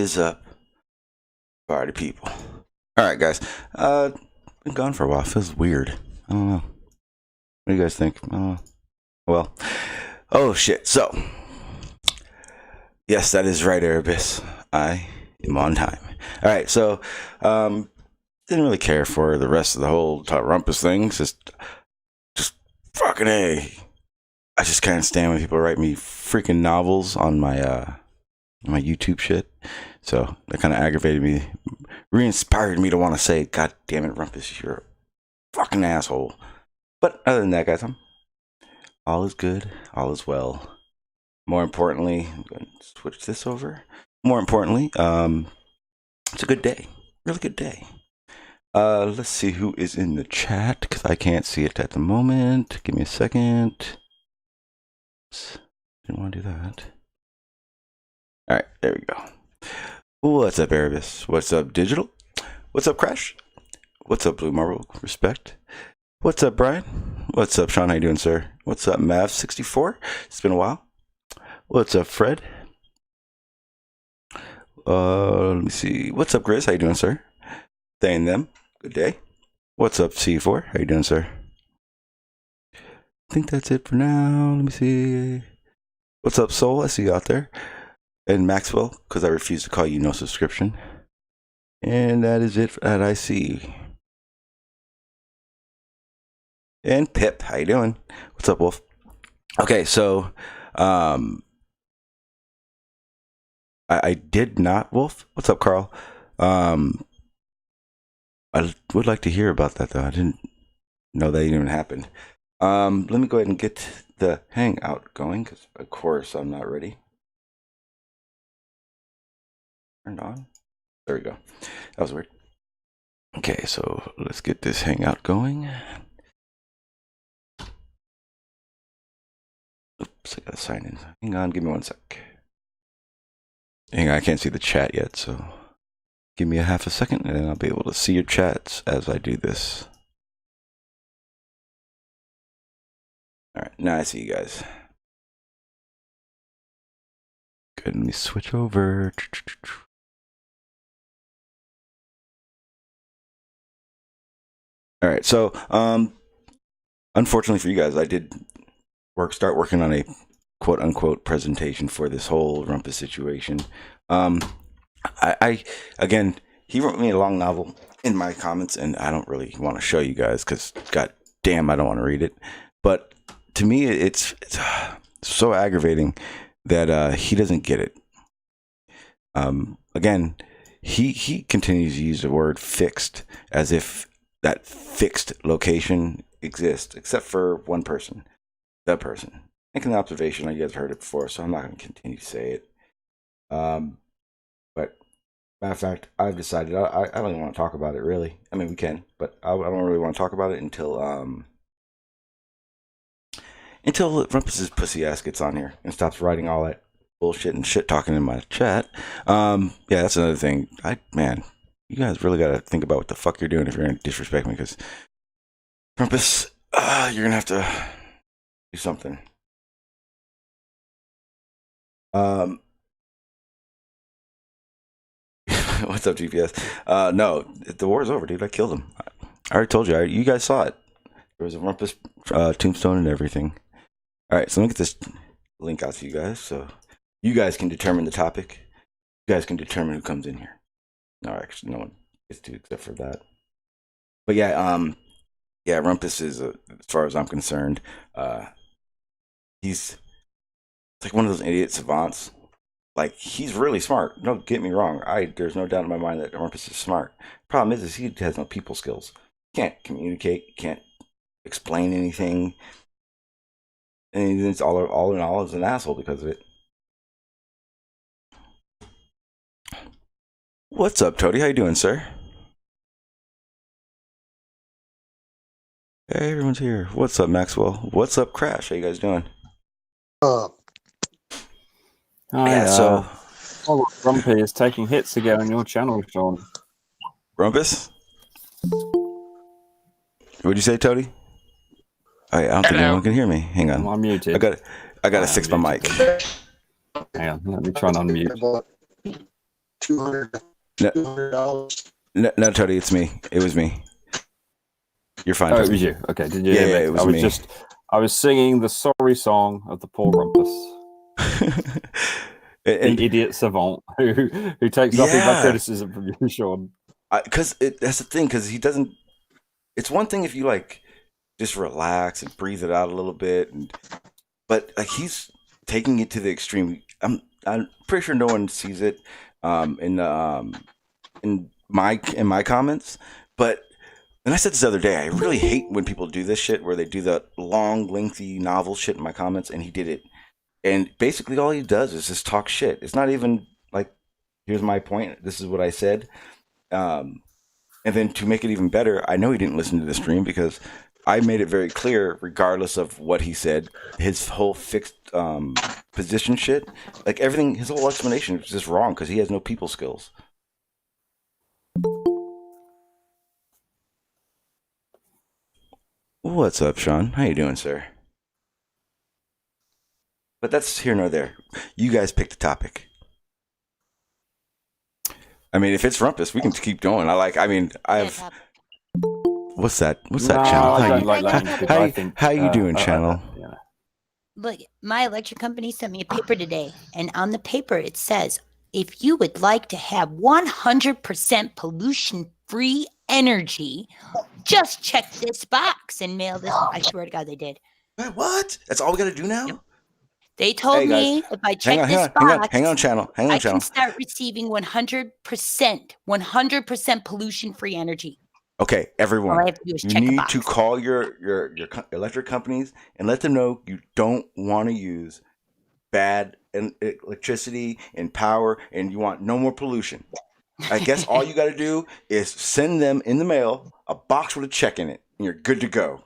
is up, party people? All right, guys. Been gone for a while. Feels weird. I don't know. What do you guys think? Well, oh shit. So, yes, that is right, Erebus. I am on time. All right. So, didn't really care for the rest of the whole Rumpus thing. Just fucking A. I just can't stand when people write me freaking novels on my my YouTube shit. So that kind of aggravated me, re-inspired me to want to say, God damn it, Rumpus, you're a fucking asshole. But other than that, guys, all is good, all is well. More importantly, I'm going to switch this over. More importantly, it's a good day, really good day. Let's see who is in the chat, because I can't see it at the moment. Give me a second. Oops, didn't want to do that. All right, there we go. What's up, Erebus? What's up, Digital? What's up, Crash? What's up, Blue Marble? Respect. What's up, Brian? What's up, Sean? How you doing, sir? What's up, Mav64? It's been a while. What's up, Fred? Let me see. What's up, Grizz? How you doing, sir? They and them. Good day. What's up, C4? How you doing, sir? I think that's it for now. Let me see. What's up, Soul? I see you out there. And Maxwell, because I refuse to call you no subscription. And that is it that I see. And Pip, how you doing? What's up, Wolf? Okay, so I did not, Wolf. What's up, Carl? I would like to hear about that, though. I didn't know that even happened. Let me go ahead and get the hangout going, because of course I'm not ready. Turned on. There we go. That was weird. Okay, so let's get this hangout going. Oops, I gotta sign in. Hang on, give me 1 sec. Hang on, I can't see the chat yet, so give me a half a second and then I'll be able to see your chats as I do this. Alright, now I see you guys. Good, let me switch over. All right, so unfortunately for you guys, I did start working on a quote unquote presentation for this whole Rumpus situation. I again, he wrote me a long novel in my comments, and I don't really want to show you guys because god damn, I don't want to read it. But to me, it's so aggravating that he doesn't get it. Again, he continues to use the word fixed as if that fixed location exists, except for one person, that person. Making an observation, you guys have heard it before, so I'm not going to continue to say it. But matter of fact, I've decided I don't even want to talk about it, really. I mean, we can, but I don't really want to talk about it until Rumpus's pussy ass gets on here and stops writing all that bullshit and shit talking in my chat. Yeah, that's another thing. Man, you guys really got to think about what the fuck you're doing if you're going to disrespect me, because Rumpus, you're going to have to do something. What's up, GPS? No, the war's over, dude. I killed him. I already told you. You guys saw it. There was a Rumpus tombstone and everything. All right, so let me get this link out to you guys, so you guys can determine the topic. You guys can determine who comes in here. No, actually, no one gets to except for that. But yeah, Rumpus is, as far as I'm concerned, he's like one of those idiot savants. Like, he's really smart. Don't get me wrong. There's no doubt in my mind that Rumpus is smart. Problem is he has no people skills. Can't communicate. Can't explain anything. And it's all in all is an asshole because of it. What's up, Toady? How you doing, sir? Hey, everyone's here. What's up, Maxwell? What's up, Crash? How you guys doing? Hi, Yeah, so Rumpy is taking hits to go on your channel, Sean. Rumpus? What'd you say, Toady? I don't think anyone can hear me. Hang on. I'm muted. I gotta fix my mic. Hang on, let me try and unmute. $200. No, Tony, it's me. It was me. You're fine. Oh, it was you. Okay, did you Yeah, hear me? it was me. I was singing the sorry song of the poor Rumpus. The idiot savant who takes nothing but criticism from you, Sean. Because that's the thing, because he doesn't. It's one thing if you like just relax and breathe it out a little bit, but like he's taking it to the extreme. I'm pretty sure no one sees it in my comments, but. And I said this the other day, I really hate when people do this shit where they do the long, lengthy novel shit in my comments, and he did it. And basically all he does is just talk shit. It's not even like, here's my point, this is what I said. And then to make it even better, I know he didn't listen to the stream because I made it very clear, regardless of what he said, his whole fixed position shit, like everything, his whole explanation is just wrong because he has no people skills. What's up, Sean? How you doing, sir? But that's here nor there. You guys pick the topic. I mean, if it's Rumpus, we can keep going. What's that? What's that channel? How you doing, channel? Yeah. Look, my electric company sent me a paper today, and on the paper it says, if you would like to have 100% pollution-free energy, just check this box and mail this. I swear to God, they did. What? That's all we got to do now? Yep. They told me if I check this box, hang on, channel. I can start receiving 100% pollution-free energy. Okay, everyone. All I have to do is you check need a box. to call your electric companies and let them know you don't want to use bad electricity and power, and you want no more pollution. I guess all you got to do is send them in the mail a box with a check in it, and you're good to go.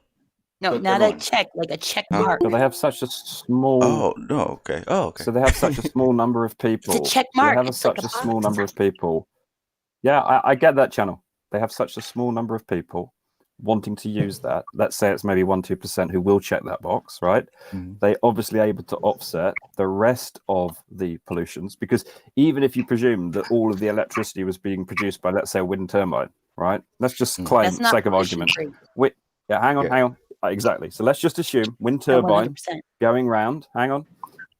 No, not a check, like a check mark. So they have such a small. Oh no, okay. Oh, okay. So they have such a small number of people. It's a check mark. They have such a small number of people. Yeah, I get that, channel. They have such a small number of people wanting to use that. Let's say it's maybe 1-2% who will check that box, right? Mm-hmm. They obviously able to offset the rest of the pollutions, because even if you presume that all of the electricity was being produced by, let's say, a wind turbine, right? Let's just claim, for sake of argument. Hang on. Exactly. So let's just assume wind turbine 100%. Going round. Hang on.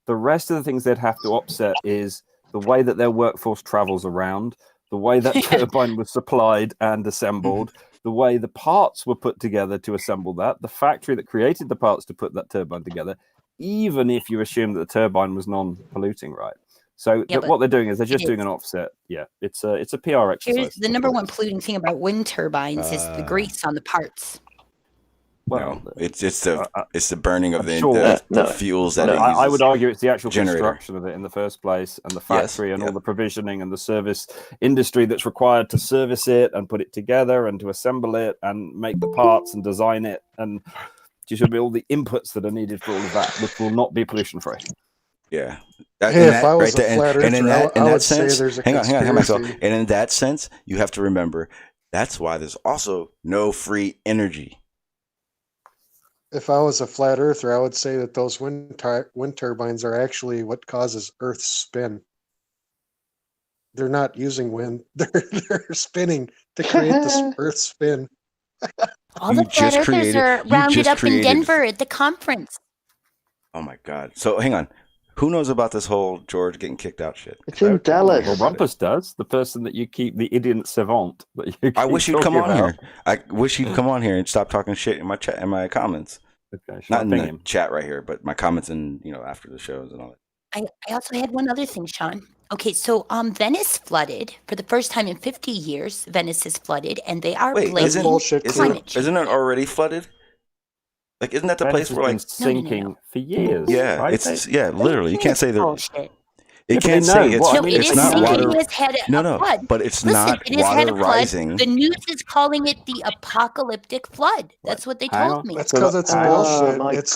The rest of the things they'd have to offset is the way that their workforce travels around, the way that turbine was supplied and assembled, the way the parts were put together to assemble that, the factory that created the parts to put that turbine together, even if you assume that the turbine was non-polluting, right? So what they're doing is they're just doing an offset. Yeah, it's a PR exercise. Here's the number one polluting thing about wind turbines is the grease on the parts. Well, no, it's the burning of the fuels that I would argue it's the actual construction of it in the first place, and the factory and all the provisioning and the service industry that's required to service it and put it together and to assemble it and make the parts and design it, and there should be all the inputs that are needed for all of that, which will not be pollution free. Yeah. If I was a flat earther, I would say there's a conspiracy. Hang on. And in that sense, you have to remember that's why there's also no free energy. If I was a flat earther, I would say that those wind turbines are actually what causes Earth's spin. They're not using wind; they're spinning to create this Earth spin. All the flat earthers are rounded up in Denver at the conference. Oh my God! So hang on. Who knows about this whole George getting kicked out shit? It's in Dallas. Well, Rumpus does. The person that you keep, the idiot savant that you keep I wish he'd come on about. here. I wish he'd come on here and stop talking shit in my chat, in my comments. Okay, not in the chat right here, but my comments and after the shows and all that. I also had one other thing, Sean. Okay, so Venice flooded for the first time in 50 years. Venice is flooded, and they are blaming climate change. Isn't it already flooded? Like, isn't that the place where sinking for years? Yeah, right? it's literally. You can't say that. Bullshit. You can't say it's. No, it is not sinking. water. It has had a flood. But it's not water rising. The news is calling it the apocalyptic flood. That's what they told me. That's because it's bullshit. It's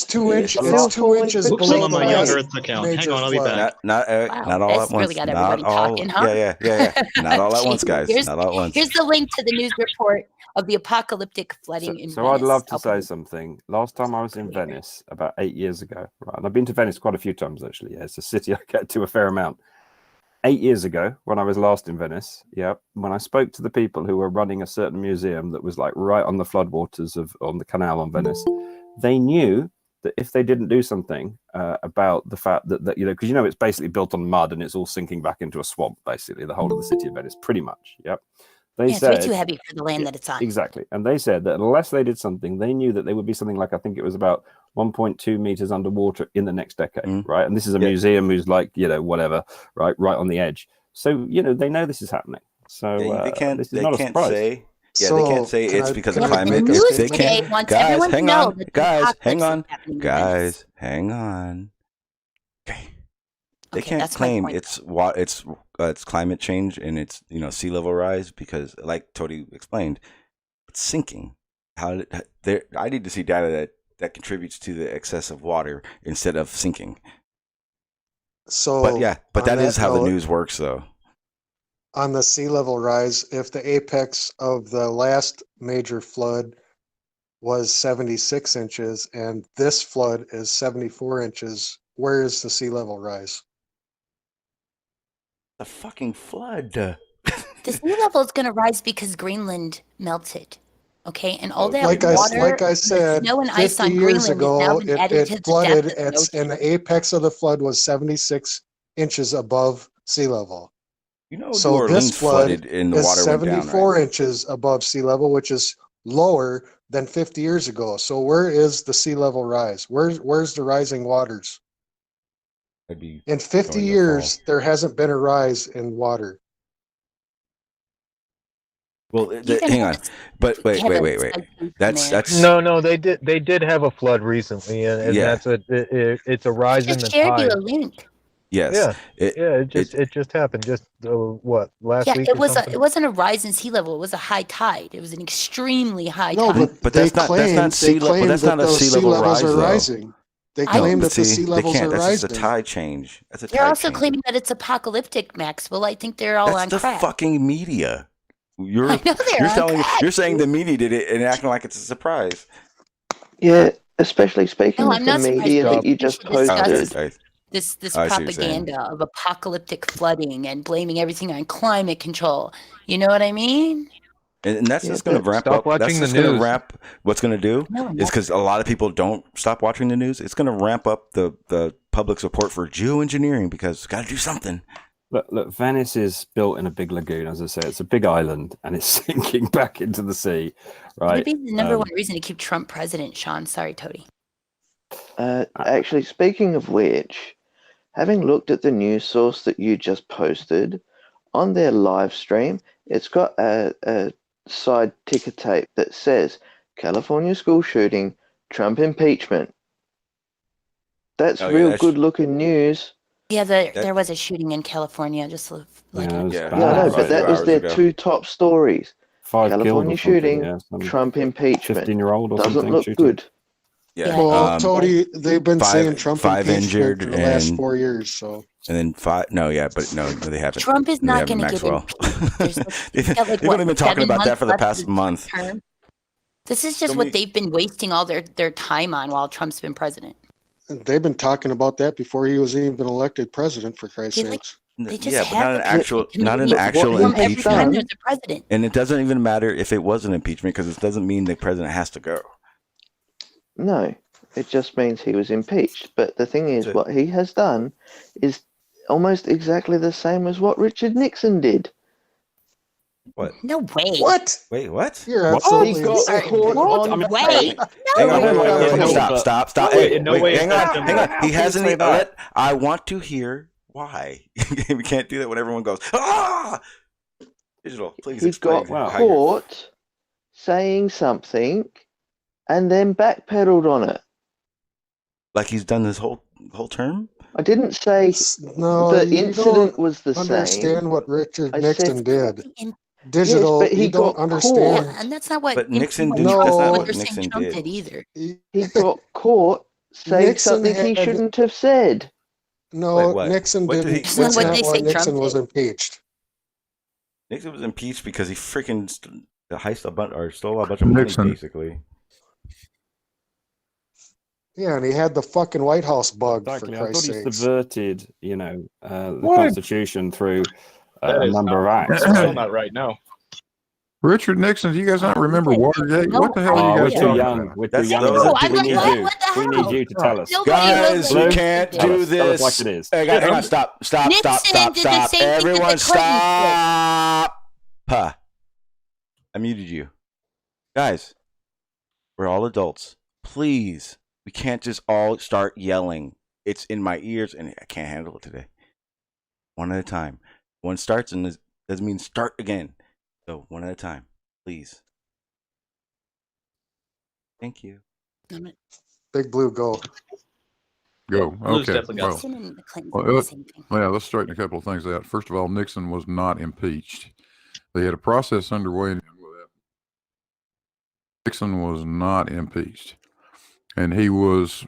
2 inches. It's 2 inches below I'm on my Young Earth account. Hang on, I'll be back. Not all at once. Really got everybody talking, huh? Yeah. Not all at once, guys. Not all at once. Here's the link to the news report of the apocalyptic flooding in Venice. So I'd love to say something. Last time I was in Venice, about 8 years ago, right? And I've been to Venice quite a few times, actually. Yeah, it's a city I get to a fair amount. 8 years ago, when I was last in Venice, when I spoke to the people who were running a certain museum that was like right on the floodwaters on the canal on Venice, they knew that if they didn't do something about the fact that because it's basically built on mud and it's all sinking back into a swamp, basically the whole of the city of Venice, pretty much. They said it's way too heavy for the land that it's on. Exactly, and they said that unless they did something, they knew that they would be something like, I think it was about 1.2 meters underwater in the next decade, right? And this is a museum who's like whatever, right on the edge. So they know this is happening. So they can't. This is they not can't a surprise. say. Yeah, they can't say it's because of climate. The news They today can't. wants Guys, everyone to hang know on. that the Guys, hang apocalypse on. is happening in Guys, Venice. hang on. Okay. They Okay, can't that's my claim point. it's climate change and it's sea level rise because, like Tony explained, it's sinking. I need to see data that contributes to the excess of water instead of sinking. So, but that is how the note, news works, though. On the sea level rise, if the apex of the last major flood was 76 inches and this flood is 74 inches, where is the sea level rise? The fucking flood. The sea level is going to rise because Greenland melted. Okay, and all that Like water, I said, snow and ice 50 on years Greenland has now ago, been added to it the flooded, depth of the ocean. and the apex of the flood was 76 inches above sea level. New So Orleans this flood flooded and the is water went down, 74 right? inches above sea level, which is lower than 50 years ago. So where is the sea level rise? Where's the rising waters? In 50 years, there hasn't been a rise in water. Well, hang on, but wait. That's No. They did have a flood recently, and that's it's a rise in the shared you tide. a link. Yes. It just happened just last week? It or was something? it wasn't a rise in sea level. It was a high tide. It was an extremely high No, tide. but that's not sea level. That's not a sea level rise, though. Rising. They claim that the sea levels are That's rising. just a tide change. That's a They're tide also change. claiming that it's apocalyptic, Maxwell. I think they're all on That's the crack. fucking media. I know they're on crack. You're saying the media did it and acting like it's a surprise. Yeah, especially speaking No, of I'm the not surprised. media but that you we just should discuss posted. this I see what you're saying. propaganda of apocalyptic flooding and blaming everything on climate control. You know what I mean? And that's just going to wrap Stop up. watching That's the just going to news. wrap. What's going to do is because a lot of people don't stop watching the news. It's going to ramp up the public support for geoengineering because got to do something. Look, Venice is built in a big lagoon, as I say. It's a big island, and it's sinking back into the sea, right? It'd be the number one reason to keep Trump president, Sean. Sorry, Toady. Actually, speaking of which, having looked at the news source that you just posted, on their live stream, it's got a side ticker tape that says California school shooting, Trump impeachment. That's good looking news. Yeah, there was a shooting in California. Just like I know, but that was their two top stories. 5 California shooting, Trump impeachment. 15-year-old or doesn't something look shooting. good. Yeah. Well, Toady, they've been saying Trump 5 impeachment injured for the last and 4 years. So and then 5. No, they haven't. Trump is not going to get impeached. They've only been talking about that for the past month. This is just what they've been wasting all their time on while Trump's been president. they've been talking about that before he was even elected president. For Christ's sakes. They just yeah, but not an the actual form every time impeachment. there's a president. And it doesn't even matter if it was an impeachment because it doesn't mean the president has to go. No, it just means he was impeached. But the thing is, what he has done is almost exactly the same as what Richard Nixon did. What? No way. What? Wait, what? You're What? absolutely He got caught on Wait. Hang on, No. stop. Wait, in no way hang is that on. similar. He hasn't even let. I want to hear why. We can't do that when everyone goes, ah! Digital, please He explain. got caught saying something and then backpedaled on it. Like he's done this whole term? I didn't say No, the you incident don't was the understand same. what Richard I Nixon said- did. Digital, Yes, but he you don't got understand. Yeah, and that's not what. But Nixon what didn't. No. That's not what what they're saying Nixon Trump did. did either. He got caught saying Nixon something he had- shouldn't have said. No, Wait, what? Nixon What did didn't. he- That's what not they why say Trump Nixon was did. impeached. Nixon was impeached because he freaking stole a bunch of money, Nixon. basically. Yeah, and he had the fucking White House bug, Exactly. for I thought Christ's he sakes. subverted, the What? Constitution through a number of acts. Still Right? not right now. Richard Nixon, do you guys not remember Watergate? No, what the hell are Oh, you we're guys too talking young. about? We're too That's- young. those No, are I'm the- like, yeah. what the hell? We need you to tell us. Nobody Guys, was we like- can't Tell do us. Tell us this. like it is. Hey, guys, hang on. Nixon Stop. did the same thing that the Everyone Clintons did. stop. Huh. I muted you. Guys, we're all adults. Please, we can't just all start yelling. It's in my ears, and I can't handle it today. One at a time. One starts, and doesn't mean start again. So, one at a time. Please. Thank you. Big Blue, go. Go. Blue's Okay. definitely got Well, Nixon and the Clintons well, did the same thing. yeah, let's straighten a couple of things out. First of all, Nixon was not impeached. They had a process underway. Nixon was not impeached, and he was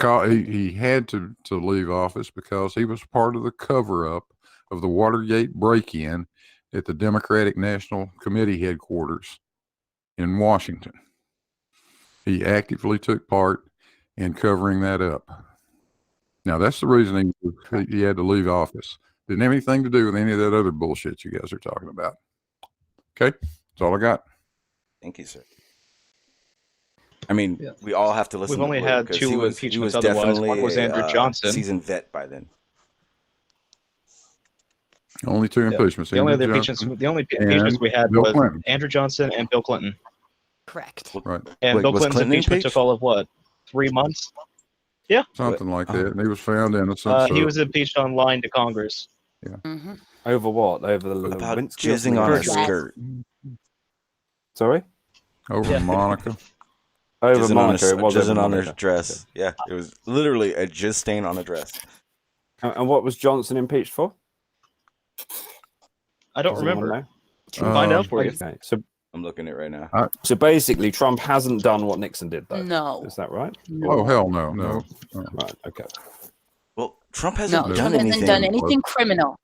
he had to leave office because he was part of the cover-up of the Watergate break-in at the Democratic National Committee headquarters in Washington. He actively took part in covering that up. Now, that's the reason he had to leave office. Didn't have anything to do with any of that other bullshit you guys are talking about. Okay? That's all I got. Thank you, sir. I mean, Yeah. we all have to listen. We've only to Blue, had 'cause two he was impeachments otherwise. One was definitely Andrew Johnson. seasoned vet by then. Only two Yeah. impeachments. The only Andrew other Johnson impeachments we had Bill was Clinton. Andrew Johnson and Bill Clinton. Correct. Right. And Wait, Bill was Clinton's Clinton impeachment impeached? took all of what? 3 months? Something like Oh. that. And he was found innocent. He so- was impeached on line to Congress. Mm-hmm. Over what? Over the About Lewinsky? jizzing on a Perjury. skirt. Sorry? over Yeah. Monica. Over Jizzing Monica. It was over jizzing on her Monica. dress. Yeah, it was literally a jizz stain on a dress. And what was Johnson impeached for? I don't Does anyone remember. know? Can find out for you. Okay. I'm looking at it right now. So basically, Trump hasn't done what Nixon did, though. No. Is that right? Oh, hell no. No. Right. Okay. Well, Trump No, hasn't Trump done hasn't anything. done anything criminal,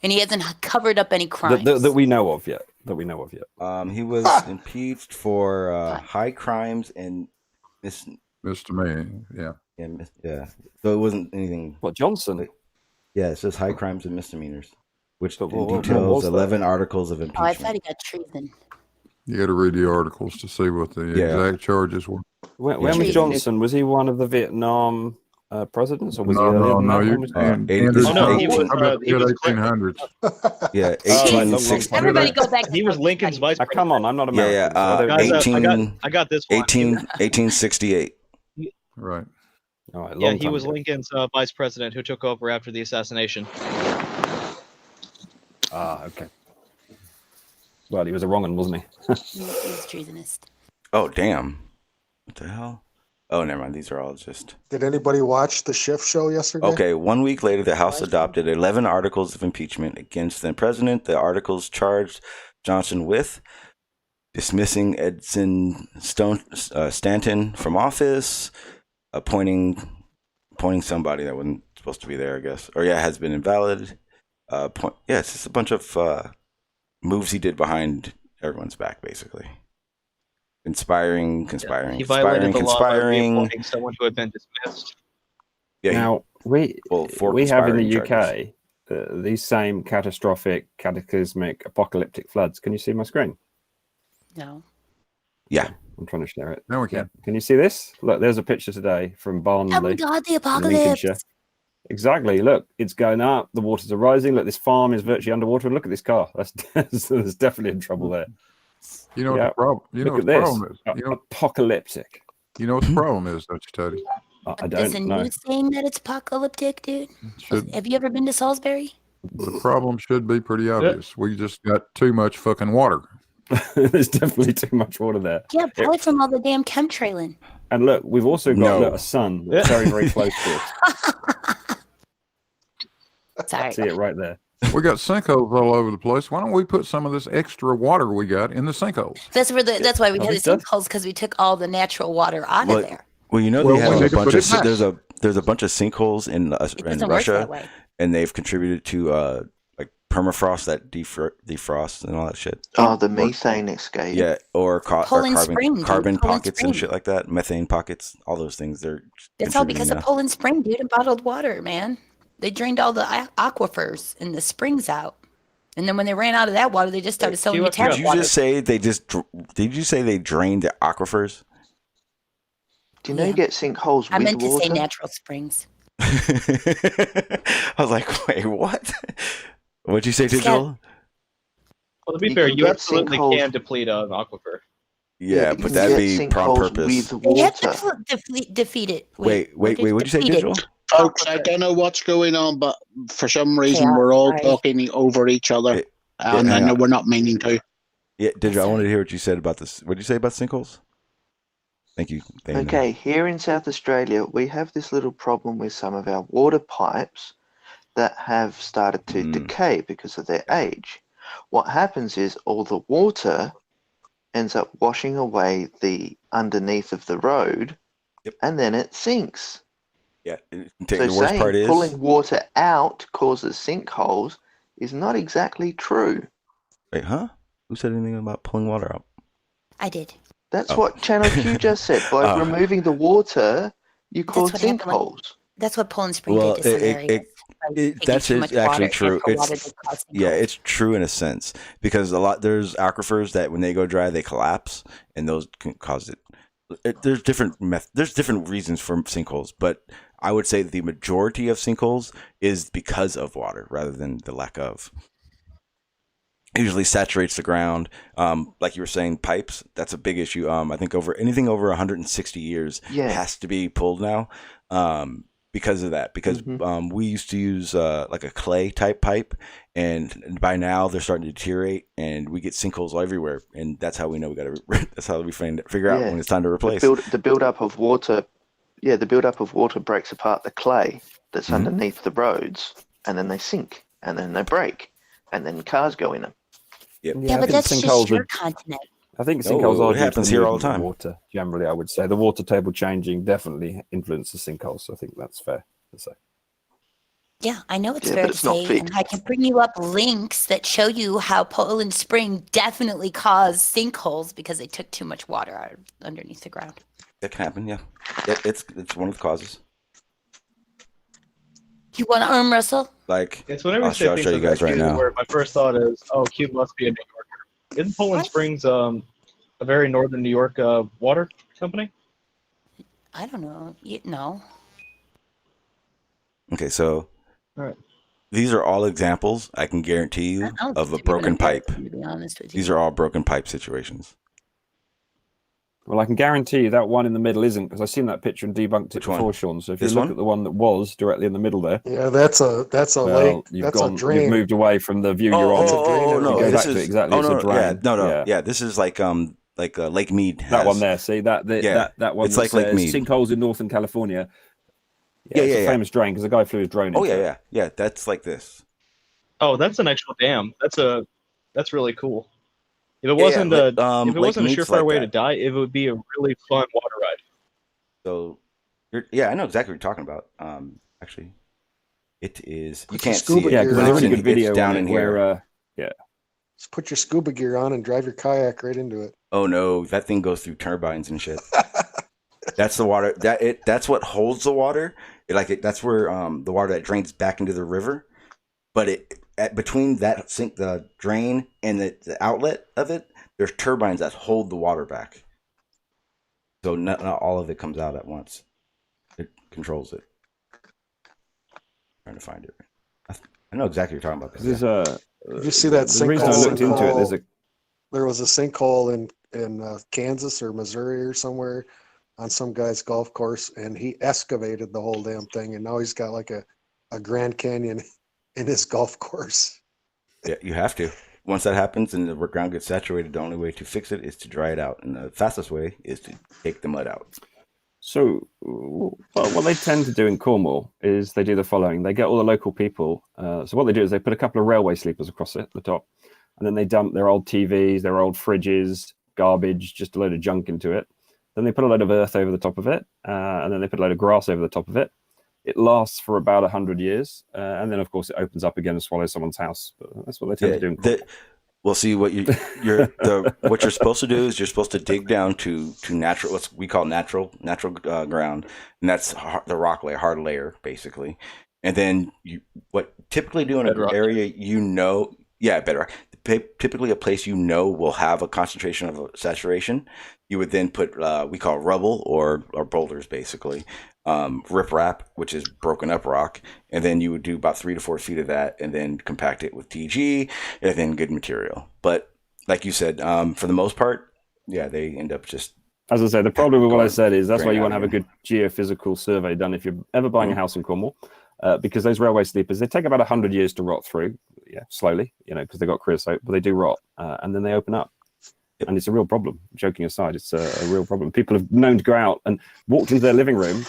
and he hasn't covered up any crimes. That we know of yet. He was impeached for high crimes and Misdemeanor. Yeah. yeah. So it wasn't anything. What, Johnson? Yeah, it says high crimes and misdemeanors, which But what was details that? 11 articles of Oh, I impeachment. thought he got treason. You got to read the articles to see what the exact charges were. When was Treason. Johnson? Was he one of the Vietnam presidents, or was he No, earlier no, than no. that? You When was- and Oh, Andrew Oh, no, he Johnson, was, how about he the was 1800s? Yeah, Oh, 1860. Everybody go back to He was Lincoln's vice Come president. on, I'm not American. Yeah, so Guys, 18 I got this one. 1868. Right. All right, Yeah, long he time was ago. Lincoln's vice president who took over after the assassination. Okay. Well, he was a wrong one, wasn't he? He's treasonous. Oh, damn. What the hell? Oh, never mind. These are all just... Did anybody watch the Shift show yesterday? Okay, 1 week later, the House adopted 11 articles of impeachment against the president. The articles charged Johnson with dismissing Edson Stanton from office, appointing somebody that wasn't supposed to be there, I guess. Or, yeah, has been invalid. It's just a bunch of moves he did behind everyone's back, basically. Conspiring. He violated the law by reappointing someone who had been dismissed. Yeah, Now, we have in the conspiring charges. UK these same catastrophic, cataclysmic, apocalyptic floods. Can you see my screen? No. Yeah. I'm trying to share it. Now we can. Can you see this? Look, there's a picture today from Oh my Barnley, God, the in apocalypse. Lincolnshire. Exactly. Look, it's going up. The waters are rising. Look, this farm is virtually underwater. Look at this car. There's definitely in trouble there. You know Yeah. what the problem? You know Look what at the this. problem is? Apocalyptic. You know what the problem is, don't you, Teddy? I Is the don't know. news saying that it's apocalyptic, dude? Should, Have you ever been to Salisbury? the problem should be pretty obvious. We just got too much fucking water. There's definitely too much water there. Yeah, probably from all the damn chemtrailing. And look, we've also got No. a sun that's very, very close to us. Sorry. See it right there. We got sinkholes all over the place. Why don't we put some of this extra water we got in the sinkholes? That's why we Oh, had the it does? sinkholes, because we took all the natural water out Well, of there. Well, you know Well, they have we a need to bunch put of it back. there's a bunch of sinkholes in It doesn't work Russia, that way. and they've contributed to like permafrost that defrosts and all that shit. Oh, the methane escape. Yeah, or Poland Spring, dude. carbon Poland pockets Spring. and shit like that, methane pockets, all those things. They're That's all because contributing of now. Poland Spring, dude, and bottled water, man. They drained all the aquifers and the springs out. And then when they ran out of that water, they just started selling you tap Did you water. just say did you say they drained the aquifers? Do you know Yeah. you get sinkholes I with meant to water? say natural springs. I was like, wait, what? What'd you say, It's got- Digital? Well, to be You fair, can you get absolutely sinkholes. can deplete an aquifer. Yeah, you but can that'd get be on sinkholes purpose. with They have water. to defeat it. Wait, what'd you say, defeat it? Digital? Folks, I don't know what's going on, but for some reason Chaos, we're all sorry. talking over each other, and I hang know on. we're not meaning to. Yeah, Digital, I Sorry. wanted to hear what you said about this. What did you say about sinkholes? Thank you. Dana. Okay, here in South Australia, we have this little problem with some of our water pipes that have started to decay because of their age. What happens is all the water ends up washing away the underneath of the road, and then it sinks. Yeah, So the worst saying part is pulling water out causes sinkholes is not exactly true. wait, huh? Who said anything about pulling water out? I did. That's Oh. what Channel Q just said. By Oh. removing the water, you That's cause what happened when- sinkholes. That's what Poland Spring Well, did to some areas. that's actually true. It's It's true in a sense because there's aquifers that when they go dry they collapse and those can cause it. There's different reasons for sinkholes, but I would say the majority of sinkholes is because of water rather than the lack of. It usually saturates the ground, like you were saying, pipes. That's a big issue. I think anything over 160 years has to be pulled now. Because of that, because we used to use like a clay type pipe, and by now they're starting to deteriorate, and we get sinkholes everywhere, and that's how we know we got to. That's how we figure out when it's time to replace. The build-up of water, the build-up of water breaks apart the clay that's underneath the roads, and then they sink, and then they break, and then cars go in them. Yep. Yeah, but that's just your continent. I think sinkholes are it happens here all the time. Water, generally, I would say the water table changing definitely influences sinkholes. So I think that's fair to say. Yeah, I know it's Yeah, fair but to it's not say, fixed. and I can bring you up links that show you how Poland Spring definitely caused sinkholes because they took too much water out underneath the ground. That can happen. Yeah, it's one of the causes. You want to arm wrestle? Like, It's whenever I'll show you guys right now. Where my first thought is, oh, Q must be a New Yorker. Isn't Poland What? Springs a very northern New York water company? I don't know. No. Okay, so All right. these are all examples. I can guarantee you I don't of a think they're gonna broken pipe. get it, to be honest with you. These are all broken pipe situations. Well, I can guarantee you that one in the middle isn't, because I've seen that picture and debunked it Which one? before, Sean. So if This you look one? at the one that was directly in the middle there, Yeah, that's a lake. That's a drain. You've moved away from the view you're on. drain. no, You go this back to is it exactly. Oh It's no, a drain. yeah, this is like Lake Mead. That one there. See that that one. It's that like Lake says Mead. sinkholes in Northern California. Yeah, it's yeah, a yeah. famous drain because a guy flew his drone. Oh into yeah, it. yeah. That's like this. Oh, that's an actual dam. That's really cool. If it Yeah, wasn't yeah, a Lake wasn't a Mead's surefire like way that. to die, it would be a really fun water ride. So, I know exactly what you're talking about. Actually, it is. You Put your can't see scuba it. Yeah, gear because there's a on. really good video It's down on in it here. where Just put your scuba gear on and drive your kayak right into it. Oh no, that thing goes through turbines and shit. That's the water. That's what holds the water. That's where the water that drains back into the river. But between that sink, the drain, and the outlet of it, there's turbines that hold the water back. So not all of it comes out at once. It controls it. trying to find it. I know exactly what you're talking about. there's a. Did you see that The reason I sinkhole looked into it, there's a There was a sinkhole in Kansas or Missouri or somewhere on some guy's golf course, and he excavated the whole damn thing, and now he's got like a Grand Canyon in his golf course. Yeah, you have to. Once that happens and the ground gets saturated, the only way to fix it is to dry it out, and the fastest way is to take the mud out. So, what they tend to do in Cornwall is they do the following. They get all the local people. So what they do is they put a couple of railway sleepers across it, the top, and then they dump their old TVs, their old fridges, garbage, just a load of junk into it. Then they put a load of earth over the top of it, and then they put a load of grass over the top of it. it lasts for about 100 years, and then of course it opens up again and swallows someone's house. But that's what they tend to do. Well, see what what you're supposed to do is you're supposed to dig down to natural, what we call natural ground, and that's the rock layer, hard layer, basically. And then what typically do in an area, bedrock. Typically a place will have a concentration of saturation. You would then put we call rubble or boulders, basically. Riprap, which is broken up rock, and then you would do about 3 to 4 feet of that, and then compact it with TG, and then good material. But like you said, for the most part, they end up just. As I say, the problem with what I said is that's why you want to have a good geophysical survey done if you're ever buying a house in Cornwall, because those railway sleepers, they take about 100 years to rot through, slowly, because they got creosote, but they do rot, and then they open up. And it's a real problem. Joking aside, it's a real problem. People have known to go out and walked into their living room,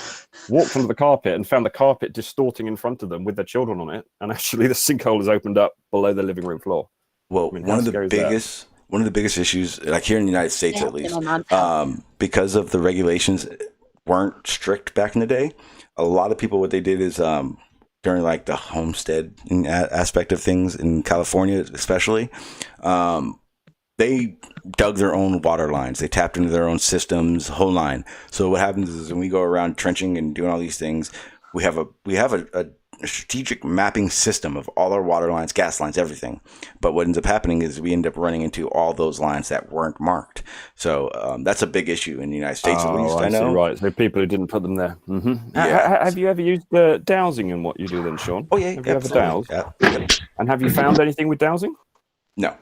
walked onto the carpet, and found the carpet distorting in front of them with their children on it. And actually, the sinkhole is opened up below the living room floor. Well, one of the biggest issues, like here in the United States at least, because of the regulations weren't strict back in the day. A lot of people, what they did is during like the homestead aspect of things in California, especially. They dug their own water lines. They tapped into their own systems, whole line. So what happens is when we go around trenching and doing all these things, we have a strategic mapping system of all our water lines, gas lines, everything. But what ends up happening is we end up running into all those lines that weren't marked. So that's a big issue in the United States, at least. I know. Right. So people who didn't put them there. Mm-hmm. Yeah. Have you ever used dowsing in what you do then, Sean? Oh yeah. Have you ever dowsed? Yeah. And have you found anything with dowsing? No.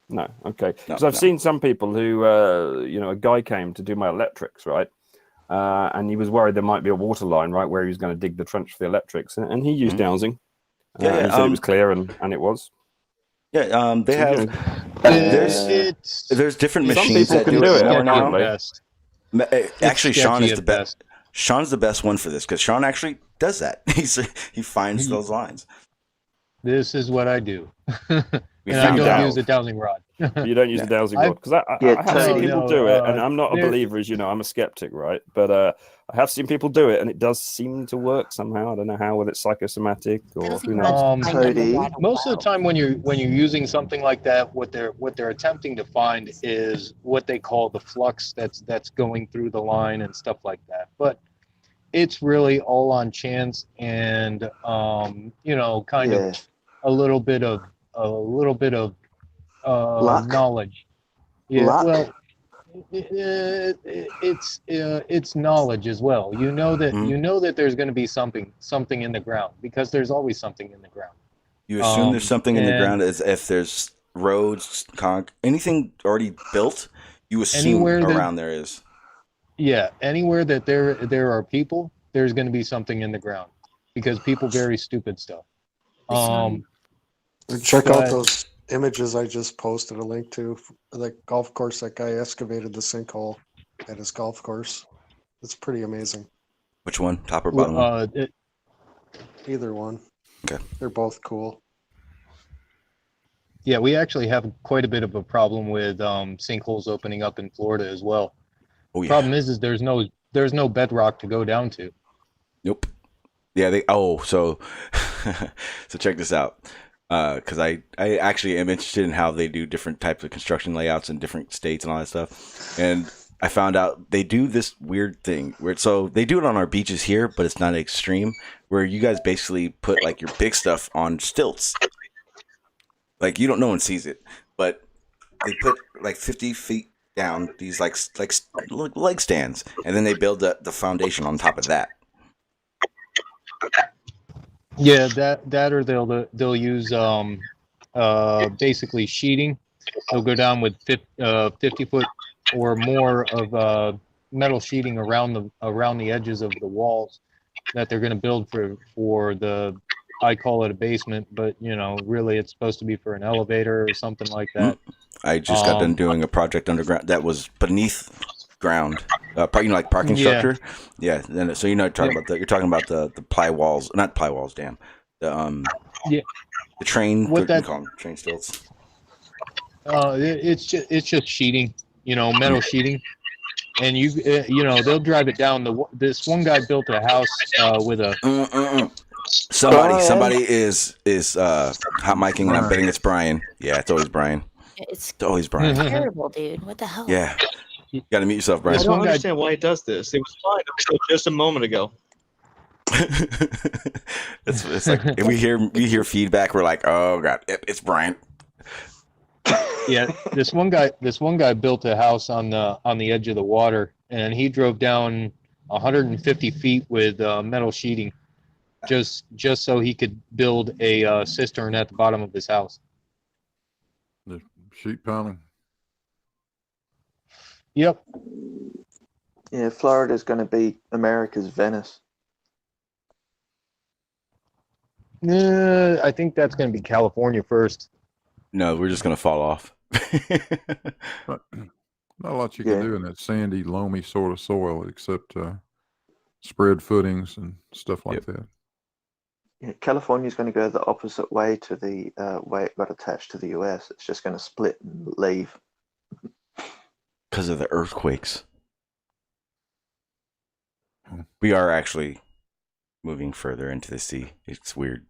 No, okay. Because I've seen some people who, a guy came to do my electrics, right? And he was worried there might be a water line right where he was going to dig the trench for the electrics, and he used dowsing. He said it was clear, and it was. Yeah, they have. There's different machines that do it more now. Actually, Sean is the best. Sean's the best one for this because Sean actually does that. He finds those lines. This is what I do. And I don't use a dowsing rod. You don't use a dowsing rod because I have seen people do it, and I'm not a believer, as you know. I'm a skeptic, right? But I have seen people do it, and it does seem to work somehow. I don't know how, whether it's psychosomatic or who knows. Most of the time, when you're using something like that, what they're attempting to find is what they call the flux that's going through the line and stuff like that. But it's really all on chance and kind of a little bit of knowledge. Yeah, well, it's knowledge as well. You know that there's going to be something in the ground because there's always something in the ground. You assume there's something in the ground as if there's roads, anything already built. You assume around there is. Yeah, anywhere that there are people, there's going to be something in the ground because people bury stupid stuff. Check out those images I just posted a link to. The golf course, that guy excavated the sinkhole at his golf course. It's pretty amazing. Which one? Top or bottom one? Either one. Okay. They're both cool. Yeah, we actually have quite a bit of a problem with sinkholes opening up in Florida as well. Oh, yeah. Problem is there's no bedrock to go down to. Nope. Yeah, so check this out. Because I actually am interested in how they do different types of construction layouts in different states and all that stuff. And I found out they do this weird thing so they do it on our beaches here, but it's not extreme, where you guys basically put like your big stuff on stilts. Like no one sees it, but they put like 50 feet down these like leg stands, and then they build the foundation on top of that. Yeah, that or they'll use basically sheeting. They'll go down with 50 foot or more of metal sheeting around the edges of the walls that they're going to build for the. I call it a basement, but really it's supposed to be for an elevator or something like that. I just got done doing a project underground that was beneath ground, like parking structure. Yeah. Then so you're talking about you're talking about the ply walls, not ply walls. Damn. The train. What that? Call them train stilts. It's just sheeting. Metal sheeting. and you know they'll drive it down. This one guy built a house with a. Somebody is hot micing, and I'm betting it's Brian. Yeah, it's always Brian. It's always Brian. terrible, dude. What the hell? Yeah, you got to mute yourself, Brian. I don't understand why he does this. It was fine until just a moment ago. it's like if we hear feedback, we're like, oh god, it's Brian. Yeah, this one guy built a house on the edge of the water, and he drove down 150 feet with metal sheeting, just so he could build a cistern at the bottom of his house. The sheet piling. Yep. Yeah, Florida's going to be America's Venice. I think that's going to be California first. No, we're just gonna fall off. Not a lot you can do in that sandy, loamy sort of soil except spread footings and stuff like that. Yeah, California's going to go the opposite way to the way it got attached to the US. It's just going to split and leave. Because of the earthquakes. We are actually moving further into the sea. It's weird.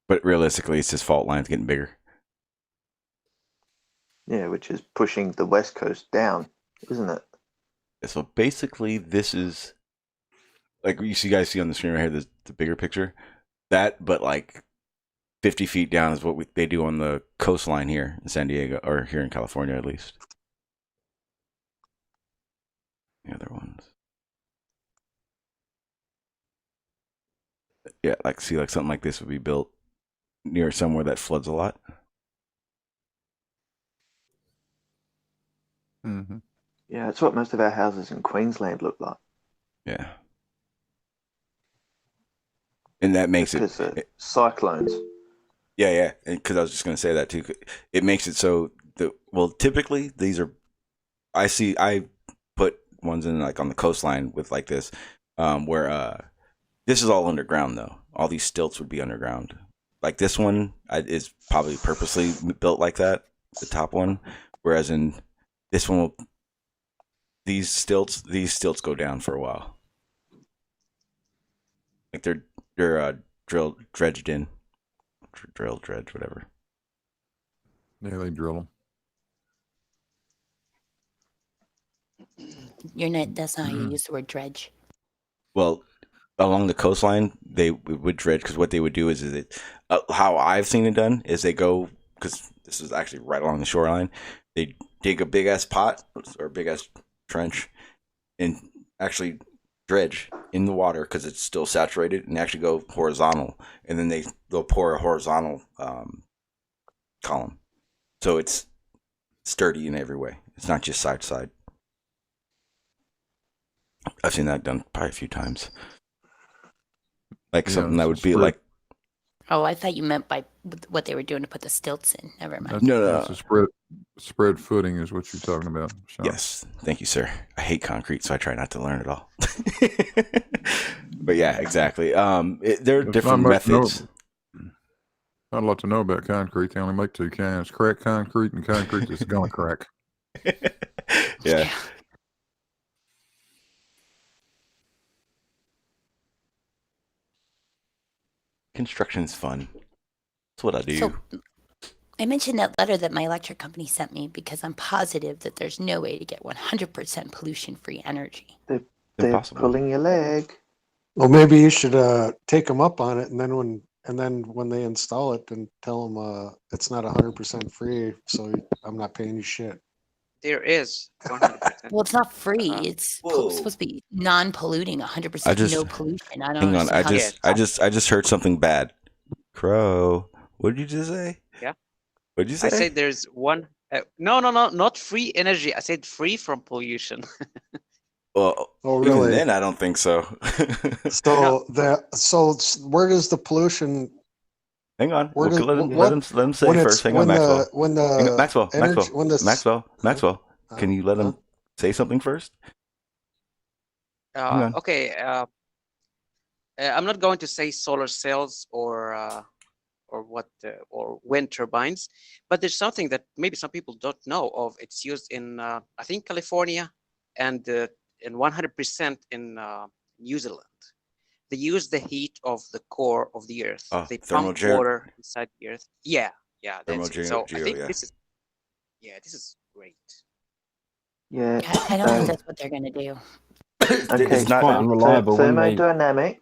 But realistically, it's just fault lines getting bigger. Yeah, which is pushing the West Coast down, isn't it? So basically, this is like you guys see on the screen right here, the bigger picture. That, but like 50 feet down is what they do on the coastline here in San Diego, or here in California at least. The other ones. Yeah, like see, like something like this would be built near somewhere that floods a lot. Mm-hmm. Yeah, it's what most of our houses in Queensland look like. Yeah. And that makes it cyclones. Yeah, because I was just going to say that too. It makes it so typically these are, I put ones in like on the coastline with like this, where this is all underground though. All these stilts would be underground. Like this one is probably purposely built like that, the top one, whereas in this one, these stilts go down for a while. Like they're dredged in, dredge, whatever. Yeah, they drill them. That's not how you use the word dredge. Well, along the coastline, they would dredge because what they would do is how I've seen it done is they go, because this is actually right along the shoreline. They dig a big ass pot or big ass trench and actually dredge in the water because it's still saturated and actually go horizontal, and then they'll pour a horizontal column, so it's sturdy in every way. It's not just side to side. I've seen that done probably a few times. Like something that would be like. Oh, I thought you meant by what they were doing to put the stilts in. Never mind. No. That's a spread footing is what you're talking about, Sean. Yes, thank you, sir. I hate concrete, so I try not to learn it all. But yeah, exactly. There are different methods. Not a lot to know about concrete. They only make two kinds: cracked concrete and concrete that's gonna crack. Yeah. Construction's fun. That's what I do. So, I mentioned that letter that my electric company sent me because I'm positive that there's no way to get 100% pollution-free energy. They're pulling your leg. Well, maybe you should take them up on it, and then when they install it, then tell them it's not 100% free, so I'm not paying you shit. There is 100%. Well, it's not free. It's supposed to be non-polluting, 100% no pollution. I don't know. I just heard something bad. Crow, what did you just say? Yeah. What did you say? I said there's one. No, not free energy. I said free from pollution. Well, really? Even then, I don't think so. So where does the pollution? Hang on. Let them say first. Hang on, Maxwell. Maxwell. Can you let him say something first? Okay. I'm not going to say solar cells or wind turbines, but there's something that maybe some people don't know of. It's used in I think California, and 100% in New Zealand. They use the heat of the core of the Earth. They pump water inside the Earth. Yeah, that's it. So I think this is great. Yeah. I don't think that's what they're going to do. Okay, It's quite unreliable. Thermodynamic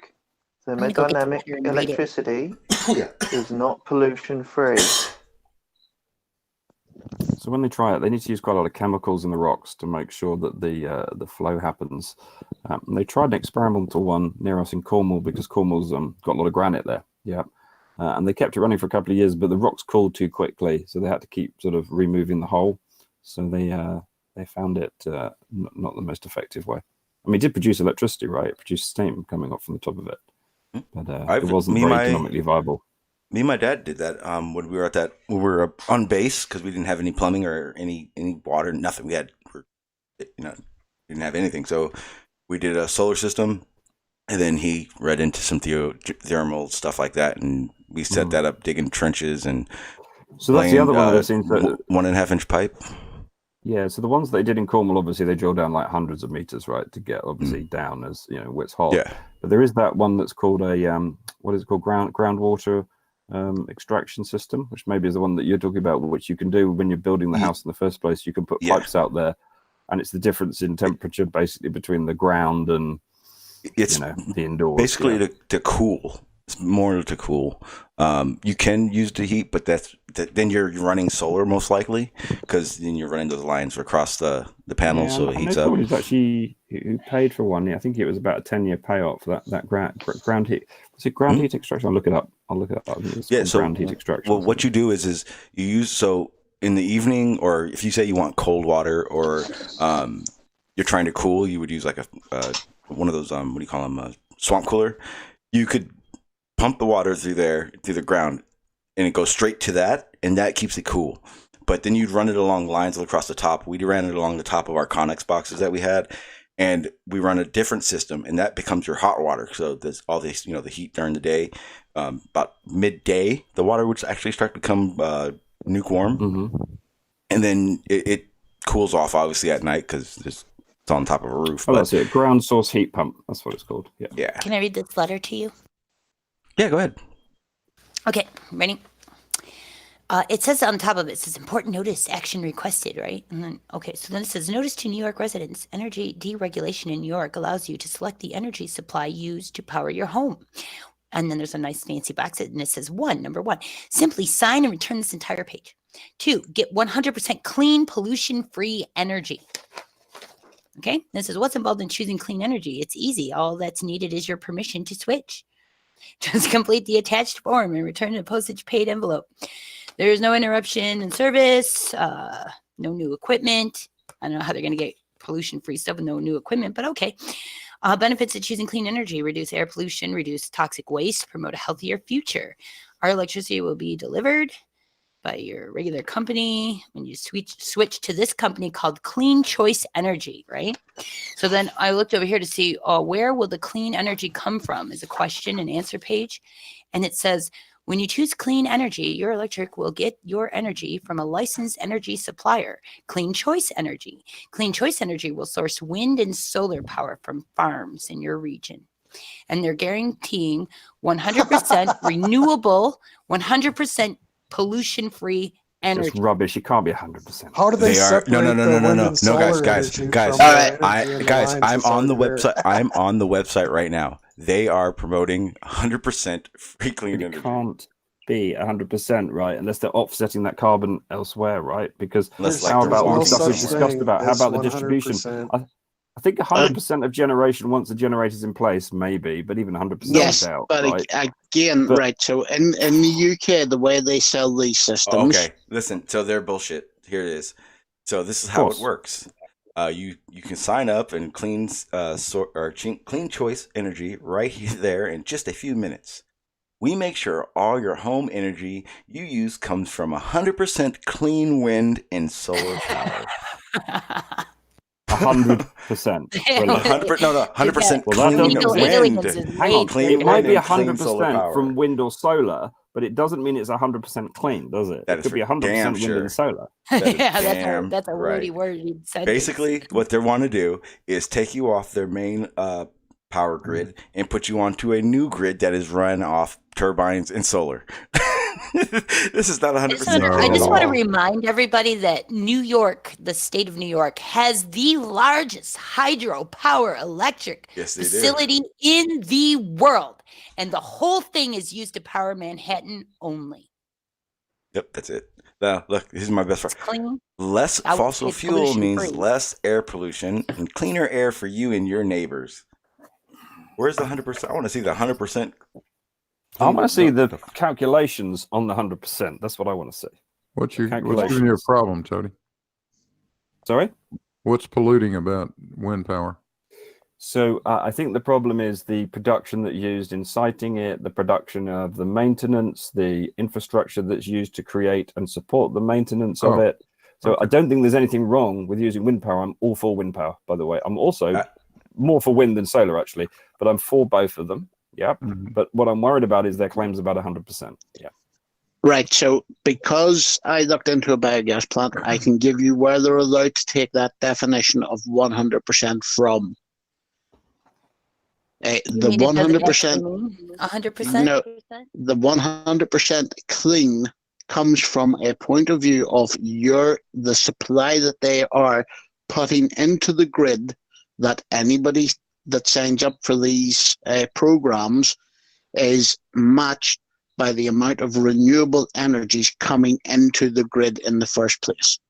electricity is not pollution free. So when they try it, they need to use quite a lot of chemicals in the rocks to make sure that the flow happens. They tried an experimental one near us in Cornwall because Cornwall's got a lot of granite there. Yeah, and they kept it running for a couple of years, but the rocks cooled too quickly, so they had to keep sort of removing the hole. So they found it not the most effective way. I mean, it did produce electricity, right? It produced steam coming up from the top of it, but it wasn't very economically viable. Me and my dad did that when we were on base because we didn't have any plumbing or any water, nothing. We didn't have anything. So we did a solar system, and then he read into some thermal stuff like that, and we set that up, digging trenches and. So that's the other one that seems 1.5 inch pipe. Yeah, so the ones they did in Cornwall, obviously they drill down like hundreds of meters, right, to get obviously down as where it's hot. Yeah. But there is that one that's called a what is it called, groundwater extraction system, which maybe is the one that you're talking about, which you can do when you're building the house in the first place. You can put pipes out there, and it's the difference in temperature basically between the ground and the indoors. Basically to cool. It's more to cool. You can use the heat, but then you're running solar most likely because then you're running those lines across the panel, so it heats up. Who paid for one? Yeah, I think it was about a 10-year payout for that ground heat. Was it ground heat extraction? I'll look it up. Ground heat extraction. Well, what you do is you use in the evening, or if you say you want cold water, or you're trying to cool, you would use like one of those what do you call them, a swamp cooler. You could pump the water through the ground, and it goes straight to that, and that keeps it cool. But then you'd run it along lines across the top. We ran it along the top of our Connex boxes that we had, and we run a different system, and that becomes your hot water. So there's all this, the heat during the day. About midday, the water would actually start to become lukewarm, and then it cools off obviously at night because it's on top of a roof. That's it. Ground source heat pump. That's what it's called. Yeah. Can I read this letter to you? Yeah, go ahead. Okay, ready? It says on top of it, says important notice, action requested, right? And then, so then it says notice to New York residents, energy deregulation in New York allows you to select the energy supply used to power your home. And then there's a nice fancy box, and it says number one, simply sign and return this entire page. 2, get 100% clean, pollution-free energy. Okay, this is what's involved in choosing clean energy. It's easy. All that's needed is your permission to switch. Just complete the attached form and return a postage paid envelope. There is no interruption in service, no new equipment. I don't know how they're going to get pollution-free stuff with no new equipment, but okay. Benefits of choosing clean energy: reduce air pollution, reduce toxic waste, promote a healthier future. Our electricity will be delivered by your regular company when you switch to this company called Clean Choice Energy, right? So then I looked over here to see where will the clean energy come from is a question and answer page. And it says, when you choose clean energy, your electric will get your energy from a licensed energy supplier, Clean Choice Energy. Clean Choice Energy will source wind and solar power from farms in your region. And they're guaranteeing 100% renewable, 100% pollution-free energy. Just rubbish. It can't be 100%. How do they separate no, guys. I'm on the website. I'm on the website right now. They are promoting 100% free clean energy. It can't be 100%, right? Unless they're offsetting that carbon elsewhere, right? Because how about all the stuff we've discussed about? How about the distribution? I think 100% of generation, once the generator's in place, maybe, but even 100% yes, out. But right? Again, right, so in the UK, the way they sell these systems... Okay, listen, so they're bullshit. Here it is. So this is how it works. You can sign up and Clean Choice Energy right there in just a few minutes. We make sure all your home energy you use comes from 100% clean wind and solar power. 100%. 100%. Clean wind. wind. Hang on. It might be 100% from wind or solar, but it doesn't mean it's 100% clean, does it? That It could be 100% damn wind sure. and solar. Yeah, damn that's a right. wordy sentence. Basically, what they want to do is take you off their main power grid and put you onto a new grid that is run off turbines and solar. This is not 100%. I just want to remind everybody that New York, the state of New York, has the largest hydropower electric facility in the world. And the whole thing is used to power Manhattan only. Yep, that's it. Now, look, this is my best friend. Clean. Less fossil fuel means less air pollution and cleaner air for you and your neighbors. Where's the 100%? I want to see the 100%. I want to see the calculations on the 100%. That's what I want to see. What's giving you a problem, Tony? Sorry? What's polluting about wind power? So I think the problem is the production that's used in siting it, the production of the maintenance, the infrastructure that's used to create and support the maintenance of it. So I don't think there's anything wrong with using wind power. I'm all for wind power, by the way. I'm also more for wind than solar, actually, but I'm for both of them. Yeah. But what I'm worried about is their claims about 100%. Yeah. Right. So because I looked into a biogas plant, I can give you where they're allowed to take that definition of 100% from. The 100%. 100%? No, the 100% clean comes from a point of view of the supply that they are putting into the grid, that anybody that signs up for these programs is matched by the amount of renewable energies coming into the grid in the first place.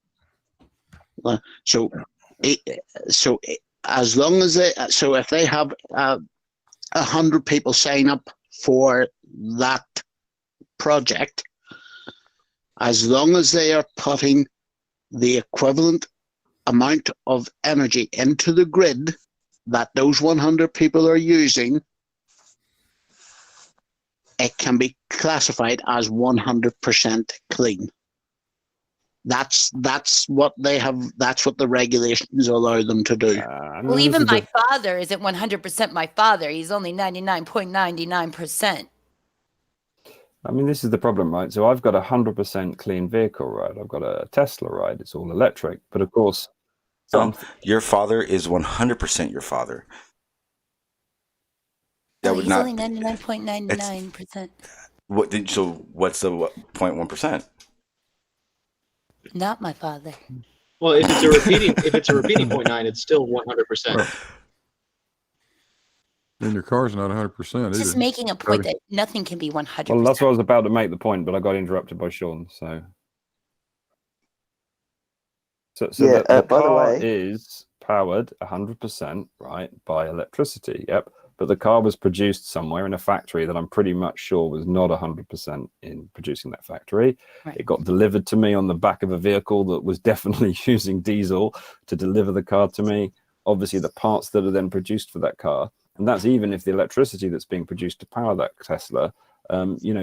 As long as if they have 100 people sign up for that project, as long as they are putting the equivalent amount of energy into the grid that those 100 people are using, it can be classified as 100% clean. That's what they have. That's what the regulations allow them to do. Well, even my father isn't 100% my father. He's only 99.99%. I mean, this is the problem, right? So I've got a 100% clean vehicle, right? I've got a Tesla, right? It's all electric, but of course, your father is 100% your father. That would he's not only 99.99%. So what's the 0.1%? Not my father. Well, if it's a repeating 0.9, it's still 100%. And your car's not 100%. Just making a point that nothing can be 100%. Well, that's what I was about to make the point, but I got interrupted by Sean. So Yeah, the by the car way, is powered 100%, right, by electricity. Yep. But the car was produced somewhere in a factory that I'm pretty much sure was not 100% in producing that factory. Right. It got delivered to me on the back of a vehicle that was definitely using diesel to deliver the car to me. Obviously, the parts that are then produced for that car, and that's even if the electricity that's being produced to power that Tesla,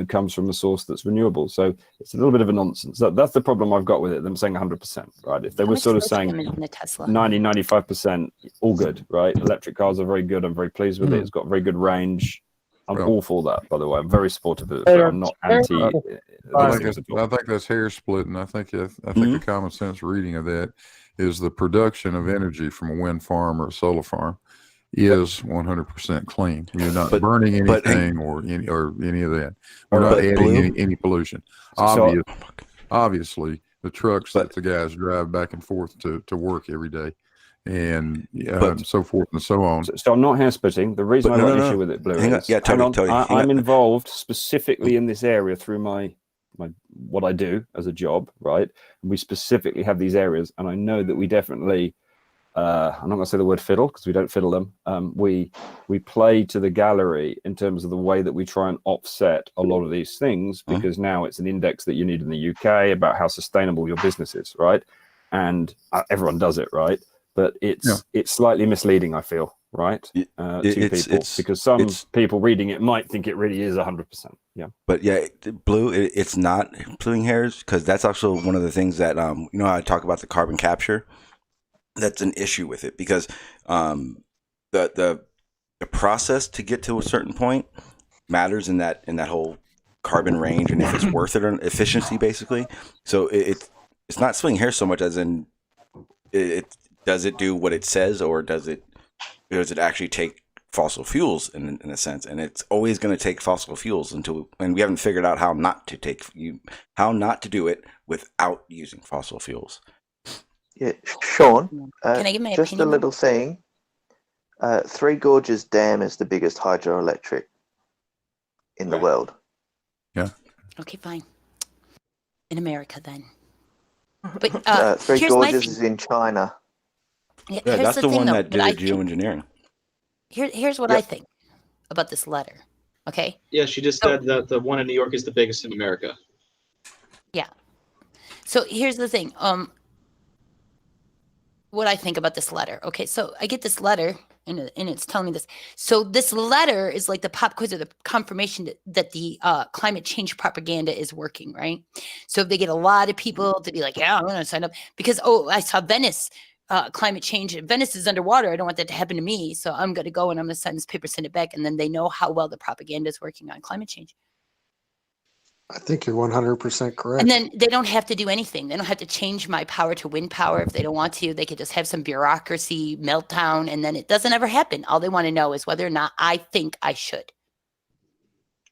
comes from a source that's renewable. So it's a little bit of a nonsense. That's the problem I've got with it. Them saying 100%, right? If they were sort of saying 90, 95%, all good, right? Electric cars are very good. I'm very pleased with it. It's got very good range. I'm all for that, by the way. I'm very supportive of it. So I'm not anti. I think that's hair splitting. I think the common sense reading of that is the production of energy from a wind farm or a solar farm is 100% clean. You're not burning anything or any of that. We're not adding any pollution. Obviously, the trucks that the guys drive back and forth to work every day, and so forth and so on. So I'm not hair splitting. The reason I got an issue with it, Blue, is I'm involved specifically in this area through my what I do as a job, right? And we specifically have these areas, and I know that we definitely. I'm not going to say the word fiddle because we don't fiddle them. We play to the gallery in terms of the way that we try and offset a lot of these things, because now it's an index that you need in the UK about how sustainable your business is, right? And everyone does it, right? But it's slightly misleading, I feel, right? To people, because some people reading it might think it really is 100%. Yeah. But yeah, Blue, it's not splitting hairs, because that's also one of the things that I talk about the carbon capture. That's an issue with it, because the process to get to a certain point matters in that whole carbon range and if it's worth it or efficiency, basically. So it's not splitting hairs so much as in does it do what it says, or does it actually take fossil fuels in a sense? And it's always going to take fossil fuels and we haven't figured out how not to do it without using fossil fuels. Yeah, Sean, Can I give my just opinion? a little thing. Three Gorges Dam is the biggest hydroelectric in the world. Yeah. Okay, fine. In America, then. But Three here's my Gorges thing. is in China. Yeah, Yeah, here's that's the thing, one though, that did I the think- geoengineering. Here's what Yep. I think about this letter. Okay. Yeah, she just said that the one in New York is the biggest in America. Yeah. So here's the thing. What I think about this letter. Okay, so I get this letter and it's telling me this. So this letter is like the pop quiz or the confirmation that the climate change propaganda is working, right? So if they get a lot of people to be like, yeah, I'm going to sign up because, I saw Venice climate change. Venice is underwater. I don't want that to happen to me. So I'm going to go and I'm going to sign this paper, send it back. And then they know how well the propaganda is working on climate change. I think you're 100% correct. And then they don't have to do anything. They don't have to change my power to wind power if they don't want to. They could just have some bureaucracy meltdown, and then it doesn't ever happen. All they want to know is whether or not I think I should.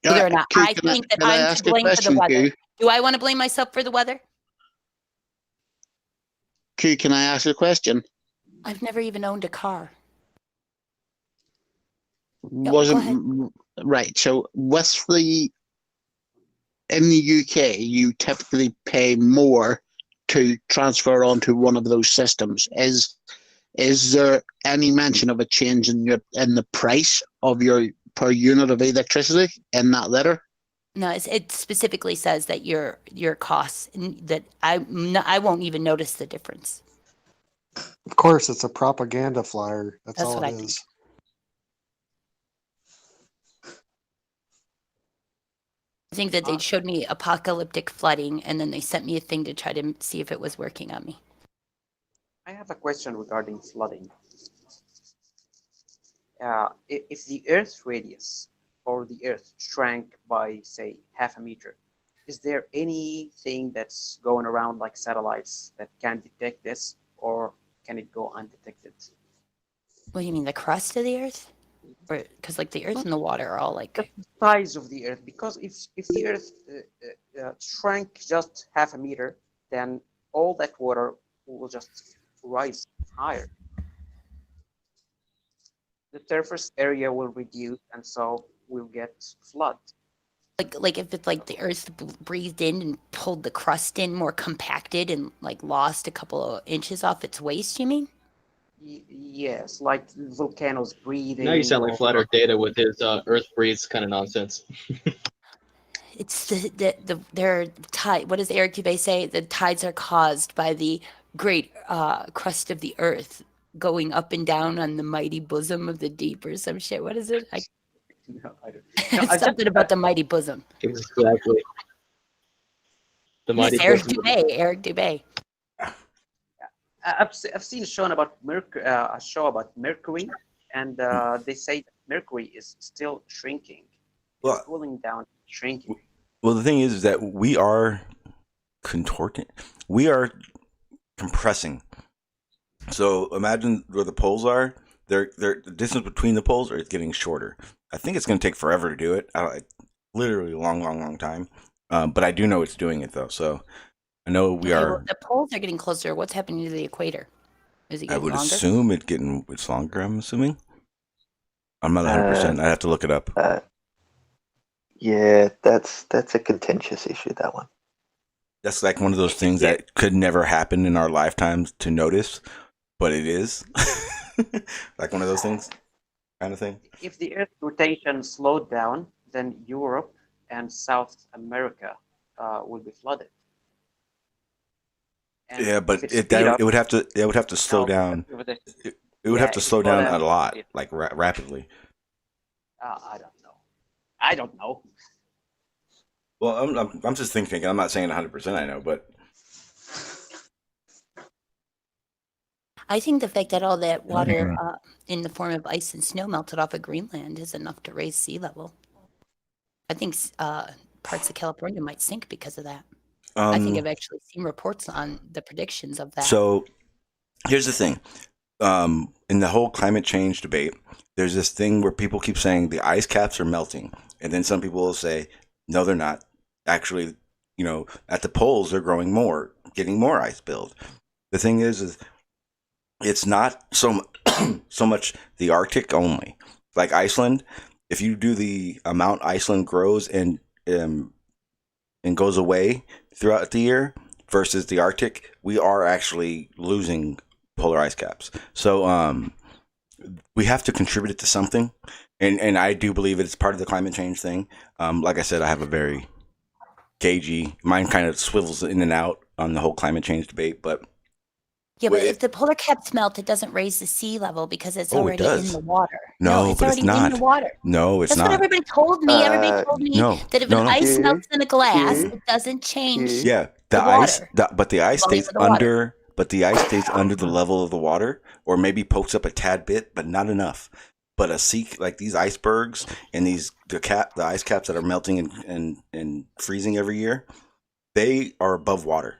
Whether or not I think that I'm to blame for the weather. Do I want to blame myself for the weather? Q, can I ask a question? I've never even owned a car. Right. So with in the UK, you typically pay more to transfer onto one of those systems. Is there any mention of a change in the price of your per unit of electricity in that letter? No, it specifically says that your costs, and that I won't even notice the difference. Of course, it's a propaganda flyer. That's all what it I think. is. I think that they showed me apocalyptic flooding, and then they sent me a thing to try to see if it was working on me. I have a question regarding flooding. If the Earth's radius or the Earth shrank by, say, half a meter, is there anything that's going around like satellites that can detect this, or can it go undetected? What do you mean, the crust of the Earth? Or because like the Earth and the water are all like the size of the Earth? Because if the Earth shrank just half a meter, then all that water will just rise higher. The surface area will reduce, and so we'll get flood. Like if it's like the Earth breathed in and pulled the crust in more compacted and like lost a couple of inches off its waist, you mean? Yes, like volcanoes breathing. Now you sound like Flat Earth Data with his Earth breathes kind of nonsense. It's their tide. What does Eric Dubé say? The tides are caused by the great crust of the Earth going up and down on the mighty bosom of the deep, or some shit. What is it? No, I don't. It's something about the mighty bosom. Exactly. The mighty Eric bosom. Dubé. Eric Dubé. I've seen a show about Mercury, and they say that Mercury is still shrinking. It's cooling down, shrinking. Well, the thing is that we are contorting. We are compressing. So imagine where the poles are. The distance between the poles is getting shorter. I think it's going to take forever to do it. Literally a long time. But I do know it's doing it though. So I know we are. Well, the poles are getting closer. What's happening to the equator? Is it I getting would longer? assume it's longer. I'm assuming. I'm not 100%. I have to look it up. Yeah, that's a contentious issue, that one. That's like one of those things that could never happen in our lifetimes to notice, but it is. Like one of those things, kind of thing. If the Earth's rotation slowed down, then Europe and South America will be flooded. And yeah, but it would have to slow down. It would have to slow down a lot, like rapidly. I don't know. Well, I'm just thinking. I'm not saying 100%. I know, but I think the fact that all that water in the form of ice and snow melted off of Greenland is enough to raise sea level. I think parts of California might sink because of that. I think I've actually seen reports on the predictions of that. So here's the thing. In the whole climate change debate, there's this thing where people keep saying the ice caps are melting. And then some people will say, no, they're not. Actually, at the poles, they're growing more, getting more ice build. The thing is it's not so much the Arctic only. Like Iceland, if you do the amount Iceland grows and goes away throughout the year versus the Arctic, we are actually losing polar ice caps. So we have to contribute it to something. And I do believe it's part of the climate change thing. Like I said, I have a very cagey, mine kind of swivels in and out on the whole climate change debate, but yeah, but if the polar caps melt, it doesn't raise the sea level because it's already in the water. No, it's but already it's not. in the water. No, it's That's not. what everybody told me. Everybody told me that if an ice melts in a glass, it doesn't change. Yeah, the ice, but the ice stays under. But the ice stays under the level of the water, or maybe pokes up a tad bit, but not enough. But like these icebergs and the ice caps that are melting and freezing every year, they are above water,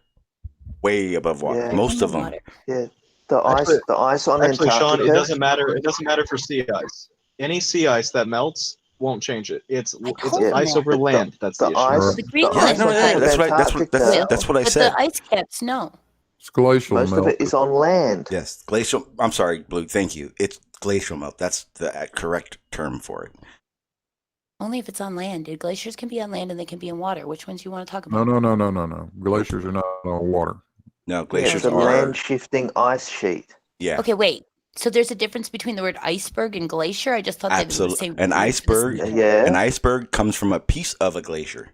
way above water. Yeah. Most of them. Yeah, the ice on Actually, Sean, Antarctica. it doesn't matter. It doesn't matter for sea ice. Any sea ice that melts won't change it. It's ice over land. That's the issue. Ice. The Greenland. That's what I said. But the ice caps, no. It's glacial Most melt. of it is on land. Yes, glacial. I'm sorry, Blue. Thank you. It's glacial melt. That's the correct term for it. Only if it's on land, dude. Glaciers can be on land and they can be in water. Which ones do you want to talk about? No. Glaciers are not on water. No, glaciers It's a are land shifting ice sheet. Yeah. Okay, wait. So there's a difference between the word iceberg and glacier? I just thought they were the same. An iceberg. Yeah. An iceberg comes from a piece of a glacier.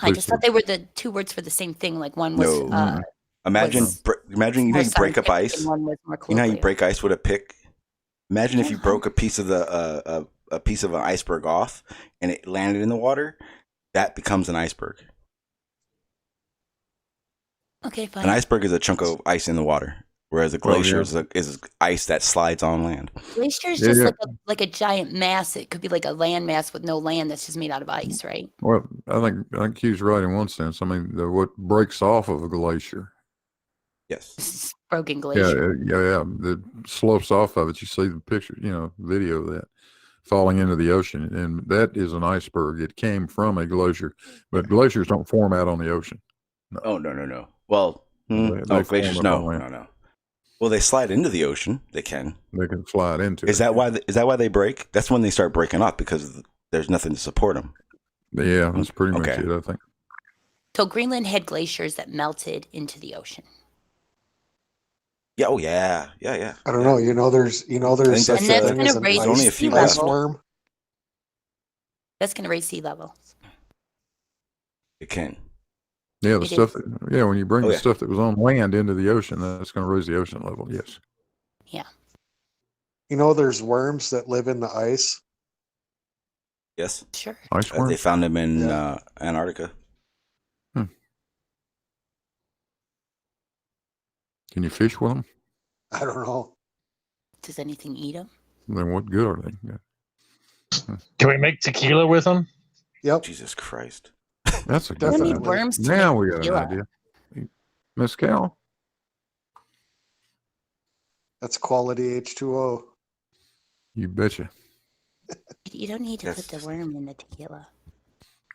I just thought they were the two words for the same thing. Like one was. Imagine you know you break up ice. You know how you break ice with a pick. Imagine if you broke a piece of a piece of an iceberg off and it landed in the water. That becomes an iceberg. Okay, fine. An iceberg is a chunk of ice in the water, whereas a glacier is ice that slides on land. Glacier is just like a giant mass. It could be like a land mass with no land that's just made out of ice, right? Well, I think Q's right in one sense. I mean, what breaks off of a glacier. Yes. Broken glacier. Yeah. That slopes off of it. You see the picture, video of that falling into the ocean, and that is an iceberg. It came from a glacier, but glaciers don't form out on the ocean. No. Oh no. Well, glaciers no. Well, they slide into the ocean. They can slide into. Is that why they break? That's when they start breaking up because there's nothing to support them. Yeah, that's pretty much it. I think. So Greenland had glaciers that melted into the ocean. Yeah. Oh yeah. I don't know. There's such and that's going to raise only a few ice left. worm. That's going to raise sea level. It can. Yeah, when you bring the stuff that was on land into the ocean, that's going to raise the ocean level. Yes. Yeah. There's worms that live in the ice. Yes. Sure. Ice worms. They found them in Antarctica. Can you fish with them? I don't know. Does anything eat them? Then what good are they? Yeah. Can we make tequila with them? Yep. Jesus Christ. That's a good idea. Worms to now make we got tequila. an idea. Mezcal. That's quality H2O. You betcha. You don't need to put the worm in the tequila.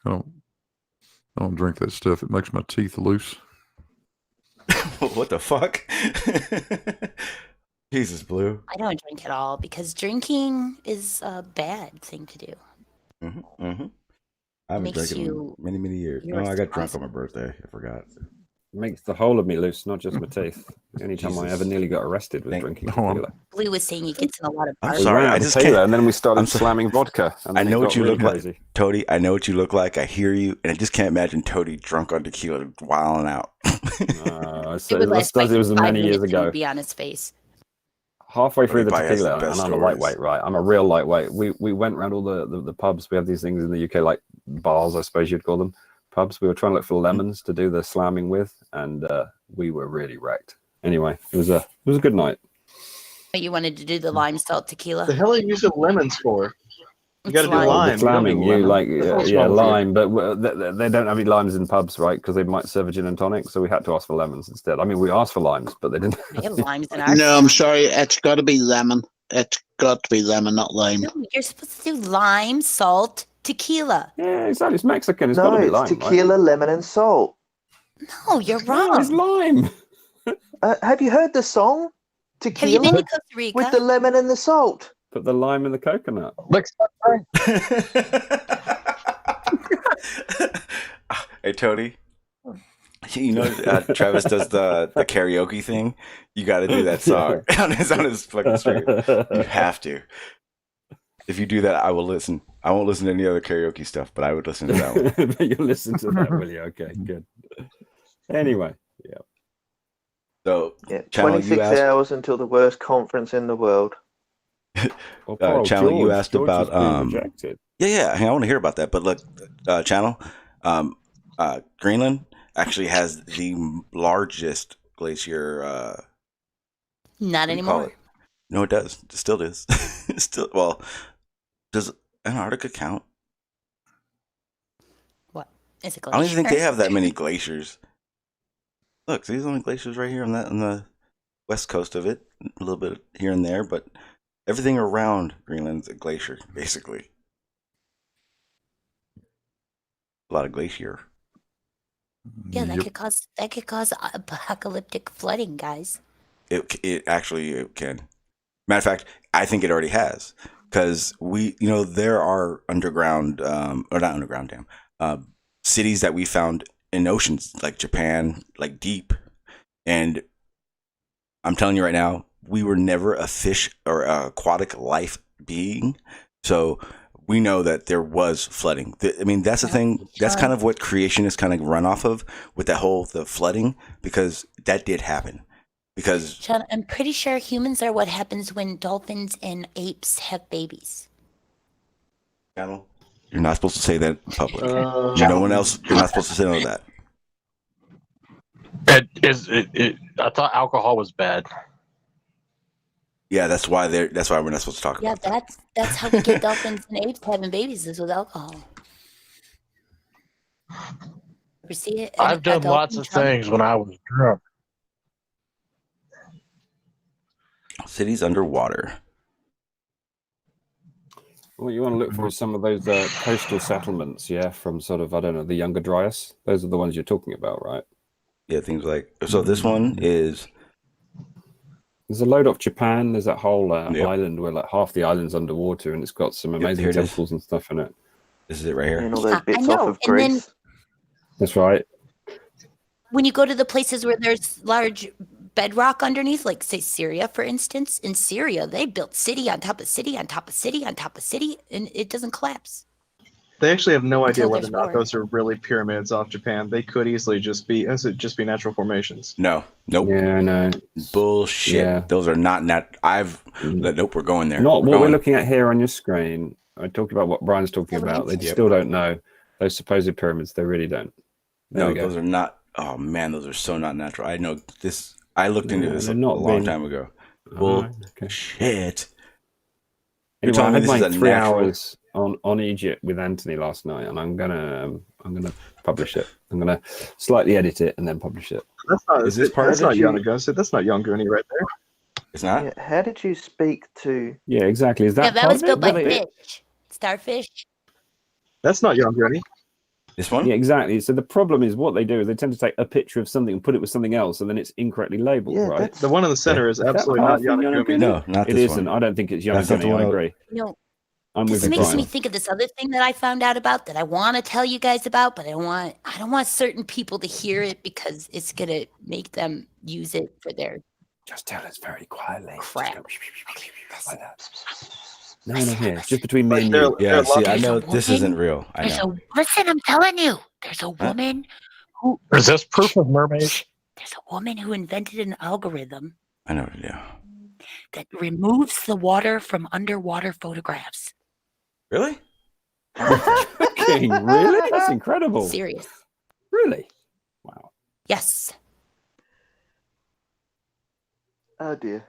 I don't drink that stuff. It makes my teeth loose. What the fuck? Jesus, Blue. I don't drink at all because drinking is a bad thing to do. I haven't drank in many years. No, I got drunk on my birthday. I forgot. It makes the whole of me loose, not just my teeth. The only time I ever nearly got arrested was drinking tequila. Blue was saying he gets in a lot of I'm bars. sorry, I just can't. And then we started slamming vodka. And I know what you look crazy. like, Toady. I know what you look like. I hear you, and I just can't imagine Toady drunk on tequila, wilding out. It was many years ago. It would be on his face. Halfway through the tequila, and I'm stories. a lightweight, right? I'm a real lightweight. We went around all the pubs. We have these things in the UK, like bars, I suppose you'd call them. Pubs. We were trying to look for lemons to do the slamming with, and we were really wrecked. Anyway, it was a good night. You wanted to do the lime salt tequila? The hell are you using lemons for? You got to do lime. lime. The flamming, You don't do lemon. lime, but they don't have any limes in pubs, right? Because they might serve a gin and tonic, so we had to ask for lemons instead. I mean, we asked for limes, but they didn't. We have limes in our No, I'm sorry. It's got to be lemon. It's got to be lemon, not lime. No, you're supposed to do lime, salt, tequila. Yeah, exactly. It's Mexican. It's got No, to be it's lime, tequila, lemon, and salt. No, you're right? No, it's wrong. lime. Have you heard the song? Have you Tequila been to Costa Rica? with the lemon and the salt. Put the lime in the coconut. Hey, Tony. You know, Travis does the karaoke thing. You got to do that song on his fucking stream. You have to. If you do that, I will listen. I won't listen to any other karaoke stuff, but I would listen to that one. But you'll listen to that, will you? Okay, good. Anyway, yeah. So, Yeah, Channel, 26 hours until the worst conference in the world. Channel, you asked George about was being rejected. yeah, I want to hear about that. But look, Channel, Greenland actually has the largest glacier. Not anymore. No, it does. It still is. Still, well, does Antarctica count? What? It's a glacier. I don't even think they have that many glaciers. Look, these only glaciers right here on the west coast of it, a little bit here and there, but everything around Greenland's a glacier, basically. A lot of glacier. Yeah, that could cause apocalyptic flooding, guys. It actually can. Matter of fact, I think it already has, because there are underground or not underground cities that we found in oceans like Japan, like deep, and I'm telling you right now, we were never a fish or aquatic life being, so we know that there was flooding. I mean, that's the thing. That's kind of what creationists kind of run off of with that the flooding, because that did happen. Because Sean, I'm pretty sure humans are what happens when dolphins and apes have babies. Channel, you're not supposed to say that in public. No one else. You're not supposed to say none of that. I thought alcohol was bad. Yeah, that's why we're not supposed to talk about that. Yeah, that's how we get dolphins and apes having babies, is with alcohol. Ever see it? I've done lots of things when I was drunk. Cities underwater. What you want to look for is some of those coastal settlements, from sort of, I don't know, the Younger Dryas. Those are the ones you're talking about, right? Yeah, things like, so this one is... There's a load off Japan. There's that whole island where like half the island's underwater, and it's got some amazing temples and stuff in it. This is it right here. And all those bits off of and then Greece. That's right. when you go to the places where there's large bedrock underneath, like say Syria, for instance, in Syria, they built city on top of city on top of city on top of city, and it doesn't collapse. They actually have no idea Until whether there's or not war. those are really pyramids off Japan. They could easily just be natural formations. No. Nope. Yeah, no. Bullshit. Yeah. Those are not nope, we're going there. Not what we're looking at here on your screen. I talked about what Brian's talking about. They still don't know those supposed pyramids. They really don't. No, those are not. Oh man, those are so not natural. I know this. I looked into this a long time ago. Bullshit. Anyway, I had my 3 hours on Egypt with Anthony last night, and I'm gonna publish it. I'm gonna slightly edit it and then publish it. That's not. Is this part that's of not it? Yonaguni. That's not Yonaguni right there. It's not. Yeah, how did you speak to? Yeah, exactly. Is that? Yeah, that part was of built it? by Really? fish, starfish. That's not Yonaguni. This one? Yeah, exactly. So the problem is what they do is they tend to take a picture of something and put it with something else, and then it's incorrectly labeled, Yeah, right? The one in the center is that absolutely part not of Yonaguni. No, not It this isn't. one. I don't think it's That's not the Yonaguni. one I I- agree. No, I'm this with you, makes Brian. me think of this other thing that I found out about that I want to tell you guys about, but I don't want certain people to hear it because it's gonna make them use it for their Just tell us very quietly. crap. Like that. No, here. It's just between me and They're- you. Yeah, see, I There's know a this woman- isn't real. I know. Listen, I'm telling you, there's a woman who Is this proof of mermaids? there's a woman who invented an algorithm I know. Yeah. that removes the water from underwater photographs. Really? Joking? Really? That's incredible. Serious. Really? Wow. Yes. Oh dear.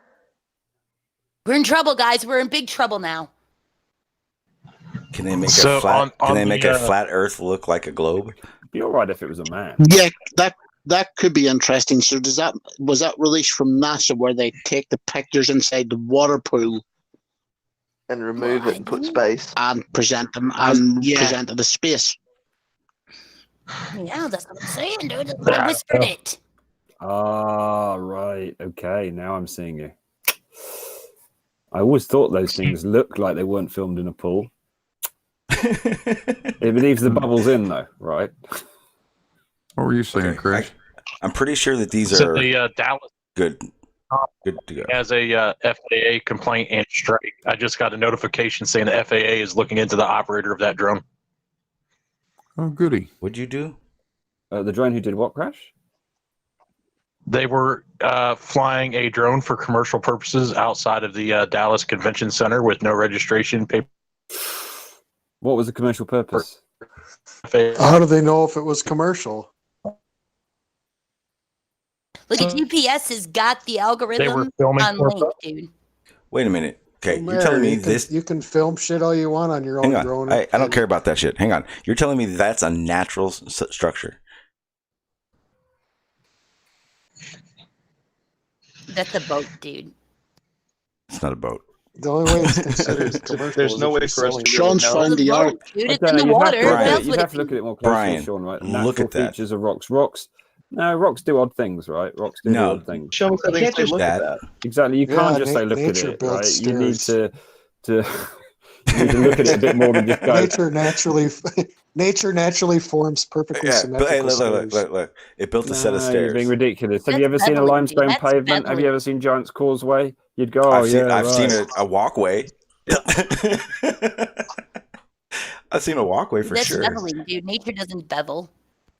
We're in trouble, guys. We're in big trouble now. Can they make So a flat? on Can they make a the, flat Earth look like a globe? It'd be all right if it was a man. Yeah, that could be interesting. So was that released from NASA where they take the pictures inside the water pool and remove it and put space and present them and present it as space? Yeah, that's what I'm saying, dude. That's why I whispered it. Ah, right. Okay, now I'm seeing you. I always thought those things looked like they weren't filmed in a pool. It leaves the bubbles in, though, right? What were you saying, Chris? I'm pretty sure that these so are the Dallas good. Good to go. has a FAA complaint and strike. I just got a notification saying the FAA is looking into the operator of that drone. Oh, goody. What'd you do? The drone who did what crash? They were flying a drone for commercial purposes outside of the Dallas Convention Center with no registration paper. What was the commercial purpose? How do they know if it was commercial? Look at GPS has got the algorithm filming on for- link, dude. Wait a minute. Okay, Well, you're telling me you can, this. You can film shit all you want on your own Hang on. drone. I don't care about that shit. Hang on. You're telling me that's a natural structure. That's a boat, dude. It's not a boat. The only way it's considered commercial. There's is no if way you're for us selling to it. Sean's found the ark. Dude, I it's don't in know, the you'd have water. to- What else You'd would have it to look be? at it more closely, Brian, Sean, right? look Natural at that. features of rocks. Rocks do odd things, right? Rocks do No. odd things. Show me something. can't Say, just look at that. that. Exactly. You can't Yeah, just say look at nature it, builds right? You need stairs. to you need to look at it a bit more than just go. Nature naturally forms perfectly Yeah, but hey, symmetrical stairs. look. It built a set of No, stairs. You're being ridiculous. Have you ever That's seen a beveling, limestone dude. That's pavement? Have you beveling. ever seen Giant's Causeway? You'd go, oh, I've seen a walkway. I've seen a walkway for That's sure. beveling, dude. Nature doesn't bevel.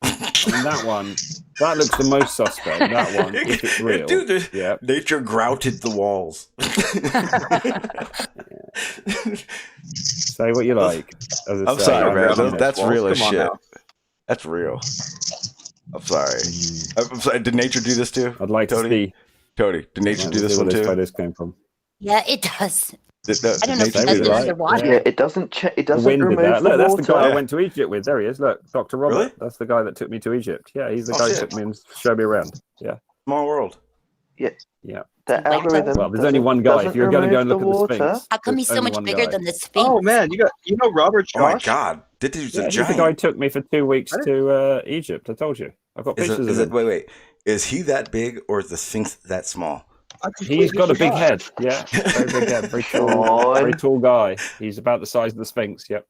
And that one, that looks the most suspect. That one, if it's real. Dude, yeah. nature grouted the walls. Say what you like. As I I'm say, sorry, man. I'm That's real as Come on shit. now. That's real. I'm sorry. I'm sorry. Did nature do this too? I'd like Tony? to see. Tony, did nature do this where one those too? photos came from. Yeah, it does. Did I don't know if nature it Maybe does do it this? right. underwater. Yeah, it doesn't. It The doesn't wind did remove that. the Look, that's the guy water. I went to Egypt with. There he is. Look, Dr. Robert. Really? That's the guy that took me to Egypt. Yeah, he's the Oh, guy who shit. took me and showed me around. Yeah. Small world. Yeah. The algorithm. Well, there's only one guy. If you're going to go and look at the water, Sphinx, How come he's there's so only much one bigger guy. than the Sphinx? Oh man, you know Robert Oh my Josh? god. This dude's Yeah, a he's the guy who giant. took me for 2 weeks to Egypt. I told you. I've got Is pictures it, of him. wait. Is he that big or is the Sphinx that small? He's got a big head. Yeah, very big head. Very tall guy. He's about the size of the Sphinx. Yep.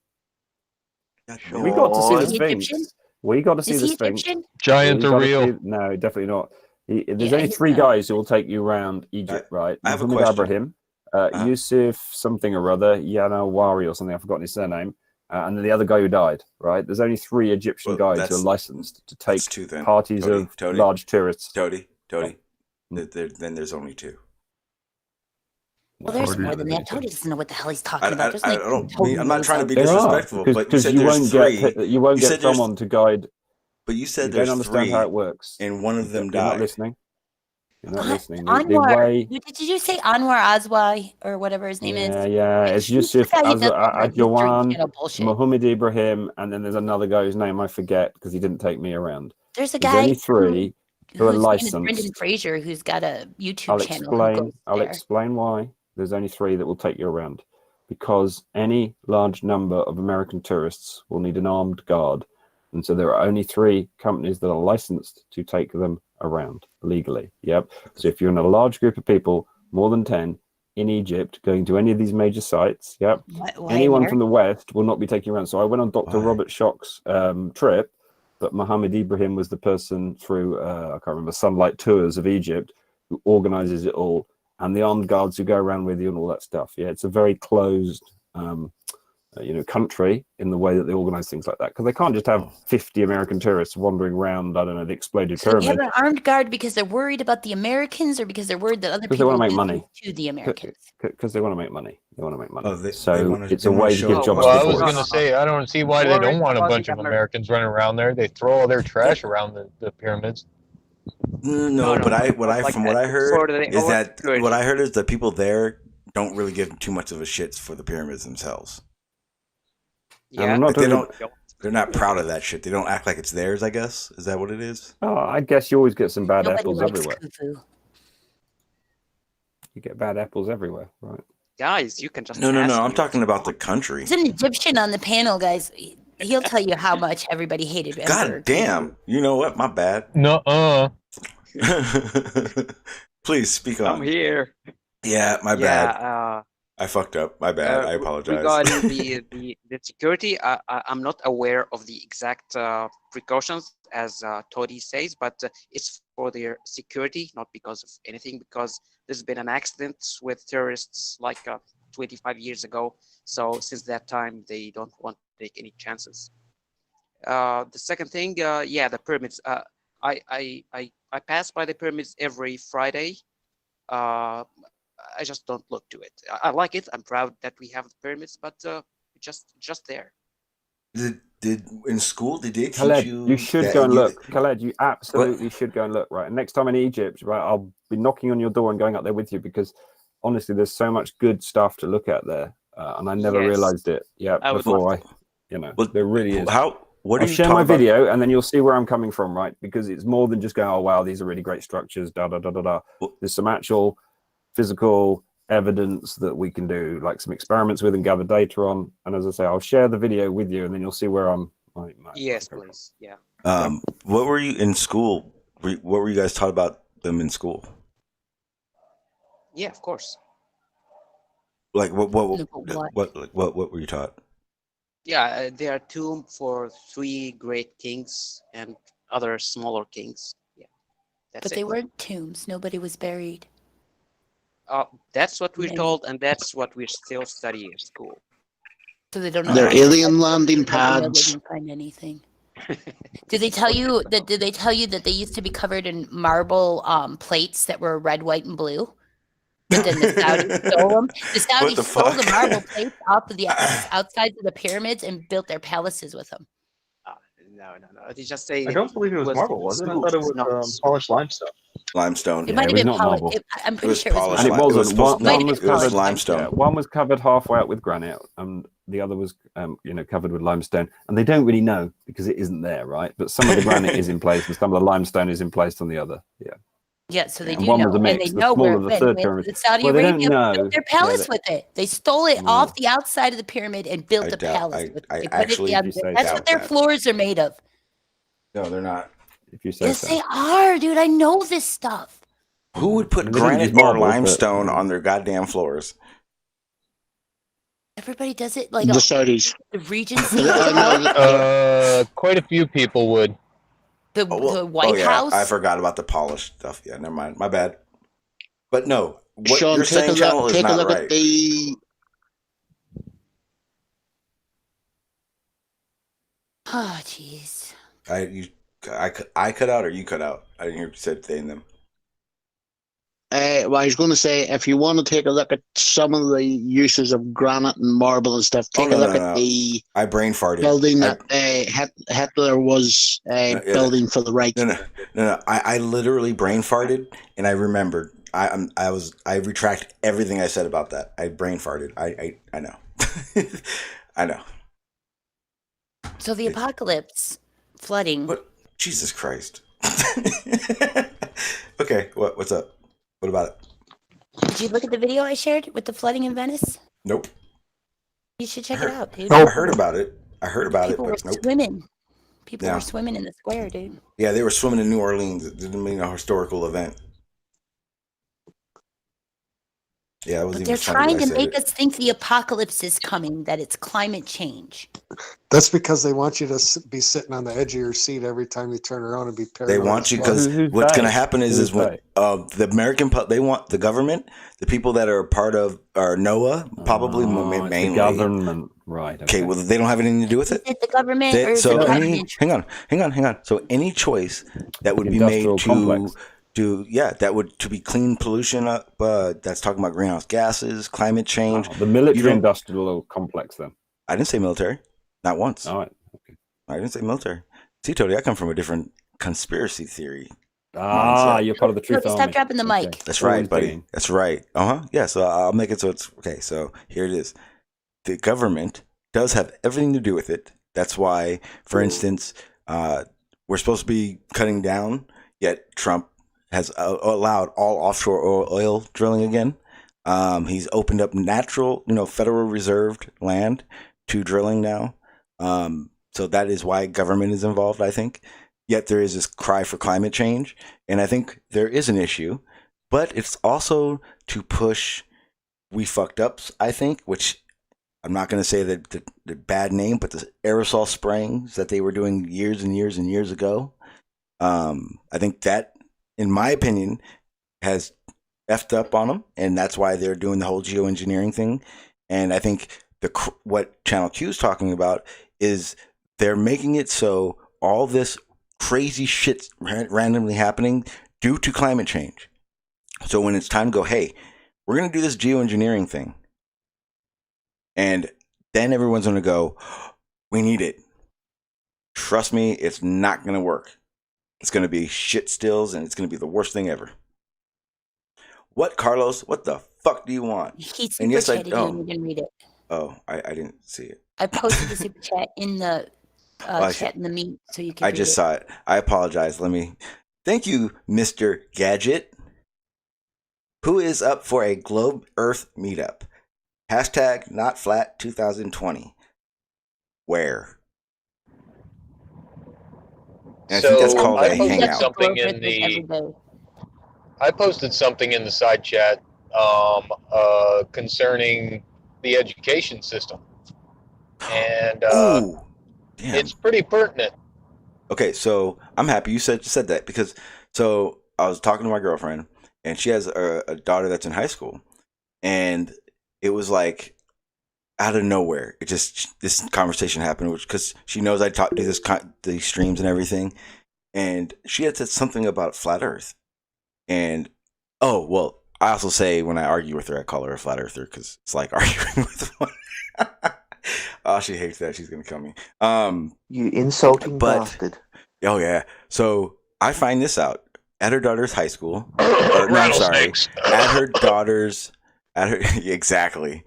We got to see the Is he Sphinx. Egyptian? We got to see Is the he Sphinx. Egyptian? Giants We are gotta real. see- no, definitely not. There's Yeah, only he's 3 not. guys who will take you around Egypt, right? I have a Muhammad question. Abraham, Yusuf something or other, Yanawari or something. I've forgotten his surname. And then the other guy who died, right? There's only 3 Egyptian Well, guys who are that's- licensed to take That's 2 then. parties of Tony. large tourists. Tony. Hmm. Then there's only 2. Well, there's Or more do- than that. Tony doesn't know what the hell he's I talking about. There's like don't total mean, I'm not trying to be There are, disrespectful, but you because said you there's won't 3. get you won't You get said there's- someone to guide. But you said You there's don't understand 3 how it works. and one of them You're not died. listening. You're not listening. The Anwar. way, Did you say Anwar Azwai or whatever his name is? yeah. It's He's the Yusuf guy who does all that History Adjawan, Channel bullshit. Muhammad Ibrahim, and then there's another guy whose name I forget because he didn't take me around. There's a There's guy only 3 who are whose name is Brendan licensed. Fraser who's got a YouTube I'll channel. who goes I'll there. explain why. There's only 3 that will take you around. Because any large number of American tourists will need an armed guard. And so there are only 3 companies that are licensed to take them around legally. Yep. So if you're in a large group of people, more than 10, in Egypt, going to any of these major sites, yep, Why anyone America? from the West will not be taking you around. So I went on Dr. Why? Robert Schoch's trip, but Mohammed Ibrahim was the person through, I can't remember, Sunlight Tours of Egypt, who organizes it all. And the armed guards who go around with you and all that stuff. Yeah, it's a very closed, country in the way that they organize things like that. Because they can't just have 50 American tourists wandering around, I don't know, the exploded So they have pyramid. an armed guard because they're worried about the Americans or because they're worried that other Because they people want to will make do money. to the Americans? Because they want to make money. They want to make money. Oh, they so wanna- it's they a wanna way to show give off. jobs Well, I to was the going to tourists. say, I don't see why they Well, don't want a well, bunch of remember- Americans running around there. They throw all their trash around the pyramids. No, but from what I heard is that good. what I heard is that people there don't really give too much of a shit for the pyramids themselves. Yeah, I'm not Like, talking they're not proud of that shit. They don't act like it's theirs, I guess. Is that what it is? Oh, I guess you always get some bad Nobody apples likes everywhere. Khufu. You get bad apples everywhere, right? guys, you can just No. ask I'm me. talking about the country. There's an Egyptian on the panel, guys. He'll tell you how much everybody hated Emperor God damn. You know what? My bad. No. Please speak I'm on. here. Yeah, my bad. I fucked up. My bad. I apologize. Regarding the security, I'm not aware of the exact precautions as Toddy says, but it's for their security, not because of anything, because there's been an accident with terrorists like 25 years ago. So since that time, they don't want to take any chances. The second thing, yeah, the pyramids. I pass by the pyramids every Friday. I just don't look to it. I like it. I'm proud that we have the pyramids, but just there. Did in school? Did they teach Khaled, you? you should go and look. Khaled, you absolutely should go and look. Right, and next time in Egypt, right, I'll be knocking on your door and going up there with you because honestly, there's so much good stuff to look at there, and I never realized it. Yeah, before there really is. What I'll share my video, and then you'll see where I'm coming from, right? Because it's more than just going, oh wow, these are really great structures. Da da da da da. There's some actual physical evidence that we can do, like some experiments with and gather data on. And as I say, I'll share the video with you, and then you'll see where I'm. Yes, please. Yeah. What were you in school? What were you guys taught about them in school? Yeah, of course. Like what were you taught? Yeah, they are tomb for 3 great kings and other smaller kings. Yeah, But they weren't tombs. Nobody was buried. That's what we're told, and that's what we're still studying at school. So they don't know. They're alien landing pads. They didn't find anything. Did they tell you that? Did they tell you that they used to be covered in marble plates that were red, white, and blue? But then the Saudis stole them. The Saudis stole the marble plates off of the outsides of the pyramids and built their palaces with them. No. They just say. I don't believe it was marble, was it? I thought it was polished limestone. Limestone. It might have been polished. I'm pretty sure it was And it wasn't. It was limestone. Yeah, one was covered halfway out with granite, and the other was, covered with limestone. And they don't really know because it isn't there, right? But some of the granite is in place, and some of the limestone is in place on the other. Yeah. Yeah, so they do one know, was a mix. and they know where The third it pyramid. went. Saudi Well, they don't Arabia know. built their palace Yeah, with it. They stole it off the outside of the pyramid and built a palace with it. They put it down. That's what their floors are made of. No, they're not. If you say Yes, so. they are, dude. I know this stuff. Who would put They didn't granite use marble, or but- limestone on their goddamn floors? Everybody does it like The Saudis. the Regency, Quite a few people would. the White House. I forgot about the polished stuff. Yeah, never mind. My bad. But no, what Sean, you're saying, Channel, is take a not look right. at the. Oh, jeez. I cut out or you cut out? I didn't hear you said they and them. Well, I was going to say, if you want to take a look at some of the uses of granite and marble and stuff, take a look at the I brain farted. building that Hitler was building for the Reich. No. I literally brain farted, and I remembered. I retract everything I said about that. I brain farted. I know. I know. So the apocalypse, flooding. What? Jesus Christ. Okay, what's up? What about it? Did you look at the video I shared with the flooding in Venice? Nope. You should check it out, dude. I heard about it. People were but nope. swimming. People Yeah. were swimming in the square, dude. Yeah, they were swimming in New Orleans. It didn't mean a historical event. Yeah, it was But even they're funny trying when I to said make it. us think the apocalypse is coming, that it's climate change. That's because they want you to be sitting on the edge of your seat every time you turn around and be paranoid. They want you because what's going to happen is when the American they want the government, the people that are part of our NOAA, probably mainly the government, right? Okay, well they don't have anything to do with it. Is it the government or is it So private any, interest? hang on. So any choice that would be made Industrial complex. to be clean pollution up, that's talking about greenhouse gases, climate change. The military industrial complex, then. I didn't say military, not once. All right. Okay. I didn't say military. See, Tony, I come from a different conspiracy theory. Ah, you're part of the truth Stop army. dropping the mic. That's Always right, buddy. digging. That's right. Yeah, so I'll make it so it's okay. So here it is. The government does have everything to do with it. That's why, for instance, we're supposed to be cutting down, yet Trump has allowed all offshore oil drilling again. He's opened up natural, federal reserved land to drilling now. So that is why government is involved, I think. Yet there is this cry for climate change. And I think there is an issue, but it's also to push we fucked ups, I think, which I'm not going to say the bad name, but the aerosol sprayings that they were doing years and years and years ago. I think that, in my opinion, has effed up on them. And that's why they're doing the whole geoengineering thing. And I think what Channel Q is talking about is they're making it so all this crazy shit's randomly happening due to climate change. So when it's time to go, hey, we're going to do this geoengineering thing. And then everyone's going to go, we need it. Trust me, it's not going to work. It's going to be shit stills, and it's going to be the worst thing ever. What, Carlos? What the fuck do you want? He's super And yes, I chatted you, and you can read it. Oh, I didn't see it. I posted the super chat in the chat in the meet, so you can. I just saw it. I apologize. Thank you, Mr. Gadget. Who is up for a Globe Earth meetup? Hashtag not flat 2020. Where? And I think that's called a hangout. I posted something in the side chat concerning the education system. And it's pretty pertinent. Okay, so I'm happy you said that because I was talking to my girlfriend, and she has a daughter that's in high school, and it was like out of nowhere. This conversation happened, because she knows I do these streams and everything, and she had said something about flat Earth, and I also say when I argue with her, I call her a flat earther because it's like arguing with one. Oh, she hates that. She's gonna kill me. You insulting bastard. Oh yeah. So I find this out at her daughter's high school. At her daughter's. Exactly.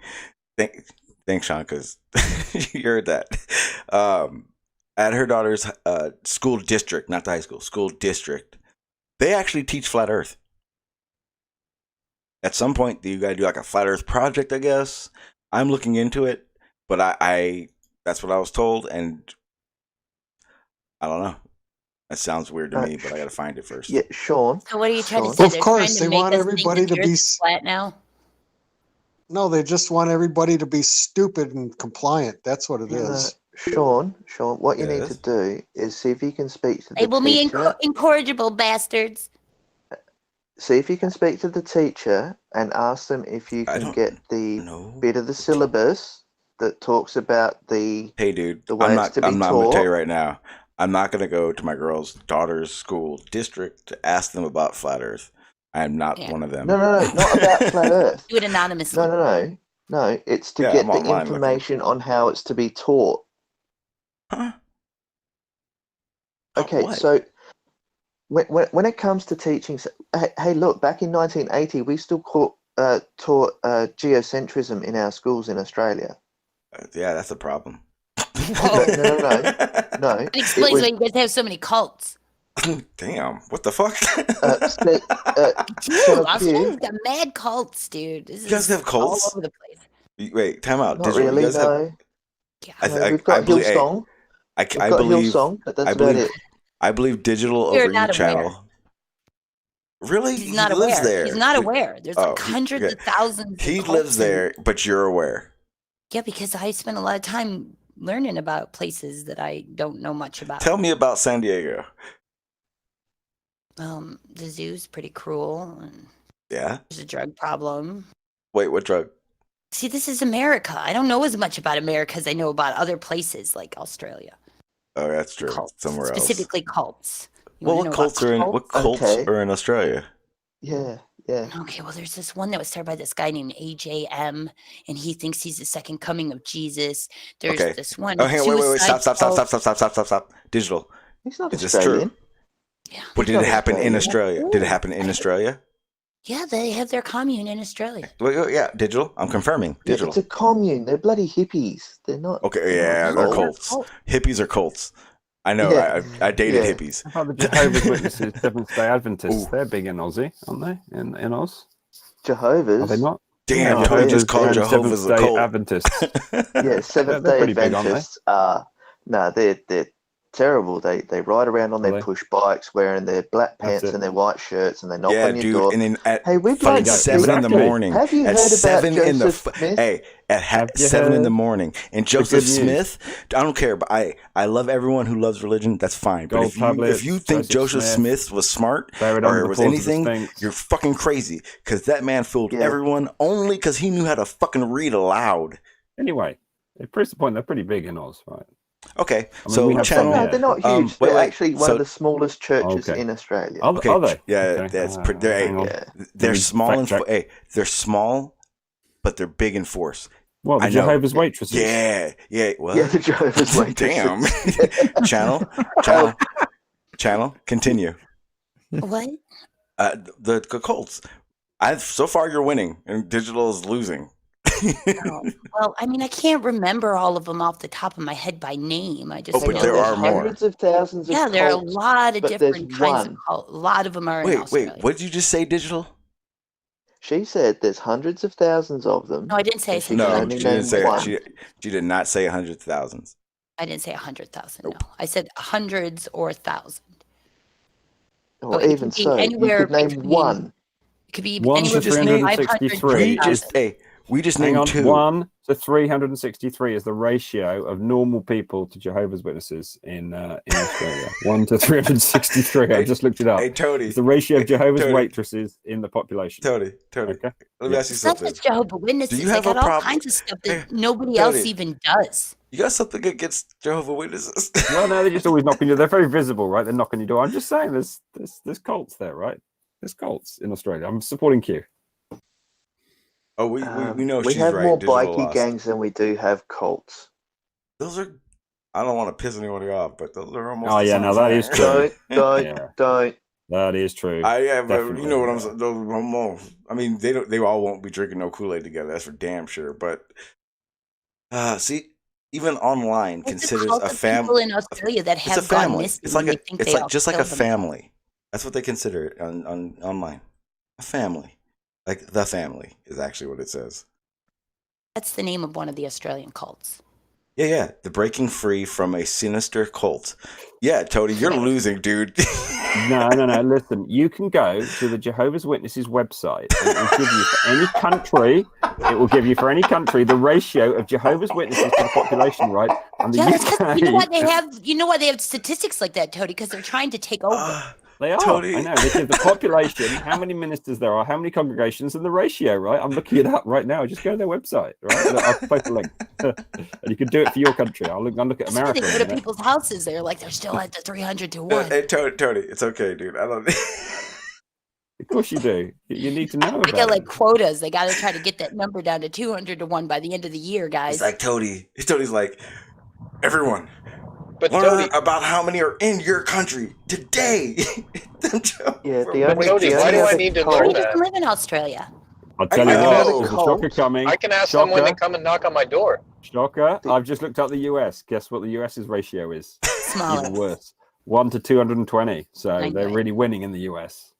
Thanks, Sean, because you heard that. At her daughter's school district, not the high school, school district, they actually teach flat Earth. At some point, you got to do like a flat Earth project, I guess. I'm looking into it, but I that's what I was told, and I don't know. That sounds weird to me, but I got to find it first. Yeah, Sean. So what are you trying to say? Of course, they want everybody to be flat now. No, they just want everybody to be stupid and compliant. That's what it is. Sean, what you need to do is see if you can speak to the They will be teacher. incorrigible bastards. See if you can speak to the teacher and ask them if you can get the bit of the syllabus that talks about the. Hey, dude, the way it's to be I'm taught. going to tell you right now. I'm not going to go to my girl's daughter's school district to ask them about flat Earth. I am not one of them. No, not about flat Earth. Do it anonymously. No. It's to get the information on how it's to be taught. Huh? Okay, so when it comes to teaching, hey, look, back in 1980, we still taught geocentrism in our schools in Australia. Yeah, that's a problem. No. It explains why you guys have so many cults. Damn, what the fuck? Dude, Australia's got mad cults, dude. You guys have cults? All over the place. Wait, time out. Not really, no. We've got Hillsong. I believe Digital Over You channel. Really? He's not lives aware. there. He's not aware. There's like hundreds of thousands. He lives there, but you're aware. Yeah, because I spend a lot of time learning about places that I don't know much about. Tell me about San Diego. The zoo's pretty cruel. And yeah. There's a drug problem. Wait, what drug? See, this is America. I don't know as much about America as I know about other places like Australia. Oh, that's true. Cults. Somewhere else. Specifically cults. What cults are in Australia? Yeah. Okay, well, there's this one that was started by this guy named AJM, and he thinks he's the second coming of Jesus. There's this one. Oh, hang on, wait. Stop. Digital. He's not Is Australian. This true? Yeah. But did it happen in Australia? Did it happen in Australia? Yeah, they have their commune in Australia. Wait, yeah, digital. I'm confirming. Yeah, Digital. it's a commune. They're bloody hippies. They're not. Okay, yeah, they're cults. Hippies are cults. I know. Yeah. I dated Yeah. hippies. How about the Jehovah's Witnesses, Seventh-day Adventists? They're big in Aussie, aren't they? In Oz? Jehovah's. Are they not? Damn, Yeah, Tony just called and Jehovah's a Seventh-day cult. Adventists. Yeah, Seventh they're Day pretty big, aren't they? Adventists are they're terrible. They ride around on Are their they? push bikes wearing their black That's pants it. and their white shirts, and they knock Yeah, on your dude. door. And then at Hey, we'd fucking like to 7 in the Exactly. morning. Have you At heard about 7 in the Joseph Smith? hey, at Have you 7 in the heard morning. And the Joseph good news? Smith, I don't care, but I love everyone who loves religion. That's fine. But Gold if you tablets, think Joseph Joseph Smith was smart buried under or the was claws of the anything, Sphinx. you're fucking crazy. Because that man fooled Yeah. everyone only because he knew how to fucking read aloud. Anyway, it proves the point. They're pretty big in Oz, right? Okay, I mean, we so have channel. some No, they're not huge. wait, they're wait. actually one So- of the smallest churches Okay. in Australia. Are, Okay, are they? yeah, Okay. that's pretty. They're, hang on. Yeah. they're me small and fact check. hey, they're small, but they're big in force. Well, the I know. Jehovah's Waitresses. Yeah. What? Yeah, the Jehovah's Waitresses. Damn. channel. Continue. What? The cults. So far you're winning, and digital is losing. Oh, well, I mean, I can't remember all of them off the top of my head by name. I just Oh, but know there There's are more. hundreds of thousands of Yeah, there are a cults, lot of but there's different kinds of one. cult. A lot of them are in Wait. Australia. What did you just say, digital? She said there's hundreds of thousands of them. No, I didn't say. I And said she can No, only she name didn't say. one. She did not say hundreds of thousands. I didn't say 100,000. Nope. No, I said hundreds or 1,000. Or it even could be so, you anywhere could name between- one. It could be 1 to anywhere between 363. 500 We just Hang named on. 2. 1 to 363 is the ratio of normal people to Jehovah's Witnesses in Australia. 1 to 363. I just looked it up. Hey, Tony. It's the ratio of Jehovah's Tony. Waitresses in the population. Tony. Okay. Let me ask you It's not something. just Jehovah's Witnesses. Do you They have a got all problem- kinds of stuff that Hey, nobody Tony. else even does. You got something against Jehovah's Witnesses? Well, no, they're just always knocking you. They're very visible, right? They're knocking your door. I'm just saying, there's cults there, right? There's cults in Australia. I'm supporting Q. Oh, we know We she's have right. more Digital bikie lost. gangs than we do have cults. Those are. I don't want to piss anybody off, but those are almost. Oh, the yeah, same no, that thing. is true. Don't, Yeah. don't. That is true. Yeah, but Definitely. you know what I'm saying. Those almost. I mean, they all won't be drinking no Kool-Aid together. That's for damn sure. But see, even online There's considers cult a of family. people in Australia that It's a have gone family. missing. It's like and they think they all just like a killed them. family. That's what they consider it on online. A family, like the family, is actually what it says. That's the name of one of the Australian cults. Yeah. The breaking free from a sinister cult. Yeah, Tony, you're losing, dude. No. Listen, you can go to the Jehovah's Witnesses website. And it will give you for any country. It will give you for any country the ratio of Jehovah's Witnesses to the population, right? And the Yeah, it's 'cause UK. you know what they have. You know why they have statistics like that, Tony? Because they're trying to take over. They are. Tony. I know. They give the population, how many ministers there are, how many congregations, and the ratio, right? I'm looking it up right now. Just go to their website, right? Look, I'll post a link. And you can do it for your country. I'll look at That's why America. they in go a to minute. people's houses. They're like, they're still at the 300 to 1. Hey, Tony, it's okay, dude. I don't. Of course you do. You need to know They about got like it. quotas. They got to try to get that number down to 200 to 1 by the end of the year, guys. It's like Tony's like, everyone, But learn Tony, about how many are in your country today. Yeah, the but only, Tony, the why only do I other need to cult- learn He that? doesn't live in Australia. I'll tell you I what, know. there's a shocker coming. I can ask them when they Shocker. come and knock on my door. Shocker. I've just looked up the US. Guess what the US's ratio is? Smaller. Even worse. 1 to 220. So I they're know. really winning in the US.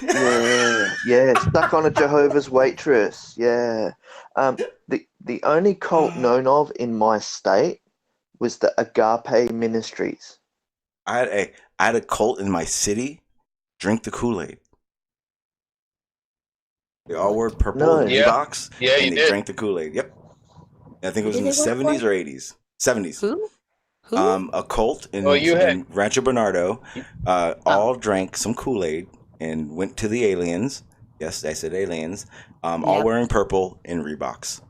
Yeah, stuck on a Jehovah's Waitress. Yeah. The only cult known of in my state was the Agape Ministries. I had a cult in my city. Drink the Kool-Aid. They all wore purple No. and Yeah. Reeboks, Yeah, you and they did. drank the Kool-Aid. Yep. I think it was Who in the did they work 70s for? or 80s. 70s. Who? A cult in, Well, you had- in Rancho Bernardo all drank some Kool-Aid and went to the aliens. Yes, I said aliens. All Yep. wearing purple in Reeboks.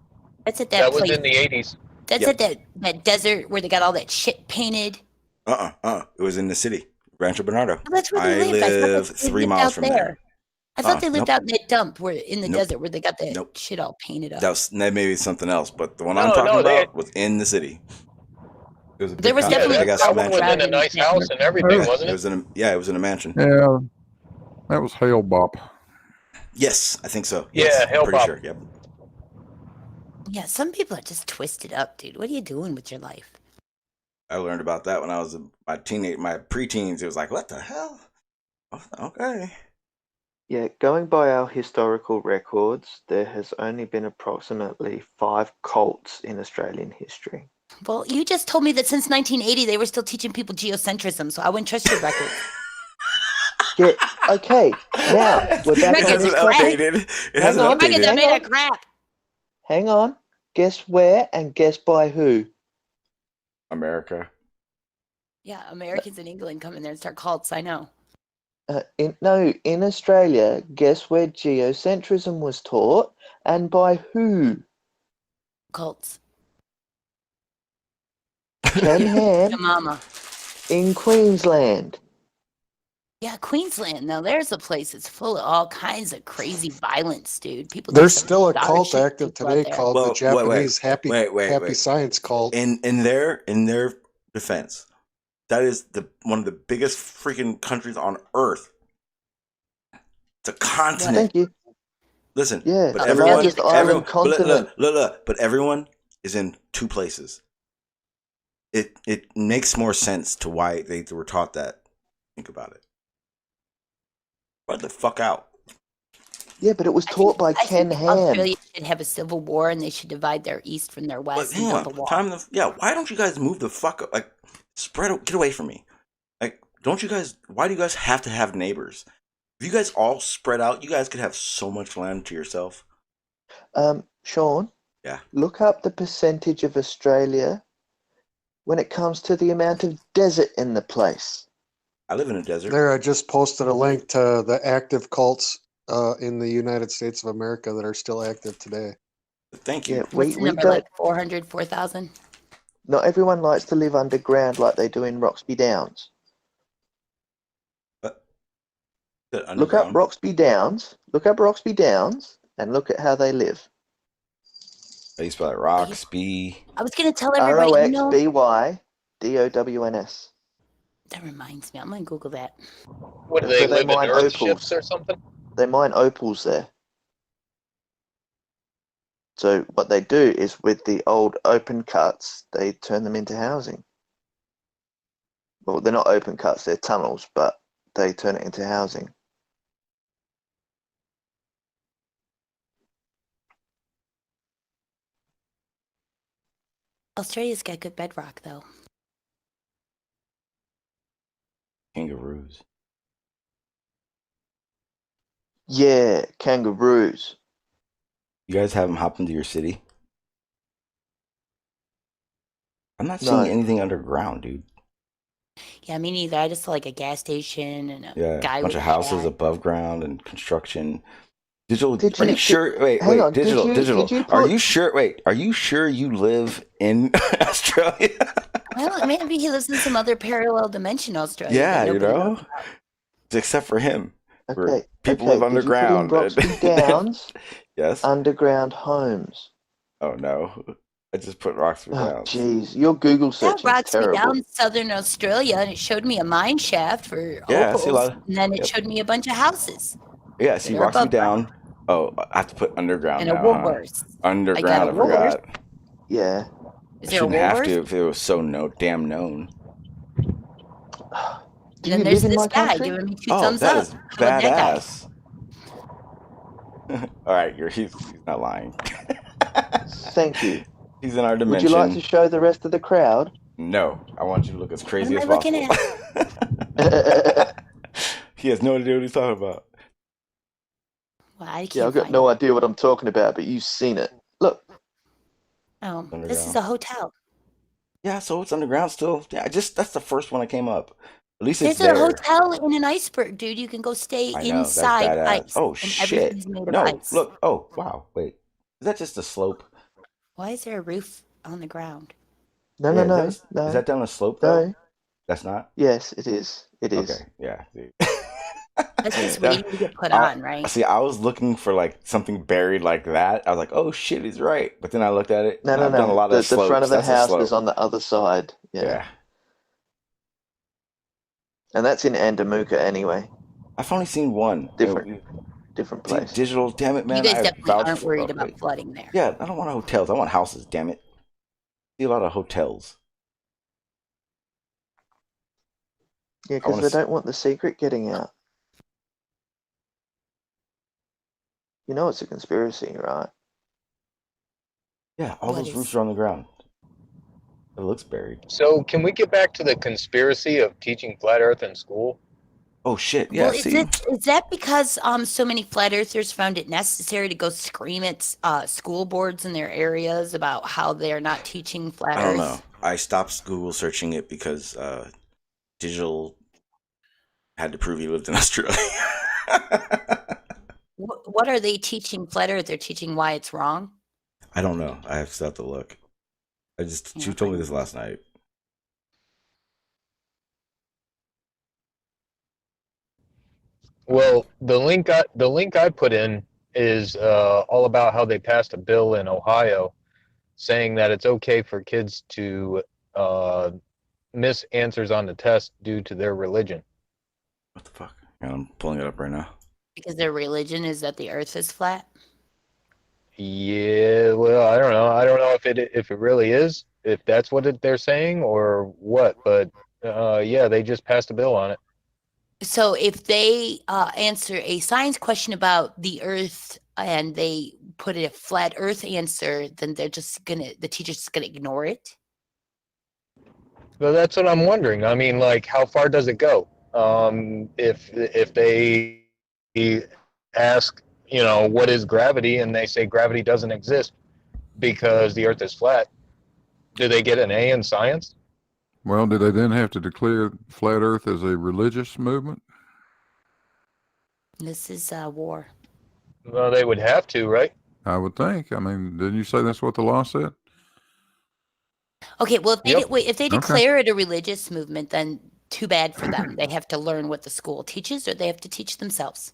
That's at That that was place. in the 80s. That's Yep. at that desert where they got all that shit painted. It was in the city, Rancho Bernardo. Oh, that's where I they lived. I thought live they 3 lived miles out from there. there. I thought they lived nope. out in that dump where in the Nope. desert where they got that Nope. shit all painted up. That may be something else, but the one I'm No, talking no, they- about was in the city. It was a There big was complex. definitely They a got That some one was mansion. in a nice house and everything, wasn't It it? was in a mansion. Yeah, that was Hale Bop. Yes, I think so. Yeah, Yes, help pretty up. sure. Yep. Yeah, some people are just twisted up, dude. What are you doing with your life? I learned about that when I was my preteens. It was like, what the hell? Okay. Yeah, going by our historical records, there has only been approximately 5 cults in Australian history. Well, you just told me that since 1980 they were still teaching people geocentrism, so I wouldn't trust your records. Yeah, okay, now we're back It on hasn't this topic. updated. It hasn't on, Records updated. are made of crap. Hang on. Guess where and guess by who? America. Yeah, Americans in England come in there and start cults. I know. In Australia, guess where geocentrism was taught and by who? Cults. Ken Ham Mama. in Queensland. Yeah, Queensland. Now there's a place that's full of all kinds of crazy violence, dude. People. There's do some still a bizarre cult shit active people out today there. called the Japanese Happy Science Cult. In their defense, that is one of the biggest freaking countries on Earth. It's a continent. Thank you. Listen, Yeah, but the everyone, largest island continent. look, but everyone is in 2 places. It makes more sense to why they were taught that. Think about it. What the fuck out? Yeah, but it was taught by Ken Ham. Australia should have a civil war, and they should divide their east from their west. But hang on, wall. why don't you guys move the fuck up? Like, get away from me. Like, why do you guys have to have neighbors? If you guys all spread out, you guys could have so much land to yourself. Sean? Yeah. Look up the percentage of Australia when it comes to the amount of desert in the place. I live in a desert. There, I just posted a link to the active cults in the United States of America that are still active today. Thank you. Yeah, What's the number, like 400, 4,000? Not everyone likes to live underground like they do in Roxby Downs. Look up Roxby Downs. Look up Roxby Downs and look at how they live. I used to spell it Roxby. I was going to tell everybody, ROXBYDOWNS. That reminds me. I'm going to Google that. What, do they live in earth ships or something? They mine opals there. So what they do is with the old open cuts, they turn them into housing. Well, they're not open cuts, they're tunnels, but they turn it into housing. Australia's got good bedrock, though. Kangaroos. Yeah, kangaroos. You guys have them hop into your city? I'm not seeing anything underground, dude. Yeah, me neither. I just saw like a gas station and a guy a with bunch of houses above ground and construction. Digital, Did are you- you sure? Wait, hang wait, on, digital, did digital. you Are put- you sure? Wait, are you sure you live in Australia? Well, maybe he lives in some other parallel dimension, Australia. Yeah, that you nobody know, knows about. except for him. where Okay, people okay, live underground. Did you put in Roxby Downs? Yes. Underground homes. Oh no, I just put Roxby Oh, Downs. jeez, your Google That search is rocks me terrible. down southern Australia, and it showed me a mine shaft for Yeah, I see a opals, lot of- and then it yep. showed me a bunch of houses. Yeah, see They're Roxby above ground. Down. Oh, I have to put underground And a now. Woolworths. Underground, I I got a Woolworths. forgot. Yeah. Is I there a shouldn't have Woolworths? to if it was so damn known. Do And you then there's live in this my guy country? giving me two Oh, thumbs that up. is How about that guy? badass. All right, he's not lying. Thank you. He's in our Would dimension. you like to show the rest of the crowd? No, I want you to look as crazy What as am I looking possible. He has no idea what he's talking about. Well, I can't Yeah, I've got find no it. idea what I'm talking about, but you've seen it. Look. Oh, this Underground. is a hotel. Yeah, so it's underground still. Yeah, that's the first one that came up. At least it's There's a there. hotel in an iceberg, dude. You can go stay I know, that's inside badass. ice. Oh and shit! everything's made of No, ice. look. Oh wow. Wait, is that just a slope? Why is there a roof on the ground? No, Yeah, no, is no. that down a slope though? No. That's not. Yes, it is. It is. Okay. Yeah. See. That's just waiting to get put I- on, right? See, I was looking for like something buried like that. I was like, "Oh shit, he's right." But then I looked at it. No, and no, I've done a no. lot The of slopes. front of the That's a house slope. is on the other side. Yeah. Yeah. And that's in Andamuka anyway. I've only seen one. Different different places. Digital, damn it, man. You guys I definitely vouch aren't for worried Baldy. about flooding there. Yeah, I don't want hotels. I want houses, damn it. See a lot of hotels. Yeah, because they don't want the secret getting out. You know it's a conspiracy, right? Yeah, all those roofs are on the ground. It looks buried. So can we get back to the conspiracy of teaching flat Earth in school? Oh shit! Yeah. Well, is that because so many flat earthers found it necessary to go scream at school boards in their areas about how they're not teaching flat Earth? I don't know. I stopped Google searching it because Digital had to prove he lived in Australia. What are they teaching flat Earth? They're teaching why it's wrong? I don't know. I have to look. She told me this last night. Well, the link I put in is all about how they passed a bill in Ohio saying that it's okay for kids to miss answers on the test due to their religion. What the fuck? I'm pulling it up right now. Because their religion is that the Earth is flat? Yeah, well, I don't know. I don't know if it really is, if that's what they're saying or what. But yeah, they just passed a bill on it. So if they answer a science question about the Earth and they put a flat Earth answer, then the teacher's just gonna ignore it? Well, that's what I'm wondering. I mean, like, how far does it go? If they ask, you know, what is gravity, and they say gravity doesn't exist because the Earth is flat, do they get an A in science? Well, do they then have to declare flat Earth as a religious movement? This is war. Well, they would have to, right? I would think. I mean, didn't you say that's what the law said? Okay, well, if they declare it a religious movement, then too bad for them. They have to learn what the school teaches, or they have to teach themselves.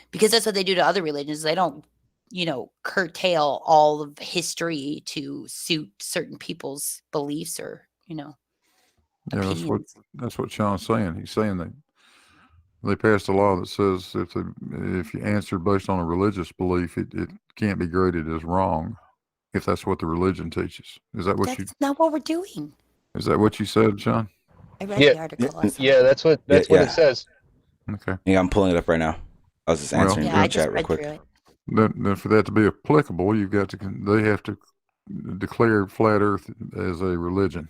Because that's what they do to other religions. They don't, curtail all of history to suit certain people's beliefs or, Yeah, opinions. that's what Sean's saying. He's saying that they passed a law that says if you answer based on a religious belief, it can't be graded as wrong if that's what the religion teaches. Is that what That's not what we're doing. Is that what you said, Sean? I read the article. Yeah, that's what it says. Okay. Yeah, I'm pulling it up right now. I was just answering the chat real quick. Then for that to be applicable, they have to declare flat Earth as a religion.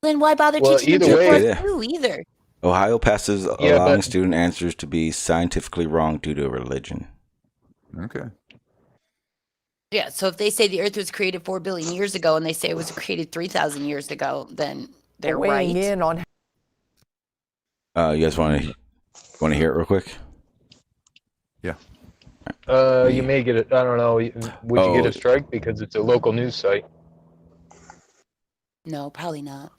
Then why bother teaching them either? Ohio passes allowing student answers to be scientifically wrong due to a religion. Okay. Yeah, so if they say the Earth was created 4 billion years ago and they say it was created 3,000 years ago, then they're weighing right. in on. You guys want to hear it real quick? Yeah. You may get it. I don't know. Would you get a strike because it's a local news site? No, probably not.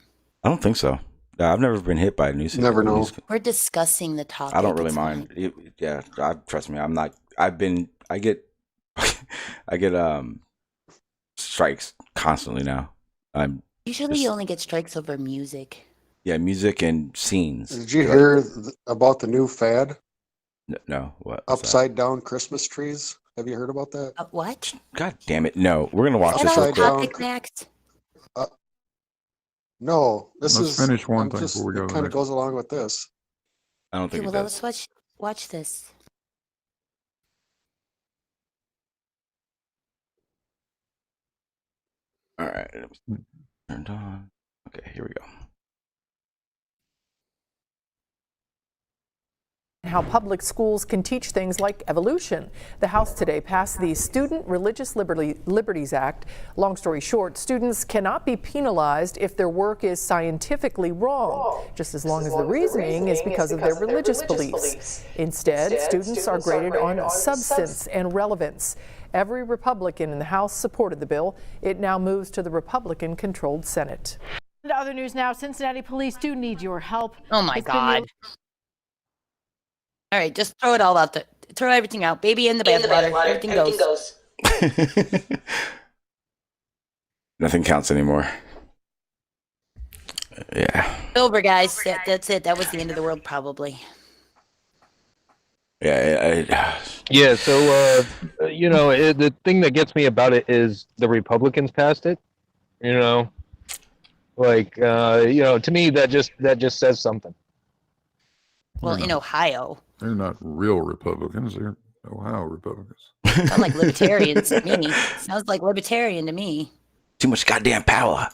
I don't think so. I've never been hit by a news. Never know. We're discussing the topic. I don't really mind. Trust me. I'm not. I get strikes constantly now. Usually you only get strikes over music. Yeah, music and scenes. Did you hear about the new fad? No. What? Upside down Christmas trees. Have you heard about that? What? God damn it! No, we're gonna watch this. Upside down. Max? No, let's finish one thing before we go. It kind of goes along with this. I don't think it does. Let's watch this. All right, turned on. Okay, here we go. How public schools can teach things like evolution. The House today passed the Student Religious Liberties Act. Long story short, students cannot be penalized if their work is scientifically wrong, just as long as the reasoning is because of their religious beliefs. Instead, students are graded on substance and relevance. Every Republican in the House supported the bill. It now moves to the Republican-controlled Senate. To other news now, Cincinnati police do need your help. Oh my God. All right, just throw it all out there. Throw everything out. Baby in the bathwater. Everything goes. Nothing counts anymore. Yeah. Over, guys. That's it. That was the end of the world, probably. Yeah. Yeah. So the thing that gets me about it is the Republicans passed it. To me that just says something. Well, in Ohio. They're not real Republicans. They're Ohio Republicans. Sound like libertarians to me. Sounds like libertarian to me. Too much goddamn power.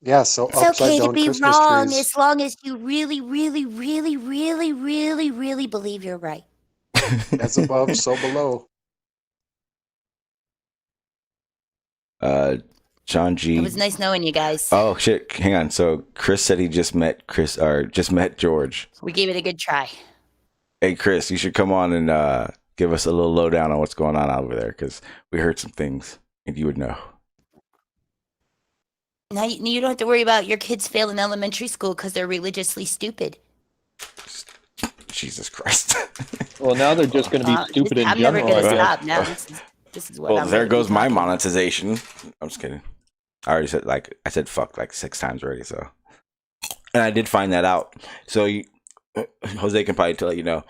Yeah, so It's upside okay to down be Christmas wrong trees. as long as you really, really, really, really, really, really believe you're right. As above, so below. John G. It was nice knowing you guys. Oh shit! Hang on. So Chris said he just met George. We gave it a good try. Hey Chris, you should come on and give us a little lowdown on what's going on over there, because we heard some things and you would know. Now you don't have to worry about your kids failing elementary school because they're religiously stupid. Jesus Christ. Well, now they're just going to be stupid in I'm general. never going to stop. Now this is what Well, I'm there gonna goes be my talking. monetization. I'm just kidding. I already said I said fuck like 6 times already. So, and I did find that out. So Jose can probably tell you know.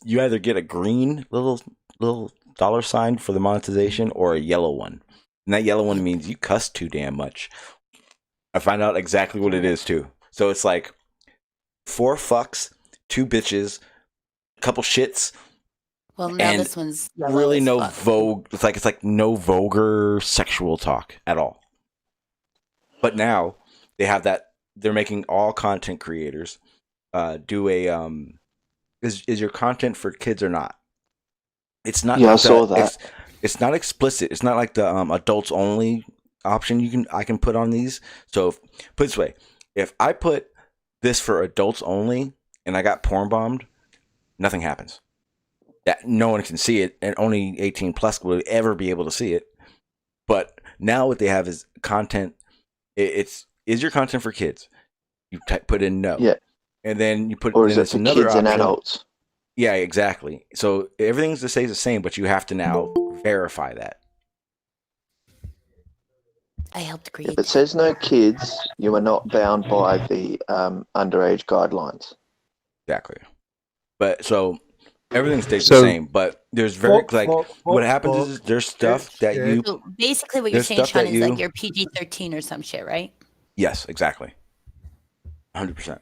You either get a green little dollar sign for the monetization or a yellow one. And that yellow one means you cuss too damn much. I find out exactly what it is too. So it's like 4 fucks, 2 bitches, a couple shits. Well, now and this one's yellow really as no fuck. vogue. It's like no vulgar sexual talk at all. But now they have that. They're making all content creators do a is your content for kids or not? It's not. Yeah, I saw that. It's not explicit. It's not like the adults only option I can put on these. So put it this way, if I put this for adults only and I got porn bombed, nothing happens. That no one can see it, and only 18 plus will ever be able to see it. But now what they have is content. Is your content for kids? You put in no. Yeah. And then you put Or is then it it's for another kids and option. adults? Yeah, exactly. So everything's to say the same, but you have to now verify that. I helped create. If it says no kids, you are not bound by the underage guidelines. Exactly. But so everything stays the same, but there's what happens is there's stuff that you. So basically, what you're there's saying, stuff Sean, that is like you- you're PG-13 or some shit, right? Yes, exactly. 100%.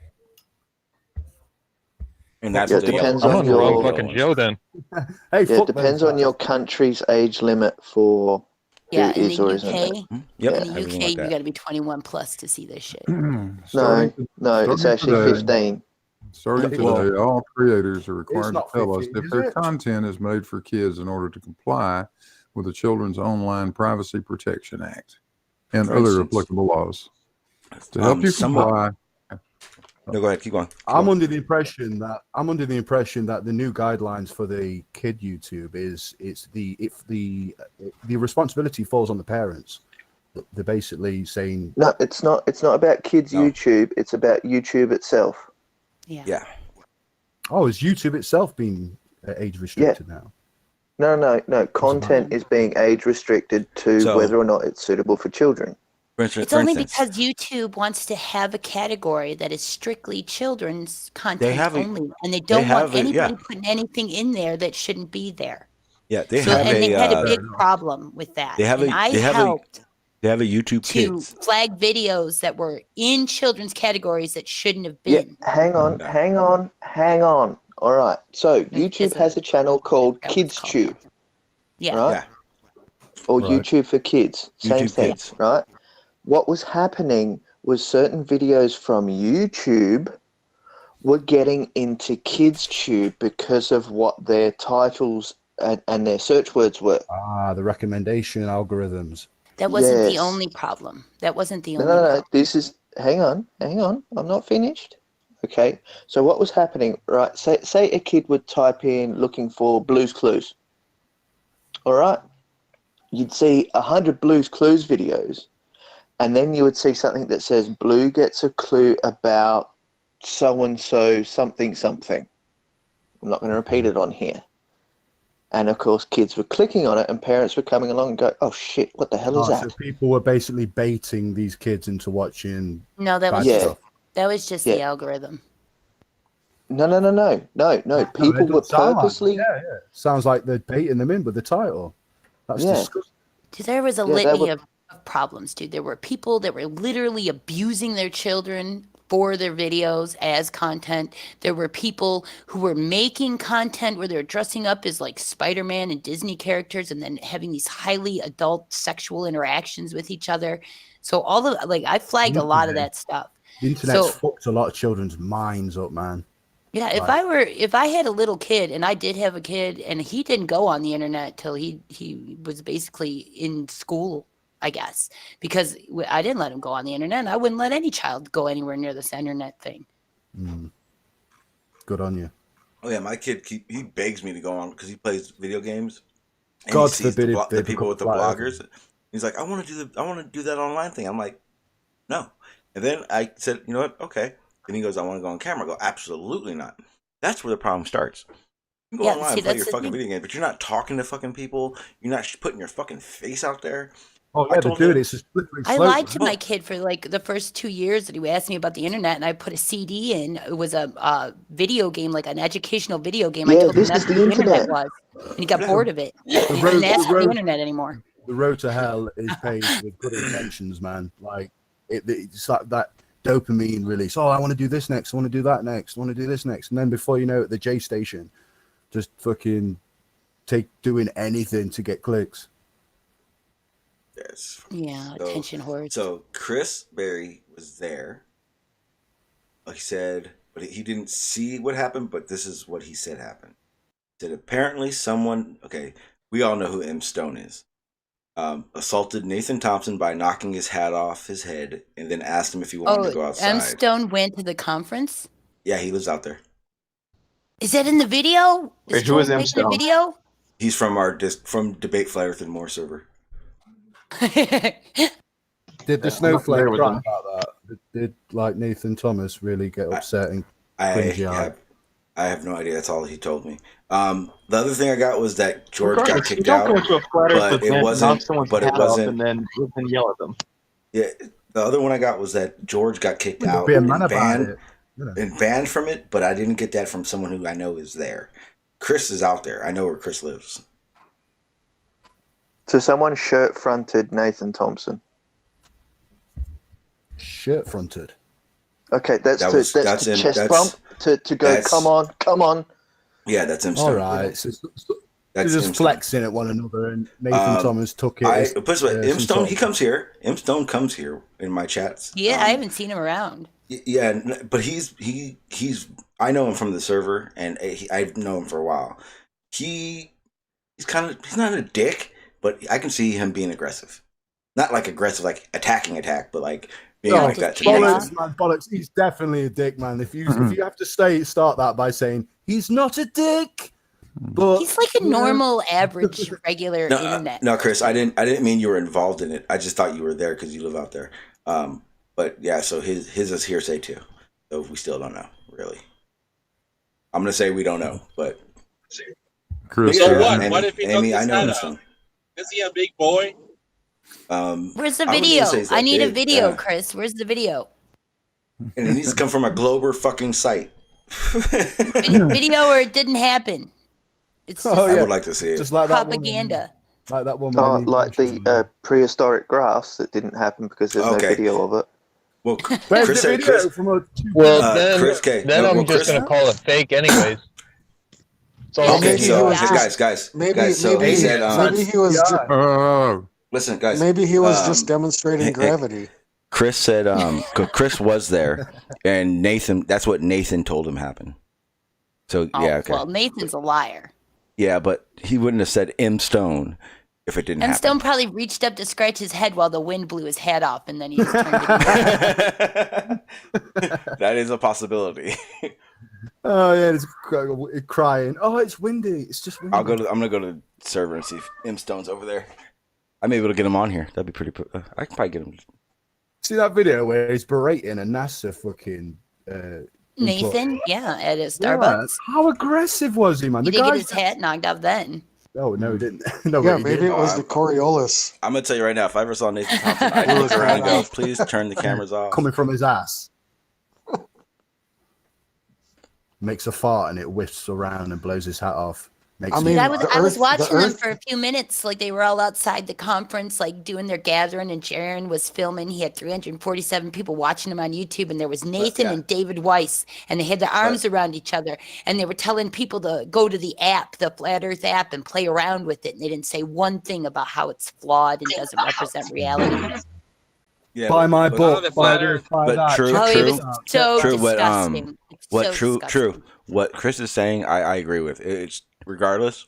And that's Yeah, what it the depends yellow- on your fucking Joe then. Yeah, it depends on your country's age limit for Yeah, who in is the or isn't. UK, Yep, in the everything UK, like you that. got to be 21 plus to see this shit. No, it's starting actually today. 15. Starting today, all creators are required to not tell us 15, if their is it? content is made for kids in order to comply with the Children's Online Privacy Protection Act and For other instance, applicable laws. To help you comply. No, go ahead. Keep going. I'm under the impression that the new guidelines for the kid YouTube is the responsibility falls on the parents. They're basically saying No, it's not about kids YouTube. It's about YouTube itself. Yeah. Oh, is YouTube itself being age restricted now? No. Content is being age restricted to So- whether or not it's suitable for children. It's only because YouTube wants to have a category that is strictly children's content only, and they don't want anybody putting anything in there that shouldn't be there. Yeah, they they had a big problem with that. They have and I helped they have a YouTube to Kids. flag videos that were in children's categories that shouldn't have Yeah, been. hang on. All right. So YouTube has a channel called KidsTube. Yeah. Right? Or Right. YouTube for Kids. Same YouTube thing, Kids. right? What was happening was certain videos from YouTube were getting into KidsTube because of what their titles and their search words were. The recommendation algorithms. That wasn't the Yes. only problem. That wasn't the No, only problem. this is, hang on. I'm not finished. Okay. So what was happening, right? Say a kid would type in looking for Blue's Clues. All right. You'd see 100 Blue's Clues videos, and then you would see something that says Blue gets a clue about so-and-so something. I'm not going to repeat it on here. And of course, kids were clicking on it, and parents were coming along and go, "Oh shit, what the hell is So that?" people were basically baiting these kids into watching. No, that bad was Yeah. stuff. that was just Yeah. the algorithm. No. People were purposely. Sounds like they're baiting them in with the title. That's disgusting. Dude, there was a litany of problems, dude. There were people that were literally abusing their children for their videos as content. There were people who were making content where they were dressing up as like Spider-Man and Disney characters and then having these highly adult sexual interactions with each other. So all of I flagged a lot of that stuff. The internet's fucked a lot of children's minds up, man. Yeah, if I had a little kid, and I did have a kid, and he didn't go on the internet till he was basically in school, I guess, because I didn't let him go on the internet, and I wouldn't let any child go anywhere near this internet thing. Good on you. Oh yeah, my kid he begs me to go on because he plays video games. And God he sees forbid the people with the bloggers. He's like, I want to do that online thing. I'm like, no. And then I said, you know what? Okay. And he goes, I want to go on camera. I go, absolutely not. That's where the problem starts. You can go online and play your fucking video game, but you're not talking to fucking people. You're not putting your fucking face out there. Oh, yeah, dude, it's a slippery slope. I lied to my kid for like the first 2 years that he asked me about the internet, and I put a CD in. It was a video game, like an educational video game. I told him that's what the internet was. And he got bored of it. He didn't ask for the internet anymore. The road to hell is paved with good intentions, man. Like, it's like that dopamine release. Oh, I want to do this next. I want to do that next. I want to do this next. And then before you know it, the J station just fucking doing anything to get clicks. Yes. Yeah, attention whores. So Chris Berry was there. Like he said, but he didn't see what happened, but this is what he said happened. He said apparently someone, we all know who M. Stone is. Assaulted Nathan Thompson by knocking his hat off his head and then asked him if he wanted to go outside. M. Stone went to the conference? Yeah, he lives out there. Is that in the video? Wait, who is M. Stone? The video? He's from from Debate Flat Earth and More server. Did the snowflake cry about that? Did like Nathan Thomas really get upset and cringy? I have no idea. That's all he told me. The other thing I got was that George got kicked Don't out, go to a flat earth but it wasn't. But it wasn't. And then yell at them. Yeah, the other one I got was that George got kicked out Be a and man about it. banned from it, but I didn't get that from someone who I know is there. Chris is out there. I know where Chris lives. So someone shirt-fronted Nathan Thompson. Shirt-fronted. Okay, that's to chest bump to go. Come on. Yeah, that's him. All right. So they're just flexing at one another, and Nathan Thomas took it. M. Stone, he comes here. M. Stone comes here in my chats. Yeah, I haven't seen him around. Yeah, but he's. I know him from the server, and I've known him for a while. He's not a dick, but I can see him being aggressive. Not like aggressive, like attack, but like being like that. Bollocks. He's definitely a dick, man. If you have to start that by saying he's not a dick, but he's like a normal, average, regular internet. No, Chris, I didn't mean you were involved in it. I just thought you were there because you live out there. But yeah, so his is hearsay too. So we still don't know, really. I'm gonna say we don't know, but Chris, so what? What if he Amy, I know this one. Is he a big boy? Where's the video? I need a video, Chris. Where's the video? And it needs to come from a Glober fucking site. Video or it didn't happen. It's just I would like to see it. Just like propaganda. Like that one. Like the prehistoric graphs that didn't happen because there's no video of it. Well, Chris, then I'm just going to call it fake anyways. Okay, so guys. Maybe so he said, he was. Listen, guys. Maybe he was just demonstrating gravity. Chris said, Chris was there, and Nathan. That's what Nathan told him happened. So yeah, okay. Well, Nathan's a liar. Yeah, but he wouldn't have said M. Stone if it didn't happen. M. Stone probably reached up to scratch his head while the wind blew his hat off, and then he just turned it. That is a possibility. Oh yeah, it's crying. Oh, it's windy. It's just windy. I'm gonna go to the server and see if M. Stone's over there. I may be able to get him on here. That'd be pretty. I can probably get him. See that video where he's berating a NASA fucking Nathan? Yeah, at his Starbucks. How aggressive was he, man? He did get his hat knocked off then. Oh no, he didn't. Maybe it was the Coriolis. I'm gonna tell you right now. If I ever saw Nathan Thompson, I'd look around and go, "Please turn the cameras off." Coming from his ass. makes a fart and it whiffs around and blows his hat off. I was watching them for a few minutes. Like they were all outside the conference, like doing their gathering, and Jaron was filming. He had 347 people watching him on YouTube, and there was Nathan and David Weiss, and they had their arms around each other, and they were telling people to go to the app, the Flat Earth app, and play around with it. And they didn't say one thing about how it's flawed and doesn't represent reality. Yeah, buy my book. Buy that. True. It was so disgusting. True. What Chris is saying, I agree with. It's regardless,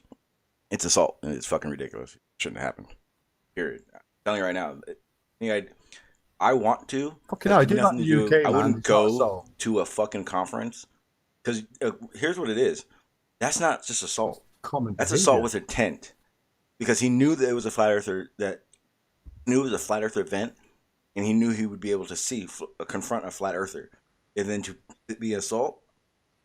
it's assault and it's fucking ridiculous. It shouldn't have happened. Period. I'm telling you right now. I want to. Fucking hell, I do that in the UK. I wouldn't go to a fucking conference because here's what it is. That's not just assault. That's assault with intent, because he knew that it was a flat earther event. And he knew he would be able to confront a flat earther, and then to be assault.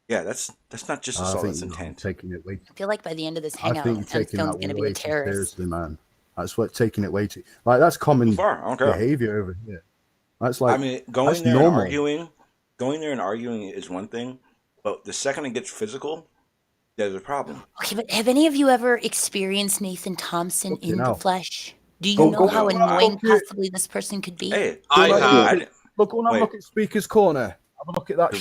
Yeah, that's not just assault. That's intent. Taking it way. I feel like by the end of this hangout, I'm going to be a terrorist. Seriously, man. That's what taking it way too. Like that's common behavior over here. That's like. I mean, going there and arguing is one thing, but the second it gets physical, there's a problem. Okay, but have any of you ever experienced Nathan Thompson in the flesh? Do you know how annoying possibly this person could be? Hey, look when I look at Speaker's Corner. Have a look at that.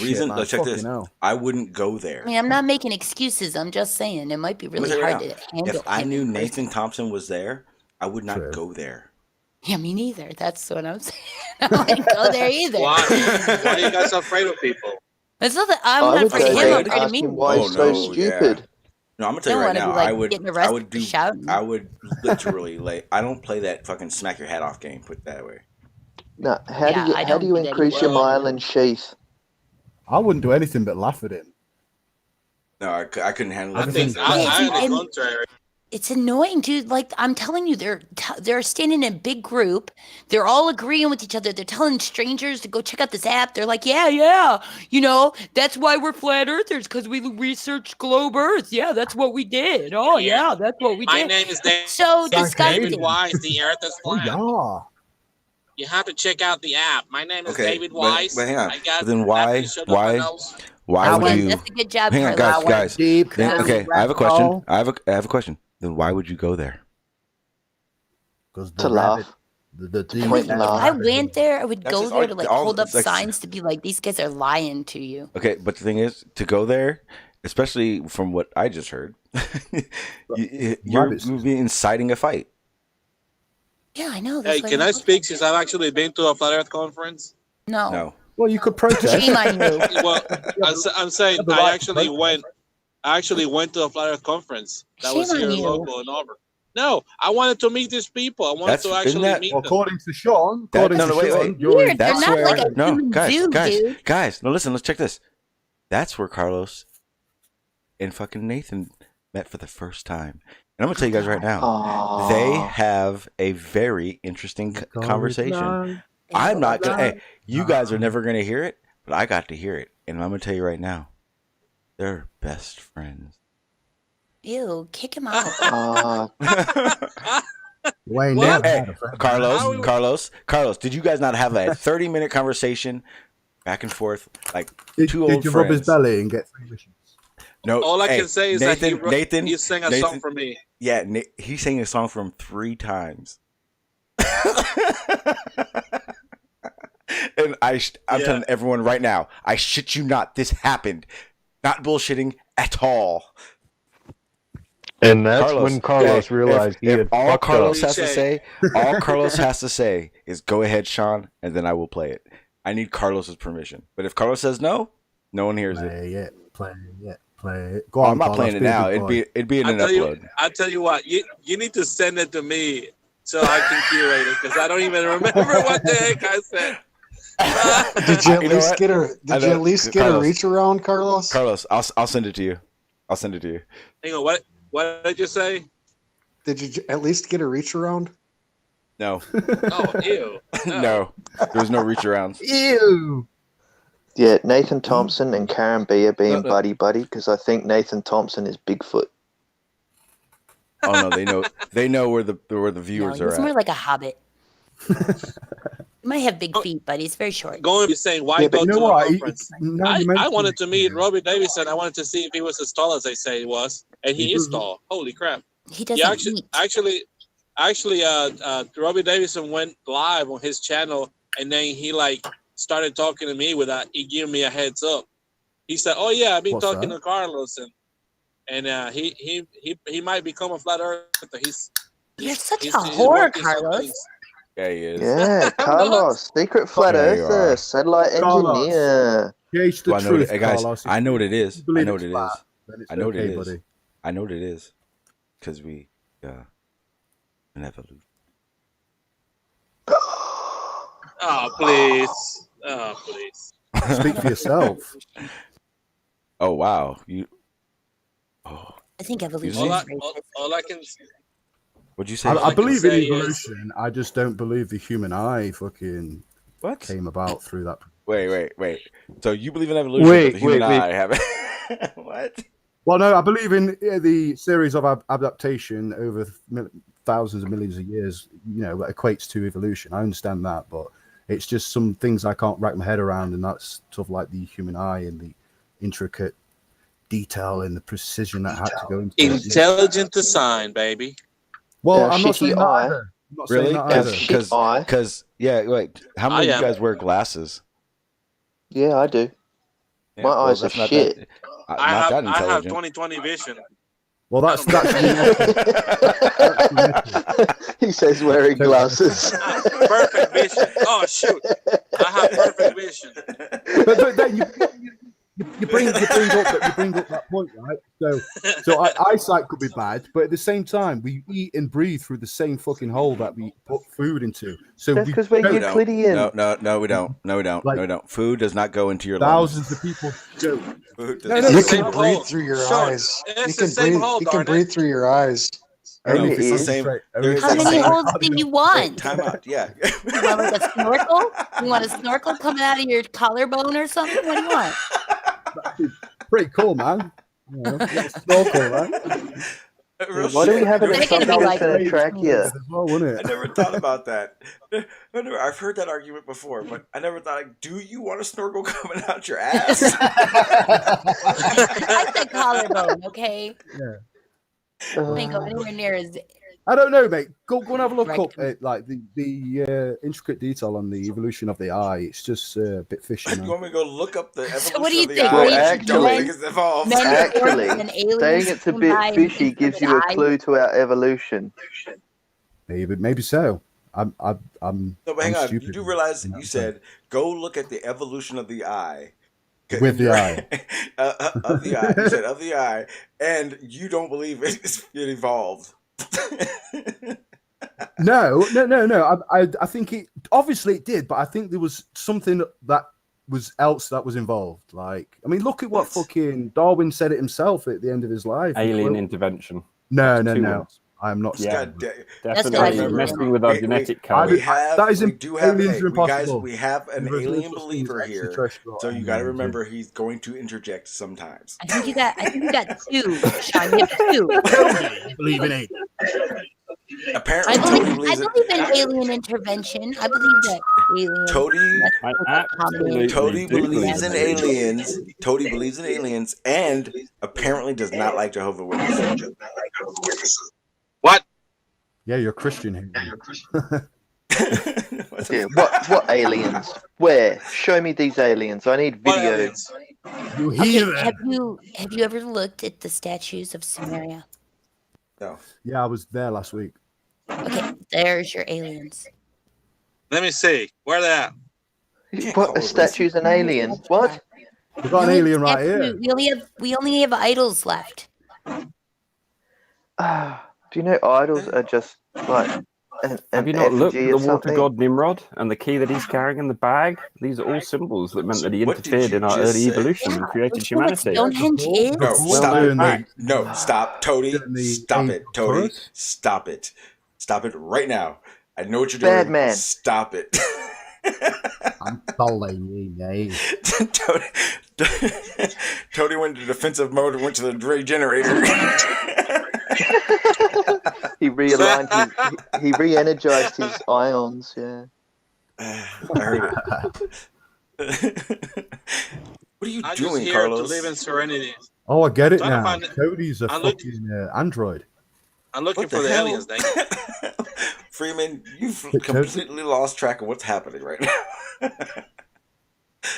Check this. I wouldn't go there. I mean, I'm not making excuses. I'm just saying it might be really hard to handle. If I knew Nathan Thompson was there, I would not go there. Yeah, me neither. That's what I'm saying. I wouldn't go there either. Why are you guys so afraid of people? It's not that I'm not afraid of him. I'm afraid of me. Why he's so stupid? Yeah. No, I'm gonna tell you right now. I would literally I don't play that fucking smack your hat off game. Put it that way. No, how do you increase your myelin sheath? I wouldn't do anything but laugh at him. No, I couldn't handle it. I think I the contrary. It's annoying, dude. Like I'm telling you, they're standing in a big group. They're all agreeing with each other. They're telling strangers to go check out this app. They're like, yeah, that's why we're flat earthers, because we researched globe Earth. Yeah, that's what we did. Oh yeah, that's what we did. My name is David. So disgusting. Wise. The Earth is flat. Oh, yeah. You have to check out the app. My name is David Wise. But hang on. Then why would you? That's a good job. Hang on, guys. Okay, I have a question. I have a question. Then why would you go there? To laugh. If I went there, I would go there to hold up signs to be like, these guys are lying to you. Okay, but the thing is, to go there, especially from what I just heard, you're inciting a fight. Yeah, I know. Hey, can I speak since I've actually been to a flat Earth conference? No. Well, you could protest. Shame on you. Well, I'm saying I actually went. I actually went to a flat Earth conference that was here local in Auburn. No, I wanted to meet these people. I wanted to actually meet them. According to Sean, guys, no, listen, let's check this. That's where Carlos and fucking Nathan met for the first time. And I'm going to tell you guys right now, they have a very interesting conversation. I'm not going to, hey, you guys are never going to hear it, but I got to hear it. And I'm going to tell you right now, they're best friends. Ew, kick him out. Hey, Carlos, did you guys not have a 30-minute conversation back and forth like two old friends? Did you rub his belly and get 3 wishes? No. All I can say is Nathan, he sang a song for me. Yeah, he sang a song for him 3 times. And I'm telling everyone right now, I shit you not, this happened. Not bullshitting at all. And that's when Carlos realized he had all fucked Carlos up. has to say, all Carlos has to say is go ahead, Sean, and then I will play it. I need Carlos's permission. But if Carlos says no, no one hears it. Play it. Go on, I'm not Carlos, playing it now. It'd be in an upload. I'll tell you what, you need to send it to me so I can curate it, because I don't even remember what the heck I said. Did you at least get a reach around, Carlos? Carlos, I'll send it to you. Hang on, what did you say? Did you at least get a reach around? No. Oh, ew. No, there was no reach arounds. Ew. Yeah, Nathan Thompson and Karen B are being buddy because I think Nathan Thompson is Bigfoot. Oh no, they know where the viewers are It's at. more like a hobbit. He might have big feet, but he's very short. Going to be saying, why go to a conference? I wanted to meet Robbie Davison. I wanted to see if he was as tall as they say he was, and he is tall. Holy crap! He doesn't actually, Robbie Davison went live on his channel, and then he like started talking to me without he giving me a heads up. He said, "Oh yeah, I've been talking to Carlos, and he might become a flat earther. You're such a whore, Carlos." Yeah, he is. Yeah, Carlos, secret flat earther, satellite engineer. Gauge the truth, hey guys, Carlos. I know what it is. I know what it is. I know what it is. Buddy. I know what it is. Because we an evolution. Oh please! Oh please! Speak for yourself. Oh wow, I think evolution. All I can. What'd you say? I believe in evolution. I just don't believe the human eye fucking came about through that. Wait. So you believe in evolution, but the human eye haven't? What? Well, no, I believe in the series of adaptation over thousands of millions of years. You know, that equates to evolution. I understand that, but it's just some things I can't wrap my head around, and that's sort of like the human eye and the intricate detail and the precision that had to go into intelligent design, baby. Well, I'm not saying that either. Really? Because wait. How many of you guys wear glasses? Yeah, I do. Yeah, my eyes are shit. I have 20/20 vision. Well, that's he says wearing glasses. Perfect vision. Oh shoot! I have perfect vision. But then you bring up that point, right? So eyesight could be bad, but at the same time, we eat and breathe through the same fucking hole that we put food into. So that's because we're Euclidean. No, we don't. No, we don't. No, we don't. Food does not go into your thousands lungs. of people do. Food does you can breathe through your eyes. You can breathe through your eyes. No, it's the same. How many holes do you want? Time out. Yeah. You want like a snorkel? You want a snorkel coming out of your collarbone or something? What do you want? Pretty cool, man. Snorkel, man. Why do we have an intelligence and a trachea? I never thought about that. I've heard that argument before, but I never thought, like, do you want a snorkel coming out your ass? I said collarbone, okay? Yeah. I ain't go anywhere near as. I don't know, mate. Go and have a look up like the intricate detail on the evolution of the eye. It's just a bit fishy. You want me to go look up the evolution so what do you of the think? eye? Well, actually, saying it's a bit fishy gives you a clue to our evolution. Maybe so. I'm No, but hang on. stupid. You do realize that you said go look at the evolution of the eye. With the eye. Of the eye. You said of the eye, and you don't believe it evolved. No. I think it obviously it did, but I think there was something that was involved. Like, I mean, look at what fucking Darwin said it himself at the end of his life. Alien intervention. No. I'm not. Yeah, That's definitely messing with our genetic code. We have an There's alien no such believer thing as here, extraterrestrial so you got to aliens. remember he's going to interject sometimes. I think you got two, Sean. You have two. Believe in it. Apparently, I believe in alien intervention. I believe that Toady believes in aliens. Toady believes in aliens, and apparently does not like Jehovah's Witnesses. What? Yeah, you're Christian here. Yeah, what aliens? Where? Show me these aliens. I need videos. You hear have you ever looked at the statues of Samaria? No. Yeah, I was there last week. Okay, there's your aliens. Let me see. Where are they at? What? A statue's an alien? What? We've got an alien right here. We only have idols left. Do you know idols are just like Have you not looked at the water something? god Nimrod and the key that he's carrying in the bag? These are all symbols that meant that he interfered in our early evolution and created humanity. Stonehenge is? No, stop it. No, stop. Toady, stop it. Toady, stop it. Stop it right now. I know what you're doing. Bad man. Stop it. I'm following you, guys. Toady went to defensive mode and went to the regenerator. He realigned he re-energized his ions, yeah. I heard it. What are you I'm doing, just here Carlos? to live in serenity. Oh, I get it Trying to now. find it. Cody's a fucking android. I'm looking What for the hell? aliens, dang it. Freeman, you've completely lost track of what's happening right now.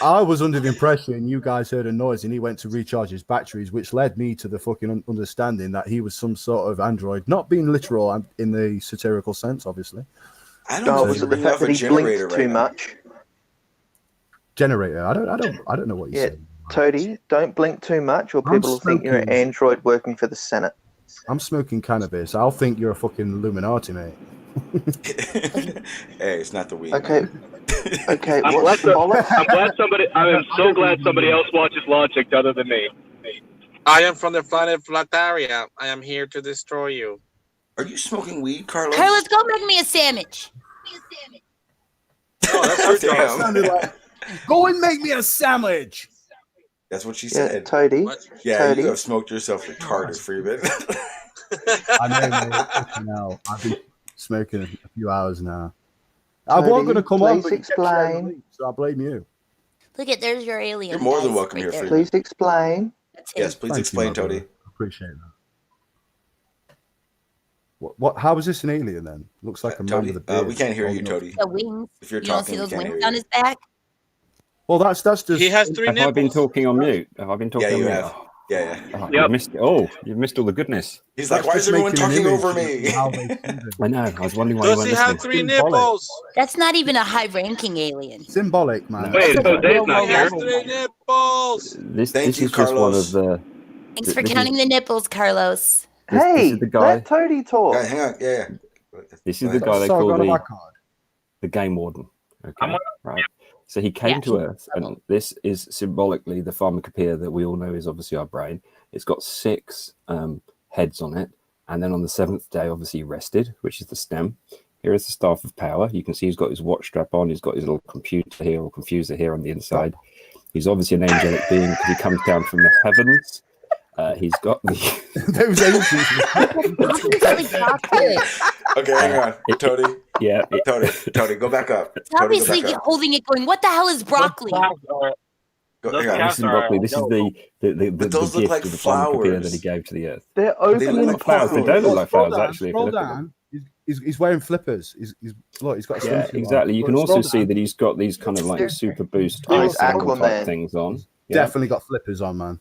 I was under the impression you guys heard a noise and he went to recharge his batteries, which led me to the fucking understanding that he was some sort of android, not being literal in the satirical sense, obviously. I don't know. Was it the fact that he blinked too much? Generator. I don't know what you said. Toady, don't blink too much, or people will think you're an android working for the Senate. I'm smoking cannabis. I'll think you're a fucking Illuminati, mate. Hey, it's not the weed. Okay. Okay. I'm glad somebody. I am so glad somebody else watches Logic other than me. I am from the planet Flataria. I am here to destroy you. Are you smoking weed, Carlos? Carlos, go make me a sandwich. Oh, that's your job. Sounded like, go and make me a sandwich. That's what she said. Toady. Yeah, Toady. you have smoked yourself retarded, Freeman. I know, mate. Now I've been smoking a few hours now. I wasn't going to come on, but you kept sharing the link, so I blame you. Look at there's your alien. You're more than guys, welcome right here, there. Freeman. Please explain. That's him. Yes, please Thank explain, you, my Toady. brother. Appreciate that. What? How is this an alien then? Looks like a man with a beard. We can't hear you, Toady. The wings. If you're You don't talking, see we those can't wings hear on you. his back? Well, that's just. He has 3 Have nipples. I been talking on mute? Have I been talking Yeah, on you mute? have. Yeah. Oh, you've missed it. Oh, you've missed all the goodness. He's like, why is everyone talking over me? I know. I was wondering why you Does weren't he have listening. 3 nipples? That's not even a high-ranking alien. Symbolic, man. Wait, so Dave's not He here. has 3 nipples. This Thank is you, just one of Carlos. the. Thanks for this counting is, the nipples, Carlos. this Hey, is the guy. let Toady talk. Hang on. Yeah. This is the guy they So I call got on my the card. game warden. Okay, right. So he came to Earth, and this is symbolically the pharmacopoeia that we all know is obviously our brain. It's got 6 heads on it, and then on the 7th day, obviously he rested, which is the stem. Here is the staff of power. You can see he's got his watch strap on. He's got his little computer here or confuser here on the inside. He's obviously an angelic being because he comes down from the heavens. He's got the. Those Okay, hang on. Toady. Yeah. Toady, go back up. It's obviously holding it going, what the hell is broccoli? Go, hang on. This is broccoli. This is the those look gift like of the pharmacopoeia flowers. that he gave to the Earth. They're They opening look like Flowers. They don't look like flowers, actually. If you Scroll look at them. down. He's wearing flippers. Look, he's got a Yeah, swimsuit exactly. on. You can Look, also scroll see down. that he's got these kind of like super boost Oh, ice type Aquaman. things on. Yeah. Definitely got flippers on, man.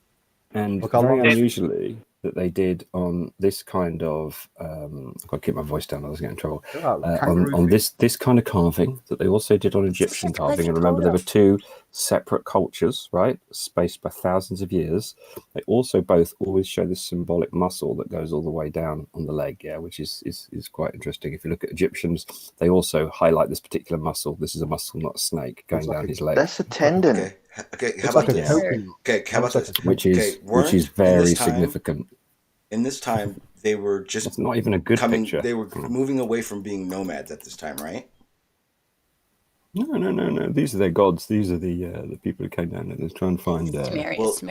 And Look how very long- unusually that they did on this kind of I've got to keep my voice down, I was getting in trouble. On this kind of carving that they also did on Egyptian carving. And remember, there were 2 separate cultures, right? Spaced by thousands of years. They also both always show this symbolic muscle that goes all the way down on the leg, which is quite interesting. If you look at Egyptians, they also highlight this particular muscle. This is a muscle, not a snake, going down his leg. That's a tendon. Okay, how about this? Okay, how about this? Which is very significant. In this time, they were just It's not even a good picture. They were moving away from being nomads at this time, right? No. These are their gods. These are the people who came down there to try and find.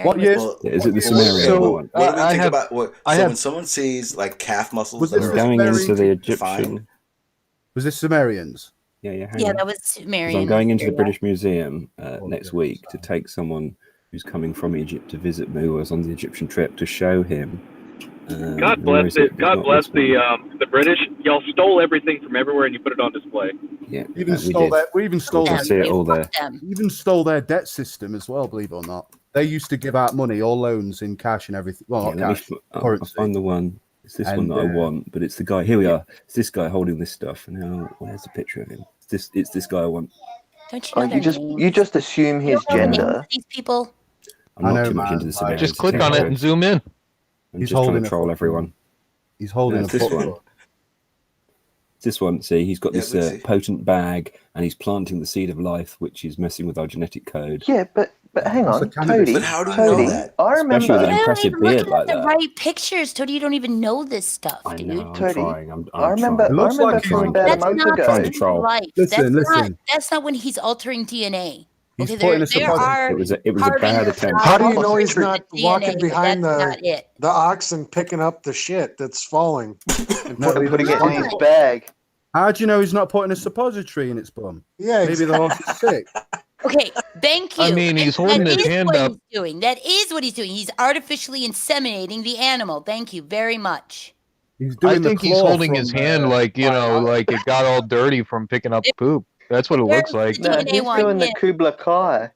What year? Is it the Sumerian one? What do we think about what? So when someone sees like calf muscles, Was that this are going into the Egyptian? defined, Was this Sumerians? Yeah. Yeah, that was Sumerian. I'm going into the British Museum next week to take someone who's coming from Egypt to visit me, who was on the Egyptian trip, to show him. God bless it. God bless the British. Y'all stole everything from everywhere and you put it on display. Yeah, We even stole see it all there. We even stole their debt system as well, believe it or not. They used to give out money, all loans in cash and everything. Well, not cash, I'll currency. find the one. It's this one And, that I want, but it's the guy. Here we are. It's this guy holding this stuff. And now, where's the picture of him? It's this guy I want. Don't you know their names? You just assume his You don't know the names gender. of these people. I'm not too much into the Sumerians. Just click on it and zoom in. I'm He's just trying holding to a troll fucking- everyone. He's holding It's a this foot. one. It's this one. See, he's got this potent bag, and he's planting the seed of life, which is messing with our genetic code. Yeah, but hang That's on, a candidate. Toady. But how do you Toady, know that? I remember. Especially with an You don't impressive even beard looking like at the that. right pictures, Tony. You don't even know this stuff, I dude. know. I'm Toady, trying. I'm I remember. trying. It looks I remember like from he's- about a That's month not Trying to ago. troll. life. Listen, listen. That's not when he's altering DNA. He's Okay, putting there a suppository. are It was a carvings bad of attempt. How do you flowers know he's with not DNA, walking but behind that's not it. the oxen picking up the shit that's falling? And No, putting putting it it in his bag. How do you know he's not putting a suppository in its bum? Yeah, maybe the horse is sick. Okay, thank you. I mean, he's holding his hand up. That is what he's doing. He's artificially inseminating the animal. Thank you very much. I think he's holding his hand like, you know, like it got all dirty from picking up poop. That's what it looks like. No, he's doing the Kubla Kai.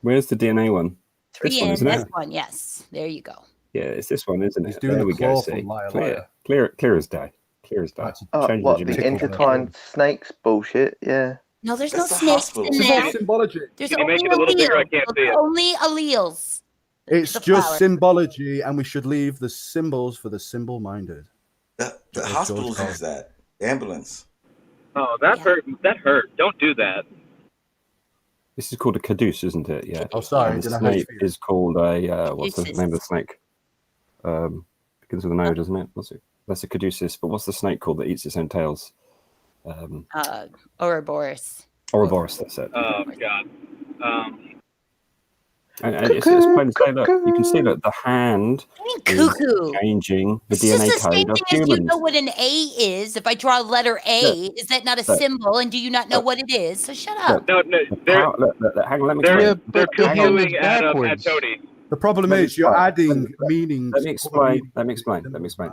Where's the DNA one? This one, isn't it? This one, yes. There you go. Yeah, it's this one, isn't it? doing There the we go. claw See, from Liar clear as day. Clear as day. Oh, what, the intertwined snakes bullshit? Yeah. No, there's no snakes in there. Symbology. There's Can you only make it a little bigger? I alleles. can't see it. Only alleles. It's The just flower. symbology, and we should leave the symbols for the symbol-minded. The hospitals use that. The ambulance. Oh, that hurt. That hurt. Don't do that. This is called a caduce, isn't it? Yeah. Oh, sorry, And the did I hurt snake you? is called a what's the name of the snake? Begins with an O, doesn't it? What's it? That's a caduceus. But what's the snake called that eats its own tails? Ouroboros. Ouroboros. That's it. Oh my God. And it's plain to say, look, you can see that the hand Cuckoo. is changing the It's just DNA the same code of thing as you humans. know what an A is. If I draw a letter A, is that not a Look. symbol? And do you not know what it is? So shut up. No, they're Hang on, let me they're explain. cooking at Tony. The problem is you're adding meanings. Let me explain.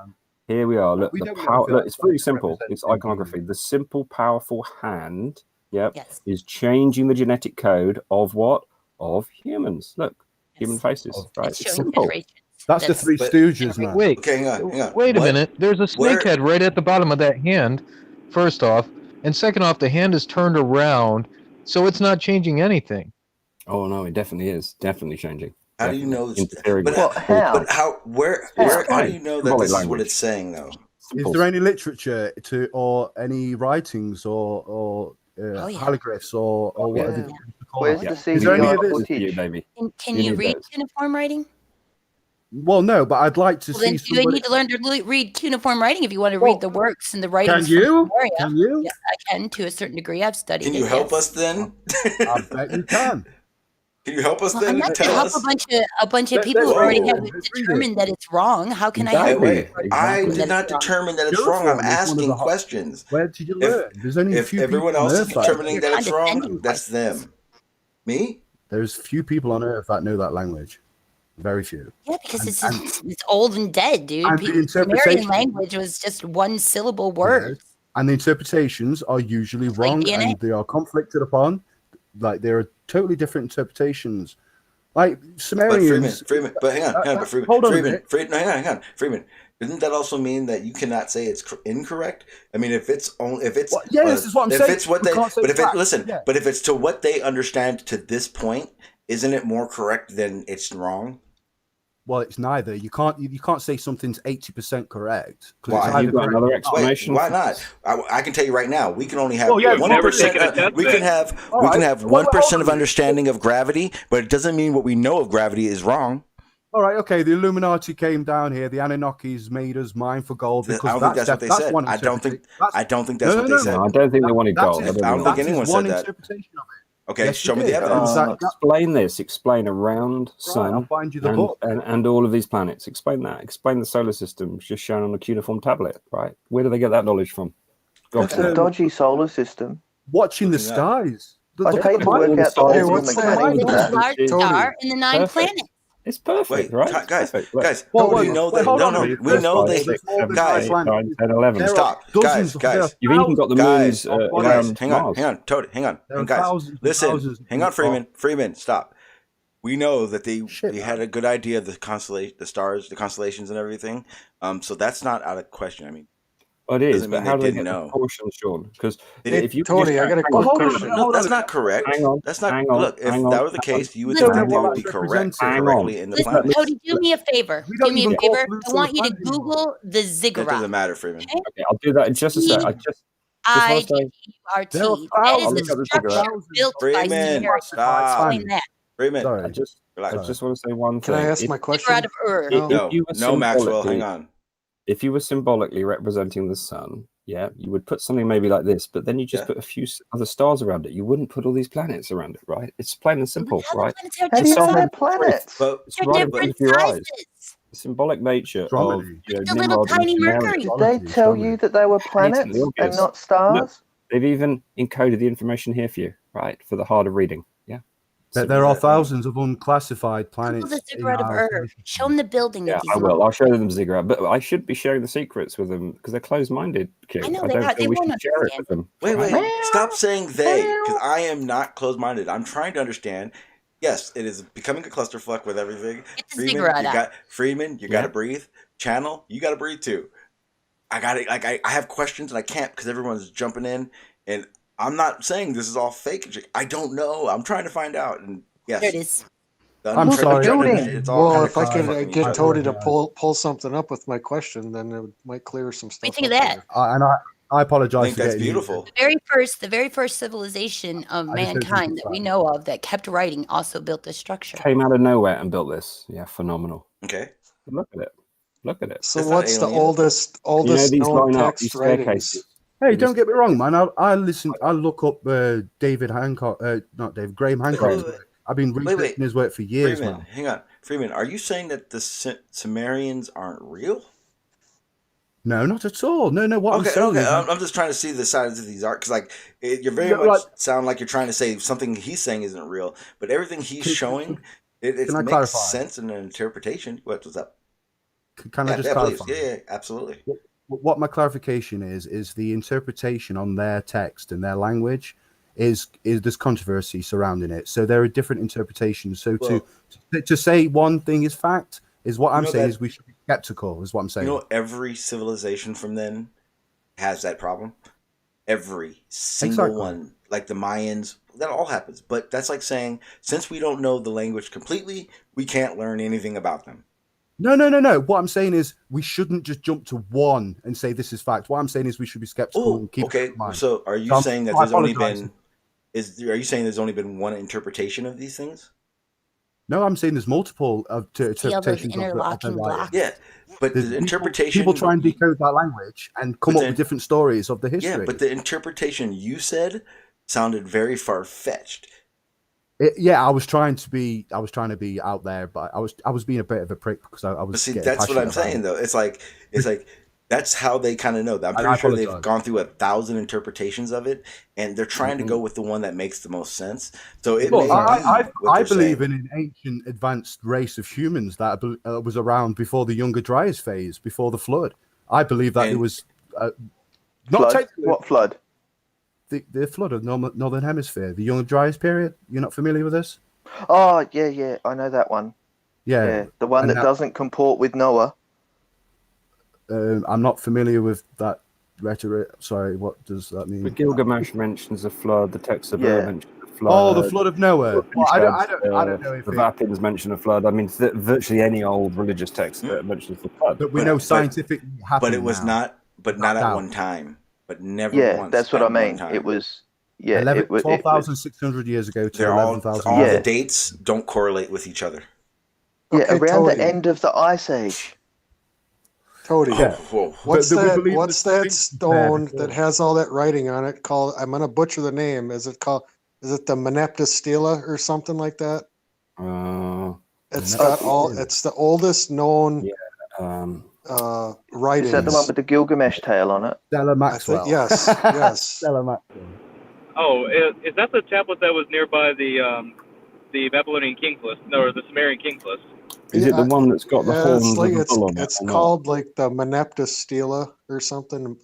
Here we are. Look, We the don't know power. if Look, it's very that's simple. It's representing iconography. The simple, powerful hand, Yes. is changing the genetic code of what? Of humans. Look, human faces. Right? It's It's showing simple. generations. That's the Three Stooges, man. Wait, Okay, hang on. wait a What- minute. There's a snake where- head right at the bottom of that hand, first off. And second off, the hand is turned around, so it's not changing anything. Oh no, it definitely is. Definitely changing. How do you know this? Interfering But, with- but how? Where? How do you know that Symbolic this is what language. it's saying, though? Is there any literature or any writings or hieroglyphs or whatever? Yeah. you call Where's it? the Is there any of CDR this? footage? baby. Can You you need read those. cuneiform writing? Well, no, but I'd like to Well, then see you somebody. need to learn to read cuneiform writing if you want to read the works and the writings. Can you? From Sumeria. Can you? Yes, I can to a certain degree. I've studied Can it. you help yes. us then? I bet you can. Can you help us Well, I'm then? not going to Tell help us. a bunch of Let- people who let's already read have it. Let's read it. determined that it's wrong. How can I Exactly. help? Wait, you I determine did that not it's wrong? determine that it's Your wrong. I'm form is one of asking the hot- questions. Where did you If- learn? There's only a If few everyone people on else is Earth that- determining You're that it's wrong, condescending that's them. Me? There's few people on Earth that know that language. Very few. Yeah, because And- it's old and dead, dude. and the Sumerian interpretation- language was just one syllable word. Yes. And the interpretations are usually wrong DNA. and they are conflicted upon. Like there are totally different interpretations. Like But Sumerians. Freeman. But hang on. But Freeman. hold on a Freeman. minute. No, hang on. Freeman. Doesn't that also mean that you cannot say it's incorrect? I mean, if it's only if it's Well, yeah, this is what I'm if saying. it's what We they can't say but if it fact. listen, Yeah. but if it's to what they understand to this point, isn't it more correct than it's wrong? Well, it's neither. You can't say something's 80% correct. 'cause Why? it's either You've got correct another or not. explanation? Why not? I can tell you right now. We can only have Well, yeah, You've never 1%. taken a test We then. can have All we right. can have Well, 1% hold of on. understanding of gravity, but it doesn't mean what we know of gravity is wrong. All right, okay. The Illuminati came down here. The Anunnakis made us mine for gold because I don't think that's what they said. one I don't think interpretation. that's what they said. No, I don't think they wanted That's gold. it. I don't I don't know. think That is anyone one said that. interpretation of it. Okay, Yes, show you me the did. evidence. Explain this. Explain a round sun I'll find you the and, book. and all of these planets. Explain that. Explain the solar system just shown on a cuneiform tablet, right? Where do they get that knowledge from? Go It's on. a dodgy solar system. Watching the Looking skies. I Look paid at to the work mind. out the Hey, ultimate what's that? mechanics of The that. large Tony. star and the 9 Perfect. planets. It's perfect, Wait, right? guys, Perfect. Look. guys, Well, we wait, know wait, that. hold No, on a no, minute. we know There's they. more than Guys, 9 planets. 10, 11. There are Stop, dozens guys. You've even got the Guys, moons of around hang on, Mars. hang on, There are guys. thousands and Listen, thousands hang on, of- Freeman, stop. We know that they Shit, had a good idea of the stars, the constellations, and everything. So that's not out of question. I mean, Oh, it is, doesn't but mean how they do they didn't get the know. proportions, Sean? Because Hey, if you Tony, I got a quick question. No, that's not correct. Hang on, That's not. hang on, Look, if hang that on, were the hang on. case, you would Listen, think they what would be that's correct represented. correctly in the Listen, planet. Cody, do me a favor. We don't Do me a even call favor. Pluto I want you to a planet anymore. Google the That ziggurat. doesn't matter, Freeman. Okay? Okay, I'll do that in just a sec. I just want to say, IGURT. There are That is thousands the of ziggurat. structure built by Freeman, Sumerians. stop. Explain that. Freeman, Sorry. I just relax. want to say one thing. Can I ask If- my question? Ziggurat of Ur. if No, you were no, Maxwell, symbolically- hang on. If you were symbolically representing the sun, yeah, you would put something maybe like this, but then you just Yeah. put a few other stars around it. You wouldn't put all these planets around it, right? It's plain and simple, How the right? planets are How do you know different they're planets? But It's They're right in different front of your eyes. sizes. The symbolic nature Astronomy. of The little tiny Mercury. Did they tell you that they were planets and not stars? Look, they've even encoded the information here for you, right? For the harder reading. Yeah. There are thousands of unclassified planets. The ziggurat of Earth. Show them the building Yeah, that these. I will. I'll show them the ziggurat, but I should be sharing the secrets with them because they're closed-minded kids. I know don't think we won't should share it with them. Wait. Stop saying they, because I am not closed-minded. I'm trying to understand. Yes, it is becoming a clusterfuck with everything. Friedman, you got to breathe. Channel, you got to breathe too. I got it. Like I have questions and I can't because everyone's jumping in, and I'm not saying this is all fake. I don't know. I'm trying to find out. And yes, there it is. I'm sorry. Well, if I could get Tony to pull something up with my question, then it might clear some stuff. What do you think of that? And I apologize. I think that's beautiful. The very first civilization of mankind that we know of that kept writing also built this structure. Came out of nowhere and built this. Yeah, phenomenal. Okay. Look at it. Look at it. So what's the oldest known text writings? Hey, don't get me wrong, man. I look up David Hancock, Graham Hancock's work. I've been researching his work for years, Freeman, man. hang on. Freeman, are you saying that the Sumerians aren't real? No, not at all. No. What I'm saying is, I'm just trying to see the sides of these art because, like, you're very much sound like you're trying to say something he's saying isn't real, but everything he's showing, it makes clarify? sense in an interpretation. What's up? Can I just clarify? Please. Yeah, absolutely. What my clarification is the interpretation on their text and their language is there's controversy surrounding it. So there are different interpretations. So to say one thing is fact is what I'm saying is we should be skeptical. Is what I'm saying. You know, every civilization from then has that problem. Every single one, like the Mayans, that all happens. But that's like saying since we don't know the language completely, we can't learn anything about them. No. What I'm saying is we shouldn't just jump to one and say this is fact. What I'm saying is we should be skeptical and keep it in mind. So are you saying that there's only been are you saying there's only been one interpretation of these things? No, I'm saying there's multiple interpretations of the yeah, but the interpretation people try and decode that language and come up with different stories of the history. Yeah, but the interpretation you said sounded very far-fetched. I was trying to be out there, but I was being a bit of a prick because I was. But see, that's what I'm saying though. It's like that's how they kind of know. I'm pretty sure they've gone through 1,000 interpretations of it, and they're trying to go with the one that makes the most sense. So I believe in an ancient, advanced race of humans that was around before the Younger Dryas phase, before the flood. I believe that it was what flood? The flood of Northern Hemisphere, the Younger Dryas period. You're not familiar with this? Oh yeah, I know that one. Yeah, the one that doesn't comport with Noah. I'm not familiar with that rhetoric. Sorry, what does that mean? The Gilgamesh mentions a flood. The text of mentions a flood. Oh, the flood of Noah. Well, I don't know if the Vapians mention a flood. I mean, virtually any old religious text mentions the flood. But we know scientifically happened. But it was not at one time. But never once. Yeah, that's what I mean. It was 12,600 years ago to 11,000. All the dates don't correlate with each other. Yeah, around the end of the Ice Age. Tony, what's that stone that has all that writing on it called? I'm gonna butcher the name. Is it the Merneptah Stela or something like that? It's the oldest known writings. Is that the one with the Gilgamesh tale on it? Stella Maxwell. Yes. Stella Maxwell. Oh, is that the tablet that was nearby the Babylonian King's List, or the Sumerian King's List? Is it the one that's got the horns of the bull on it? It's called like the Merneptah Stela or something.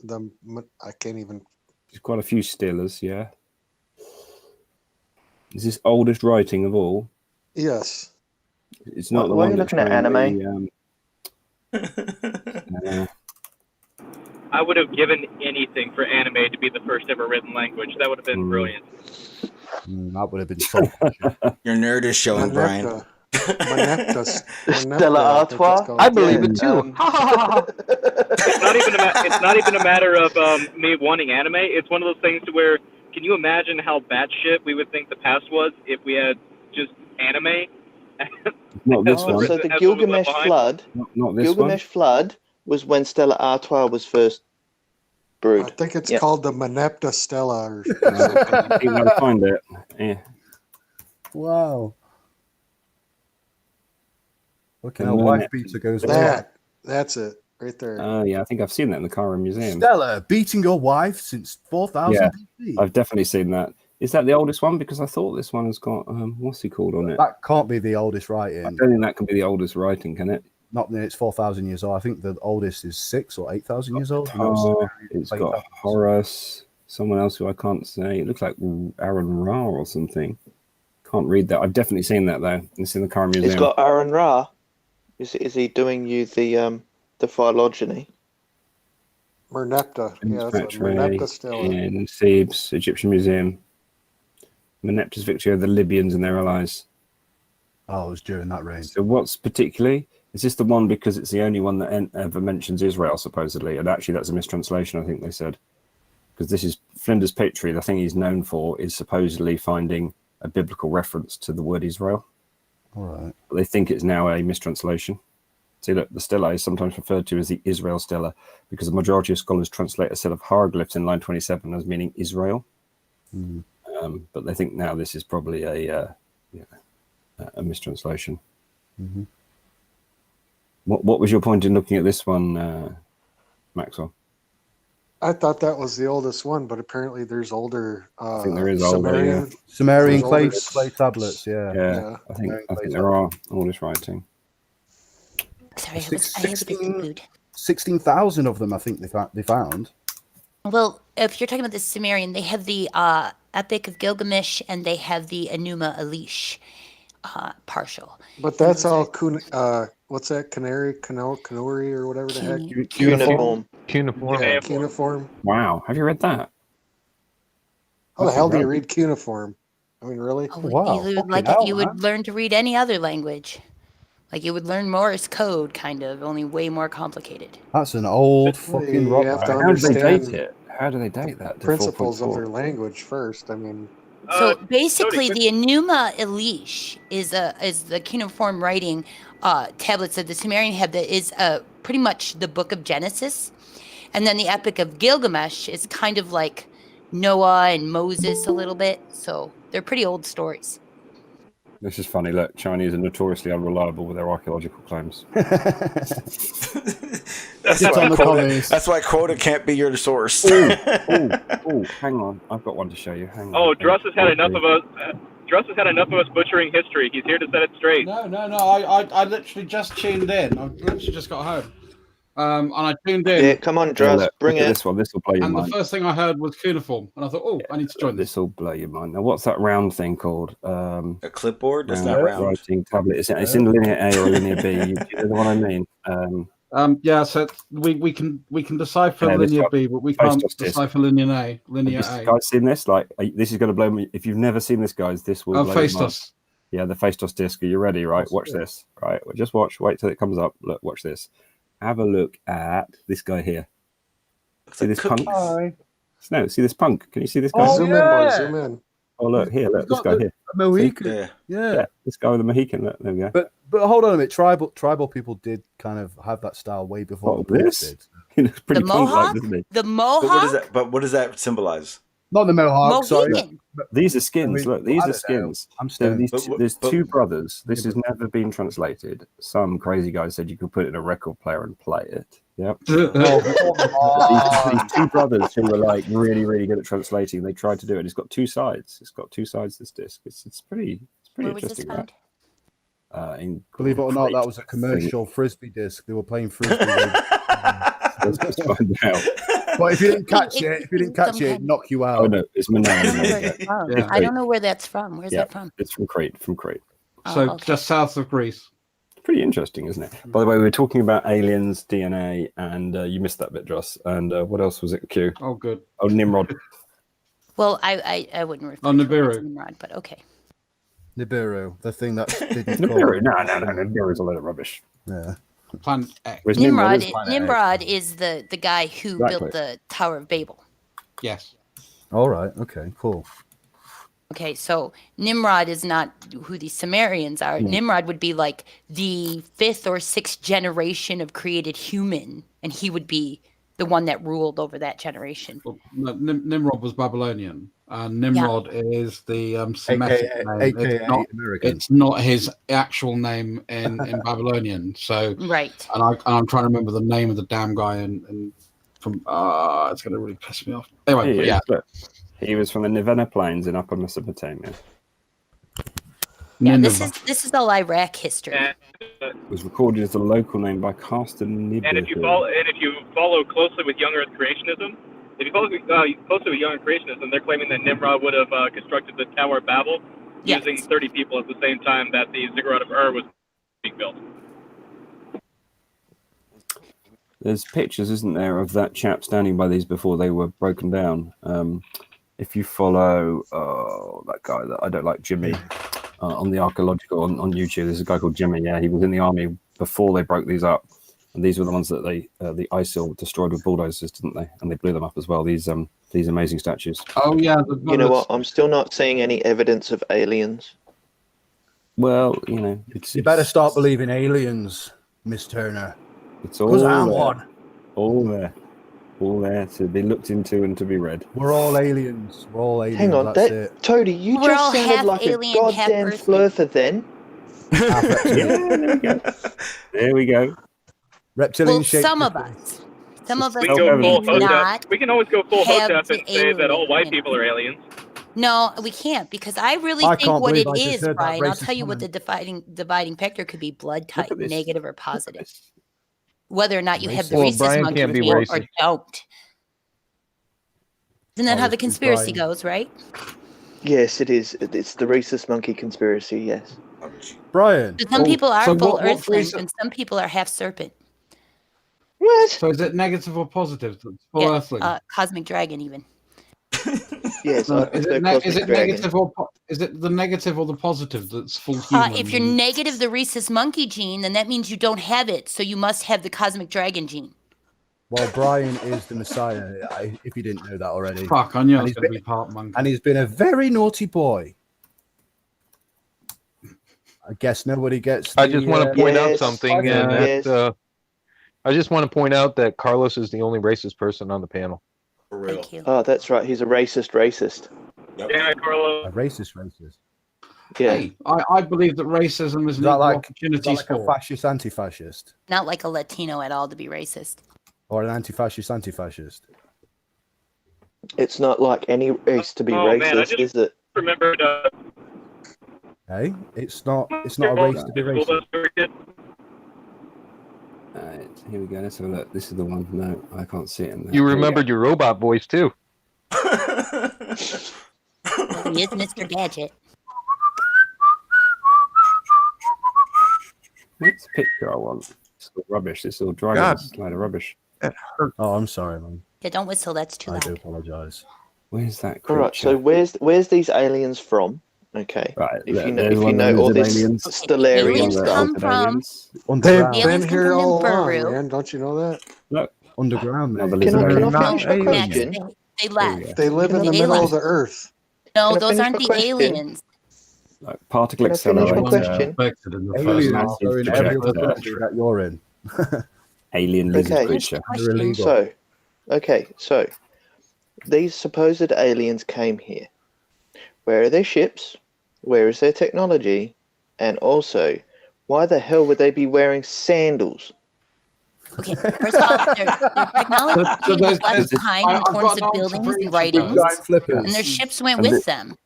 I can't even. There's quite a few stelas, yeah. Is this oldest writing of all? Yes. It's not the one. Are you looking at anime? I would have given anything for anime to be the first ever written language. That would have been brilliant. That would have been so. Your nerd is showing, Brian. Stella Artois. I believe it too. It's not even a matter of me wanting anime. It's one of those things to where, can you imagine how batshit we would think the past was if we had just anime? Not this one. So the Gilgamesh flood. Not this Gilgamesh flood was when Stella Artois was first brewed. I think it's called the Merneptah Stela or something. You gotta find it. Yeah. Wow. Fucking hell, wife beater goes well. That's it right there. Oh, yeah, I think I've seen that in the Cairo Museum. Stella, beating your wife since 4000 BC. I've definitely seen that. Is that the oldest one? Because I thought this one has got, what's he called on it? That can't be the oldest writing. I don't think that can be the oldest writing, can it? Not that it's 4,000 years old. I think the oldest is 6,000 or 8,000 years old. It's got Horus, someone else who I can't say. It looks like Aaron Ra or something. Can't read that. I've definitely seen that though. It's in the Cairo Museum. It's got Aaron Ra. Is he doing you the phylogeny? Merneptah. Yeah, that's what Merneptah still. In Thebes, Egyptian Museum. Merneptah's victory over the Libyans and their allies. Oh, it was during that reign. So what's particularly? Is this the one because it's the only one that ever mentions Israel, supposedly? And actually that's a mistranslation, I think they said. Because this is Flinders Petrie, the thing he's known for is supposedly finding a biblical reference to the word Israel. All right. But they think it's now a mistranslation. See, look, the stela is sometimes referred to as the Israel stela because the majority of scholars translate a set of hieroglyphs in line 27 as meaning Israel. Mm. But they think now this is probably a mistranslation. Mm-hmm. What was your point in looking at this one, Maxwell? I thought that was the oldest one, but apparently there's older. I think there is Sumerian clay tablets. Yeah. I think there are oldest writing. Sorry, I had to get some food. 16,000 of them, I think they found. Well, if you're talking about the Sumerian, they have the Epic of Gilgamesh and they have the Enuma Elish partial. But that's all what's that? Canary or whatever the heck? Cuneiform. Yeah, cuneiform. Wow, have you read that? How the hell do you read cuneiform? I mean, really? Oh, wow. You would learn to read any other language. Like you would learn Morse code, kind of, only way more complicated. That's an old fucking rock. You have to How do they understand date it? How do they date that? principles of their language first. I mean, So basically, the Enuma Elish is the cuneiform writing tablets that the Sumerian have that is pretty much the book of Genesis, and then the Epic of Gilgamesh is kind of like Noah and Moses a little bit. So they're pretty old stories. This is funny. Look, Chinese are notoriously unreliable with their archaeological claims. That's why quota can't be your source. Oh, hang on. I've got one to show you. Hang on. Oh, Druss has had enough of us. Druss has had enough of us butchering history. He's here to set it straight. No. I literally just tuned in. I literally just got home. And I tuned in. Yeah, come on, Druss, bring it. This one. This will blow your mind. And the first thing I heard was cuneiform, and I thought, oh, I need to join this. This will blow your mind. Now, what's that round thing called? A clipboard? That's not round. Writing tablet. It's in linear A or linear B. You know what I mean? Yeah. So we can decipher linear B, but we can't decipher linear A. Linear A. Guys, seen this? Like, this is going to blow me. If you've never seen this, guys, this will blow your mind. Phaistos. Yeah, the Phaistos disc. Are you ready? Right, watch this. Right, just watch. Wait till it comes up. Look, watch this. Have a look at this guy here. See this punk? No, see this punk? Can you see this guy? Zoom in, boy. Zoom in. Oh, look here. Look, this guy here. Mohican. Yeah. This guy with the Mohican. Look, there we go. But hold on a minute. Tribal people did kind of have that style way before the British did. It's pretty The Mohawk? doesn't he? The Mohawk? But what does that symbolize? Not the Mohawk. Sorry. These are skins. Look, these are skins. So there's two brothers. This has never been translated. Some crazy guy said you could put it in a record player and play it. Yep. These two brothers who were like really, really good at translating. They tried to do it. It's got two sides. This disc. It's pretty Where was interesting. this found? Believe it or not, that was a commercial frisbee disc. They were playing frisbee. Let's find out. But if you didn't catch it, it'd knock you out. Oh no, it's Manila. I don't know where that's from. Where's that from? It's from Crete. So just south of Greece. Pretty interesting, isn't it? By the way, we were talking about aliens, DNA, and you missed that bit, Dross. And what else was it, Q? Oh, good. Oh, Nimrod. Well, I wouldn't refer to it as Nimrod, but okay. Nibiru, the thing that didn't Nibiru. No. Nibiru's a load of rubbish. Yeah. Planet X. Nimrod is the guy who built the Tower of Babel. Yes. All right. Okay. Cool. Okay, so Nimrod is not who the Sumerians are. Nimrod would be like the 5th or 6th generation of created human, and he would be the one that ruled over that generation. Well, no, Nimrod was Babylonian. Nimrod is the Semitic name. AKA American. It's not his actual name in Babylonian. So right. And I'm trying to remember the name of the damn guy and from it's going to really piss me off. Anyway, but yeah. Look, he was from the Nivena Plains in Upper Mesopotamia. Yeah, this is all Iraq history. It was recorded as a local name by Carsten Niebuhr. And if you follow closely with young Earth creationism, they're claiming that Nimrod would have constructed the Tower of Babel using 30 people at the same time that the Ziggurat of Ur was being built. There's pictures, isn't there, of that chap standing by these before they were broken down. If you follow that guy that I don't like, Jimmy, on the archaeological on YouTube, there's a guy called Jimmy. Yeah, he was in the army before they broke these up, and these were the ones that the ISIL destroyed with bulldozers, didn't they? And they blew them up as well. These amazing statues. Oh yeah. You know what? I'm still not seeing any evidence of aliens. Well, you know, you better start believing aliens, Miss Turner. It's all I'm there. one. All there to be looked into and to be read. We're all aliens. We're all aliens. Hang on, that's it. Toady, you We're all just sounded half like a alien, half goddamn Earthling. flirter then. Yeah, there we go. There we go. Reptilian Well, shape. some of us. Some of us We can go full do not. Hotep. We can always go full have Hotep the and say that all white alien. people are aliens. No, we can't, because I really I think can't what it believe I just is, heard that Brian. I'll racist tell you what the dividing factor could be: blood type, at this. negative or positive. Whether or not you have the Well, rhesus Brian monkey can't be gene or racist. don't. Isn't that how the Obviously, conspiracy Brian. goes, right? Yes, it is. It's the rhesus monkey conspiracy, yes. Brian. So some people are so full what earthlings rhesus- and some people are half serpent. What? So is it negative or positive? Full Yeah, Earthling. cosmic dragon even. Yes, No, I is prefer it cosmic dragon. negative or is it the negative or the positive that's full human? If you're negative the rhesus monkey gene, then that means you don't have it. So you must have the cosmic dragon gene. Well, Brian is the Messiah, if you didn't know that already. Fuck, I knew I And was he's going to been- be part monkey. And he's been a very naughty boy. I guess nobody gets. I just want to point out Yes, something, and yes. that I just want to point out that Carlos is the only racist person on the panel. For real. Thank you. Oh, that's right. He's a racist. Yeah, Carlo. A racist. Yeah. Hey, I believe that racism is Is an that equal like, opportunity a sport. fascist anti-fascist? Not like a Latino at all to be racist. Or an anti-fascist anti-fascist? It's not like any race to be Oh, racist, man, I just- is it? Remembered Hey, it's not a race to be racist. Alright, here we go. Let's have a look. This is the one. No, I can't see it. In there. You Here we remembered your robot voice too. He is Mr. Gadget. go. What's the picture I want? It's all rubbish. It's all dragons. Load of rubbish. Oh, I'm sorry, man. Yeah, don't whistle. That's too I loud. do apologise. Where's that All creature? right. So where's these aliens from? Okay. Right, If look, you know, there's if one you know of all the this aliens. Stellarian Aliens stuff. come from Underground. They've Aliens been come here from all along, Nibiru. man. Don't you know that? Look, Underground, now mate. the Can I lizard. finish my Max, question? they left. They live in the They middle left. of the earth. No, Can I those finish aren't my the question? aliens. Like, particle Can I finish my accelerator. question? Aliens massive are in every projector, other country that you're in. alien lizard Okay. creature. They're illegal. So these supposed aliens came here. Where are their ships? Where is their technology? And also, why the hell would they be wearing sandals? Okay, first of all, their technology was left behind in forms of buildings and writings, and their ships went with them.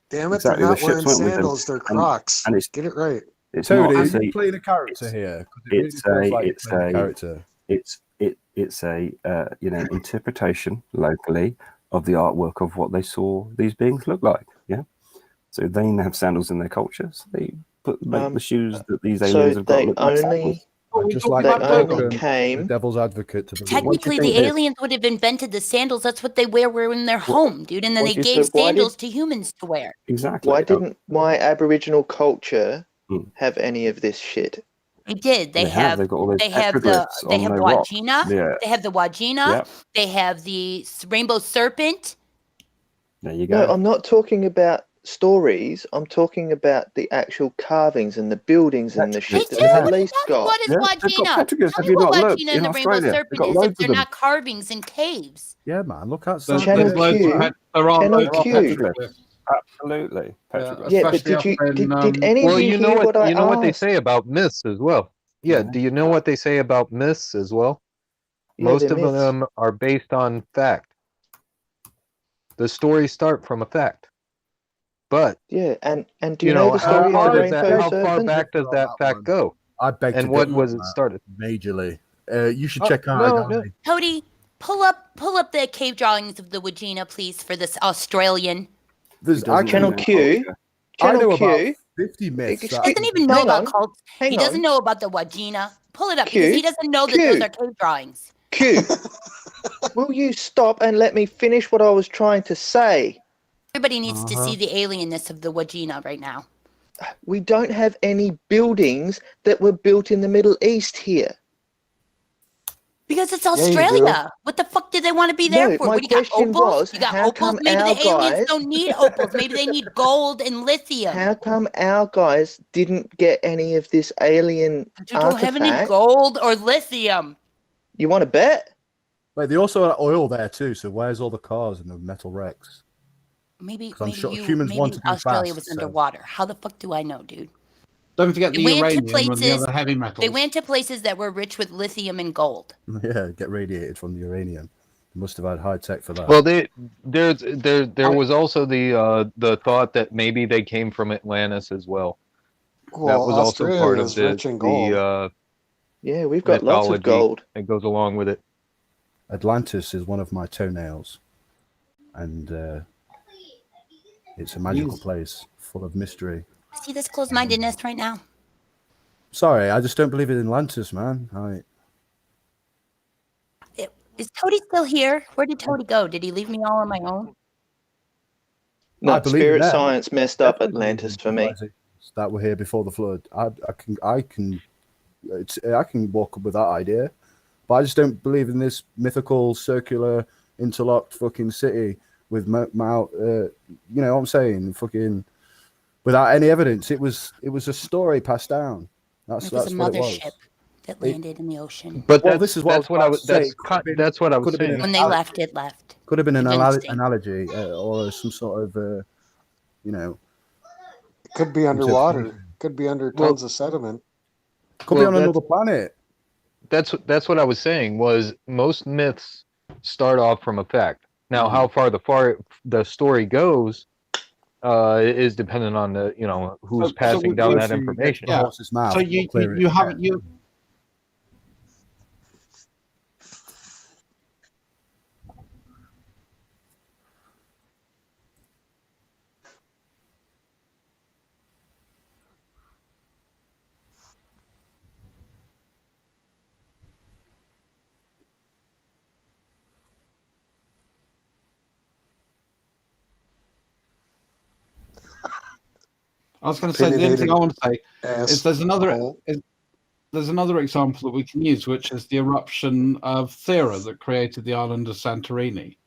Damn it, Exactly, they're the not wearing ships went with them. sandals. They're Crocs. And it's Get it right. it's Tony, not. are you playing a character here? 'Cause it really It's feels a like you're it's playing a character. it's a interpretation locally of the artwork of what they saw these beings look like. Yeah, so they have sandals in their culture. So they make the shoes that these aliens have got they look like only sandals. Just like they the only Token, came. the devil's advocate to the Technically, think the this? aliens would have invented the sandals. That's what they wear in their home, dude. And then they Okay, gave so why sandals to humans to wear. Exactly. Why didn't my Aboriginal culture Hmm. have any of this shit? They did. They They have. have. They've got all those They have petroglyphs They on have their rock. Wajina. Yeah. They have the Wajina. Yep. They have the rainbow serpent. There you No, go. I'm not talking about stories. I'm talking about the actual carvings and the buildings and the shit that the police got. What is Wagina? Tell me what Wagina and the Rainbow Serpent is if they're not carvings in caves. Yeah, man. Look outside. Channel Q. Channel Q. Absolutely. Yeah, but did any well, of you you know hear what, I you know what they asked? say about myths as well. Yeah. Do you know what they say about myths as well? Yeah, Most they're of myths. them are based on fact. The stories start from a fact. But yeah, and do you know the story of the Rainbow how far Serpent? back does that fact go? I beg and to what differ was on it that started? Majorly. You should check out a guy. Cody, pull up the cave drawings of the Wagina, please, for this Australian. There's Channel Q. I know Channel about Q. 50 myths. He doesn't even know about cults. He doesn't know about the Wagina. Pull it up because he doesn't know that those are cave drawings. Q. Will you stop and let me finish what I was trying to say? Everybody needs to see the alienness of the Wagina right now. We don't have any buildings that were built in the Middle East here. Because it's you Australia. What the fuck did they want to be there No, for? my What do you got? question Opals? was, You got how opals? come Maybe our the aliens guys- don't need opals. Maybe they need gold and lithium. How come our guys didn't get any of this alien You don't have any artifact? gold or lithium. You want to bet? Wait, they also have oil there too. So where's all the cars and the metal wrecks? Maybe, 'Cause I'm maybe sure you, humans maybe want to be Australia fast, was so- underwater. How the fuck do I know, dude? Don't forget the They went to uranium and the places. other heavy metals. They went to places that were rich with lithium and gold. Yeah, get radiated from the uranium. They must have had high tech for that. Well, there was also the thought that maybe they came from Atlantis as well. That Well, was also Australia part of is rich in gold. Yeah, we've got lots of mythology gold. that goes along with it. Atlantis is one of my toenails, and it's a magical place full of mystery. See this closed-mindedness right now? Sorry, I just don't believe in Atlantis, man. Is Toady still here? Where did Toady go? Did he leave me all on my own? No, I believe in Spirit them. Science messed up Definitely Atlantis for me. That were here before the flood. I can walk up with that idea, but I just don't believe in this mythical, circular, interlocked fucking city with you know what I'm saying? Fucking without any evidence. It was a story passed down. That's It was a what it was. mothership that landed in the ocean. But Well, that's, this is what that's what I was. That's what I was could have been saying. When they left, it left. Could have been an Evincing. analogy or some sort of, you know. It could be underwater. Could be under tons of sediment. Could be on another planet. That's what I was saying. Was most myths start off from a fact. Now, how far the story goes is dependent on the who's passing down that information. Yeah. So you haven't you. I was going to say the only thing I want to say is there's another example that we can use, which is the eruption of Thera that created the island of Santorini.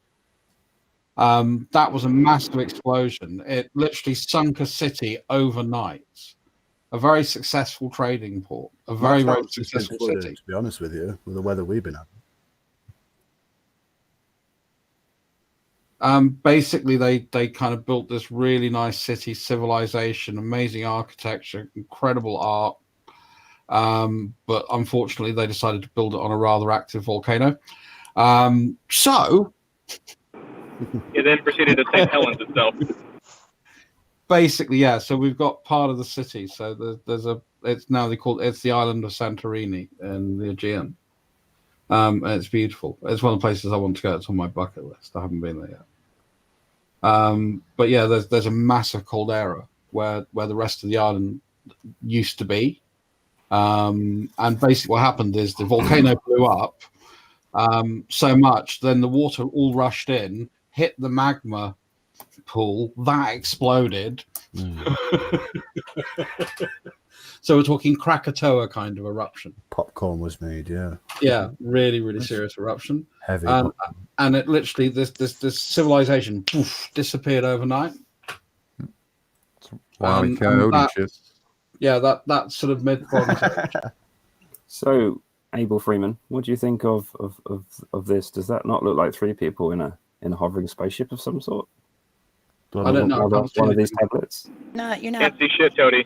That was a massive explosion. It literally sunk a city overnight. A very successful trading port. A very successful city. To be honest with you, with the weather we've been having. Basically, they kind of built this really nice city, civilization, amazing architecture, incredible art. But unfortunately, they decided to build it on a rather active volcano. So it then proceeded to St. Helens itself. Basically, yeah. So we've got part of the city. So it's the island of Santorini in the Aegean. And it's beautiful. It's one of the places I want to go. It's on my bucket list. I haven't been there yet. But yeah, there's a massive caldera where the rest of the island used to be. And basically what happened is the volcano blew up so much, then the water all rushed in, hit the magma pool, that exploded. So we're talking Krakatoa kind of eruption. Popcorn was made, yeah. Yeah, really serious eruption. Heavy. And it literally this civilization disappeared overnight. Wile E. Coyote shit. Yeah, that sort of mid-bronze age. So, Abel Freeman, what do you think of this? Does that not look like three people in a hovering spaceship of some sort? I don't know. One of these tablets. No, you're not. Can't see shit, Toady.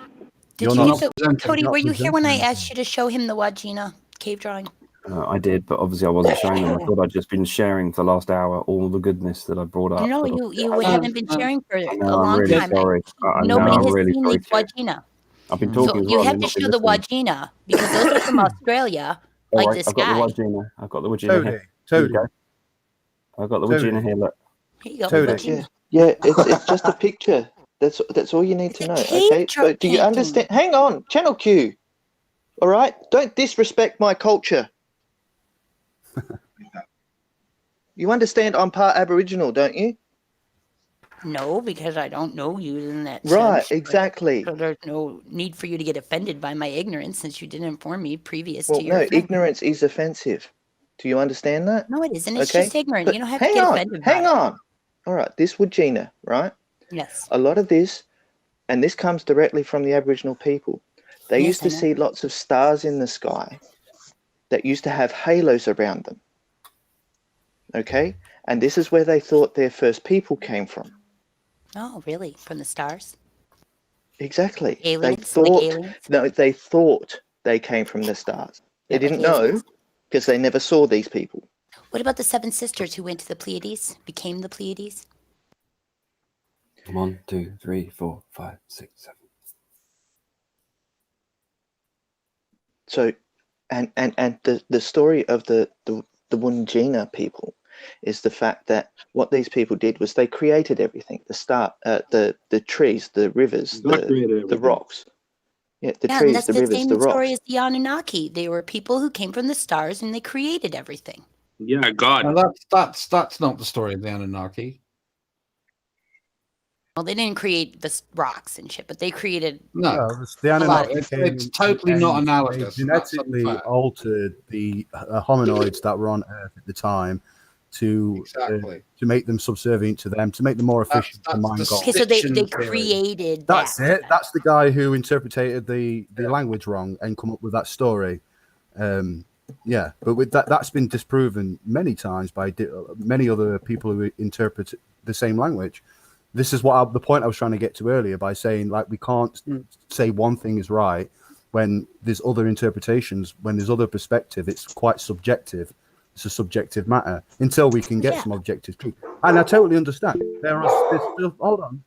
Did you get Cody, were you here when I asked you to show him the Wagina cave drawing? I did, but obviously I wasn't showing them. I thought I'd just been sharing for the last hour all the goodness that I brought up. No, you haven't been sharing for a I'm long really time. sorry. Nobody has really seen the Wagina. I've been talking. So you have to show the Wagina because those are from Australia, like this guy. I've got the Wagina here. Toady. I've got the Wagina here. Look. Here you go. Toady. Yeah, it's just a picture. That's all you need to know. Okay, so do you understand? Hang on, Channel Q. All right, don't disrespect my culture. You understand? I'm part Aboriginal, don't you? No, because I don't know you in that Right, sense, exactly. So there's no need for you to get offended by my ignorance since you didn't inform me previous Well, to your no, ignorance is offensive. Do you understand that? No, it isn't. It's Okay, just ignorant. but You don't have hang to get on, offended hang by on. All right, this Wagina, right? Yes. A lot of this, and this comes directly from the Aboriginal people. They used to see lots of stars in the sky that used to have halos around them. Okay? And this is where they thought their first people came from. Oh, really? From the stars? Exactly. Aliens? They thought, Like aliens? no, they thought they came from the stars. They Yeah, like didn't know aliens. because they never saw these people. What about the seven sisters who went to the Pleiades, became the Pleiades? 1, 2, 3, 4, 5, 6, 7. So, and the story of the Wundjina people is the fact that what these people did was they created everything: the trees, the rivers, the rocks. Yeah, the And trees, that's the the rivers, same the story rocks. as the Anunnaki. They were people who came from the stars and they created everything. Yeah, God. Now that's not the story of the Anunnaki. Well, they didn't create the rocks and shit, but they created No, The Anunnaki it's came totally and not they analogous. genetically altered the hominoids that were on Earth at the time to make them subservient to them, to make them more efficient to mine gold. Okay, so they created That's it. That's the guy who interpreted the language wrong and come up with that story. Yeah, but with that's been disproven many times by many other people who interpret the same language. This is the point I was trying to get to earlier by saying, like, we can't say one thing is right when there's other interpretations, when there's other perspective. It's quite subjective. It's a subjective matter until we can get some objective truth. And I totally understand. There's still, hold on.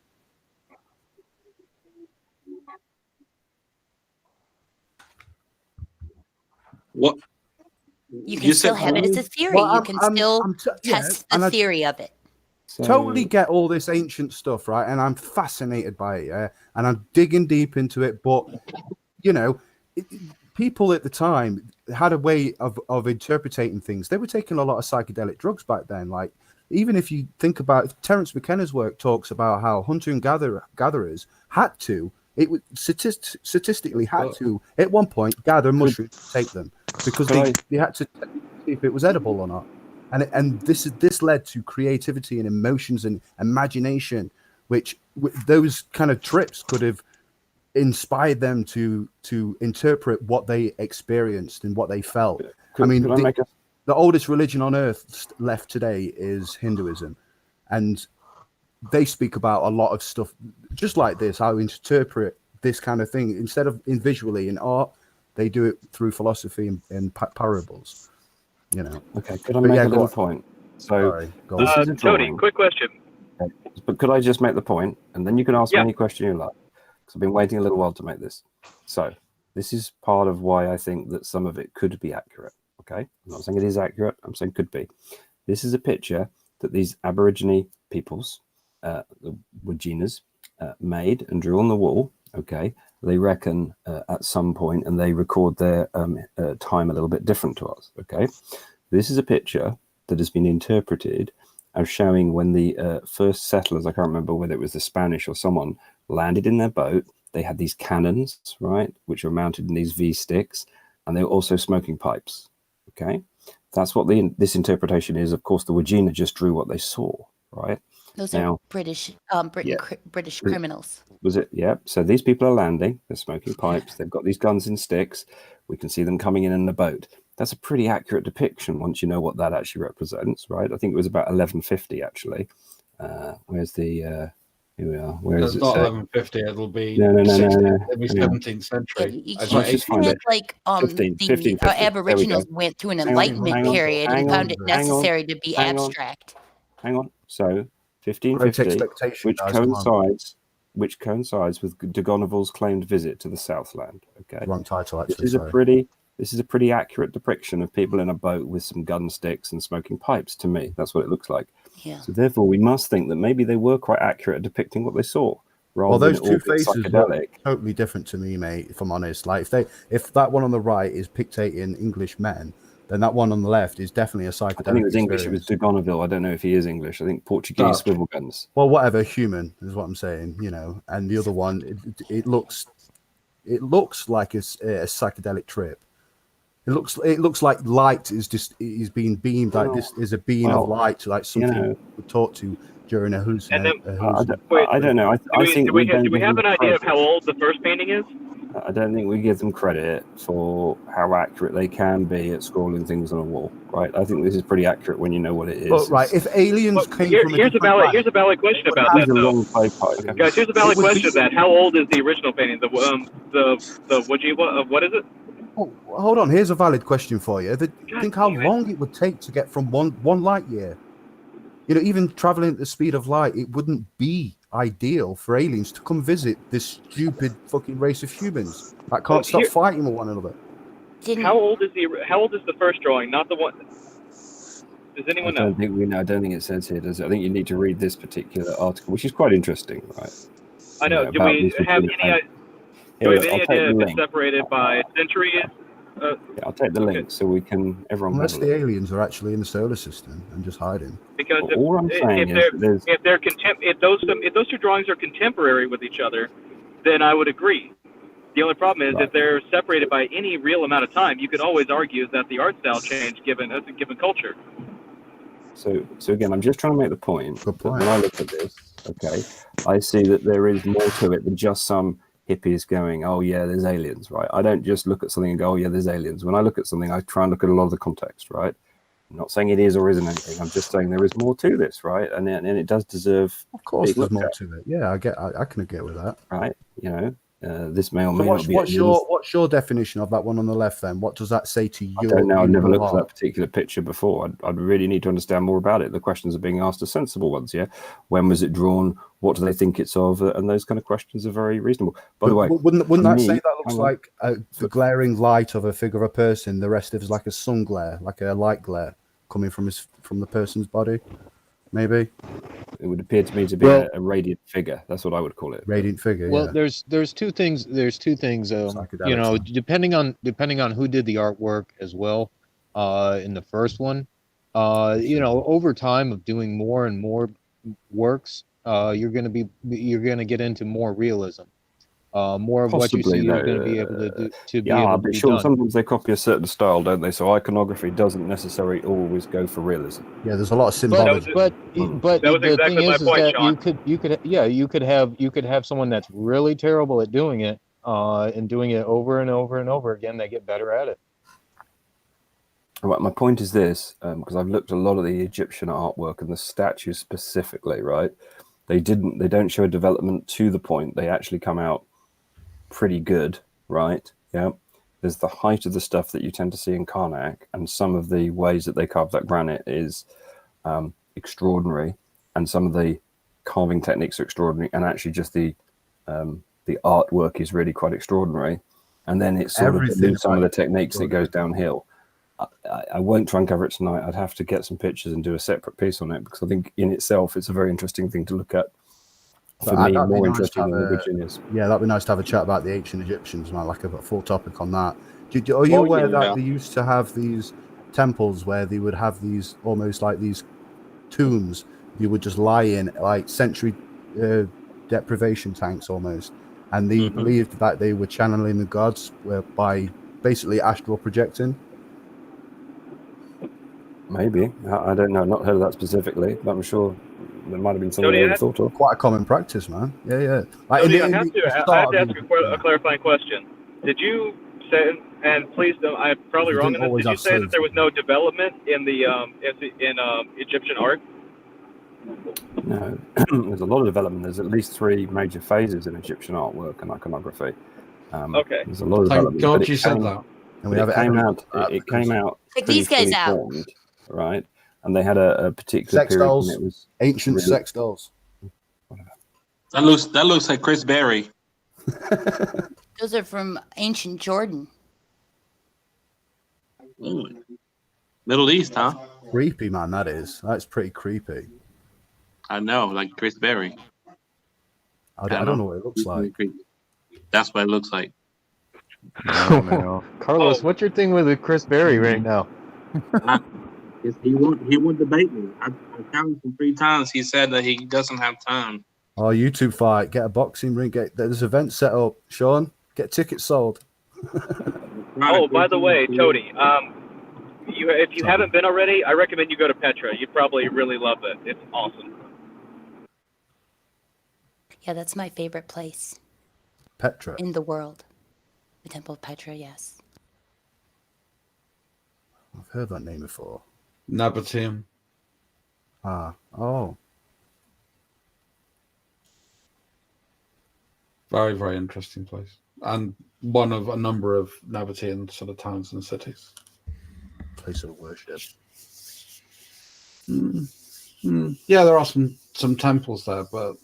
What? You can still have it as a theory. You can still test the theory of it. Totally get all this ancient stuff, right? And I'm fascinated by it, yeah? And I'm digging deep into it. But, you know, people at the time had a way of interpreting things. They were taking a lot of psychedelic drugs back then. Like, even if you think about Terence McKenna's work, talks about how hunter and gatherers had to, it would statistically had to, at one point, gather mushrooms to take them because they had to see if it was edible or not. And this led to creativity and emotions and imagination, which those kind of trips could have inspired them to interpret what they experienced and what they felt. The oldest religion on earth left today is Hinduism, and they speak about a lot of stuff just like this, how to interpret this kind of thing. Instead of visually in art, they do it through philosophy and parables. You know. Okay, could I make a little point? So, Tony, quick question. Okay. But could I just make the point, and then you can ask me any question you like? Because I've been waiting a little while to make this. So, this is part of why I think that some of it could be accurate. Okay, I'm not saying it is accurate. I'm saying could be. This is a picture that these Aborigine peoples, the Wajinas, made and drew on the wall. Okay, they reckon at some point, and they record their time a little bit different to us. Okay, this is a picture that has been interpreted as showing when the first settlers, I can't remember whether it was the Spanish or someone, landed in their boat. They had these cannons, right, which were mounted in these V sticks, and they were also smoking pipes. Okay, that's what this interpretation is. Of course, the Wajina just drew what they saw, right? Those are British British criminals. Was it? Yeah. So these people are landing. They're smoking pipes. They've got these guns and sticks. We can see them coming in the boat. That's a pretty accurate depiction once you know what that actually represents, right? I think it was about 1150 actually. Where's the? Here we are. Where is It's it? not Say? 1150. It'll be No. 16th, it'll be Hang on. 17th century. You It's can't, like Let's just find 18th. it. like 1550. the There we Aboriginals go. went through an Hang on, enlightenment hang on, period hang and on, found it hang on, necessary to be hang on. abstract. Hang on. So Great 1550, expectation, guys. Come on. which coincides with de Gonneville's claimed visit to the Southland. Okay. Wrong title, actually. This is a pretty accurate depiction of people in a boat with some gun sticks and smoking pipes. To me, that's what it looks like. Yeah. So therefore, we must think that maybe they were quite accurate at depicting what they saw. Well, those than it all two being faces psychedelic. look totally different to me, mate. If I'm honest, like if that one on the right is pictating English men, then that one on the left is definitely a psychedelic. I think it was English. It was experience. de Gonneville. I don't know if he is English. I think Portuguese swivel guns. Well, whatever, human is what I'm saying, And the other one, it looks like a psychedelic trip. It looks like light is being beamed, like this is a beam of light, like something we talked to during a hallucination. I don't know. I think do we have an idea of how old the first painting is? I don't think we give them credit for how accurate they can be at scrawling things on a wall, right? I think this is pretty accurate when you know what it is. But, right, if aliens came from here's a valid question about that, though. Guys, here's a valid question of that. How old is the original painting? What is it? Oh, hold on. Here's a valid question for you. Think how long it would take to get from one light year. Even traveling at the speed of light, it wouldn't be ideal for aliens to come visit this stupid fucking race of humans that can't stop fighting with one another. How old is the first drawing? Not the one. Does anyone know? I don't think it says here, does it? I think you need to read this particular article, which is quite interesting, right? I know. Do we have any idea if it's separated by centuries? I'll take the link so we can everyone. Unless the aliens are actually in the solar system and just hiding. Because all I'm saying is if those two drawings are contemporary with each other, then I would agree. The only problem is if they're separated by any real amount of time, you could always argue that the art style changed given culture. So again, I'm just trying to make the point that when I look at this, okay, I see that there is more to it than just some hippies going, oh yeah, there's aliens, right? I don't just look at something and go, oh yeah, there's aliens. When I look at something, I try and look at a lot of the context, right? I'm not saying it is or isn't anything. I'm just saying there is more to this, right? And it does deserve. Of course, there's more to it. Yeah, I can get with that. Right? This may or may not be. What's your definition of that one on the left then? What does that say to you? I don't know. I've never looked at that particular picture before. I'd really need to understand more about it. The questions are being asked are sensible ones, yeah? When was it drawn? What do they think it's of? And those kind of questions are very reasonable. By the way, wouldn't that say that looks like the glaring light of a figure of a person? The rest of it is like a sun glare, like a light glare coming from the person's body. Maybe it would appear to me to be a radiant figure. That's what I would call it. Radiant figure. Well, yeah. there's two things. Depending on who did the artwork as well. In the first one, over time of doing more and more works, you're going to get into more realism. More of what you see, you're going to be able to do. But sure, sometimes they copy a certain style, don't they? So iconography doesn't necessarily always go for realism. Yeah, there's a lot of symbology. But the thing is that you could have someone that's really terrible at doing it, and doing it over and over and over again. They get better at it. Right, my point is this, because I've looked at a lot of the Egyptian artwork and the statues specifically, right? They don't show a development to the point. They actually come out pretty good, right? Yeah. There's the height of the stuff that you tend to see in Karnak, and some of the ways that they carve that granite is extraordinary, and some of the carving techniques are extraordinary, and actually just the artwork is really quite extraordinary. And then it's sort of some of the techniques that goes downhill. I won't try and cover it tonight. I'd have to get some pictures and do a separate piece on it, because I think in itself it's a very interesting thing to look at. For me, more interesting than the Virginias. Yeah, that'd be nice to have a chat about the ancient Egyptians, man, like a full topic on that. Are you aware that they used to have these temples where they would have these almost like these tombs you would just lie in, like sensory deprivation tanks almost, and they believed that they were channeling the gods by basically astral projecting? Maybe. I don't know. I've not heard of that specifically, but I'm sure there might have been something Tony, I would have thought of. Quite a common practice, man. Yeah, yeah. Like, Tony, in I the- have in the to ask start of a clarifying question. Did you say, and please don't, I'm probably You wrong didn't in this, always did you have say that slaves. there was no development in the Egyptian art? No, there's a lot of development. There's at least 3 major phases in Egyptian artwork and iconography. Okay. There's a lot of Thank development. God but you it said came- that. And we but have it came evidence out. of that It came out. Check pretty these guys fully out. formed, right? And they had a particular Sex period dolls, when it was ancient really- sex dolls. That looks like Chris Berry. Those are from ancient Jordan. Middle East, huh? Creepy, man. That is. That's pretty creepy. I know, like Chris Berry. I don't know what it looks like. That's what it looks like. Carlos, what's your thing with Chris Berry right now? He won't debate me. I counted him 3 times. He said that he doesn't have time. Oh, YouTube fight. Get a boxing ring. There's events set up. Sean, get tickets sold. Oh, by the way, Tony, if you haven't been already, I recommend you go to Petra. You'd probably really love it. It's awesome. Yeah, that's my favorite place Petra. in the world. The Temple of Petra, yes. I've heard that name before. Nabateum. Oh. Very, very interesting place. And one of a number of Nabatean sort of towns and cities. Place of worship. Yeah, there are some temples there, but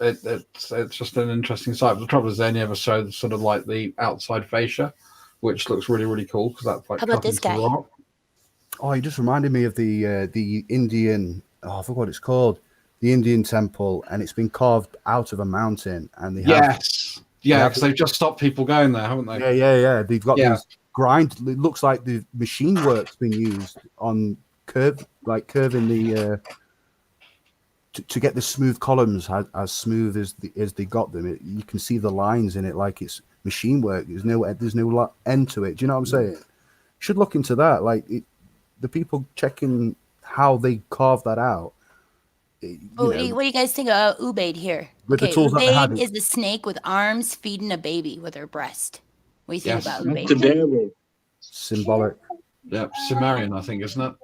it's just an interesting site. But the trouble is they only ever show sort of like the outside fascia, which looks really, really cool because that's like How about cut this into guy? rock. Oh, you just reminded me of the Indian. Oh, I forgot what it's called. The Indian temple, and it's been carved out of a mountain, and they have. Yeah, because they've just stopped people going there, haven't they? Yeah. They've got these grind. It looks like the machine work's been used on curving the to get the smooth columns as smooth as they got them. You can see the lines in it like it's machine work. There's no end to it. Do you know what I'm saying? Should look into that. Like the people checking how they carve that out. What do you guys think of Ubaid here? With the tools that they had. Ubaid is the snake with arms feeding a baby with her breast. What do you think about Ubaid? The devil. Symbolic. Yeah, Sumerian, I think, isn't it?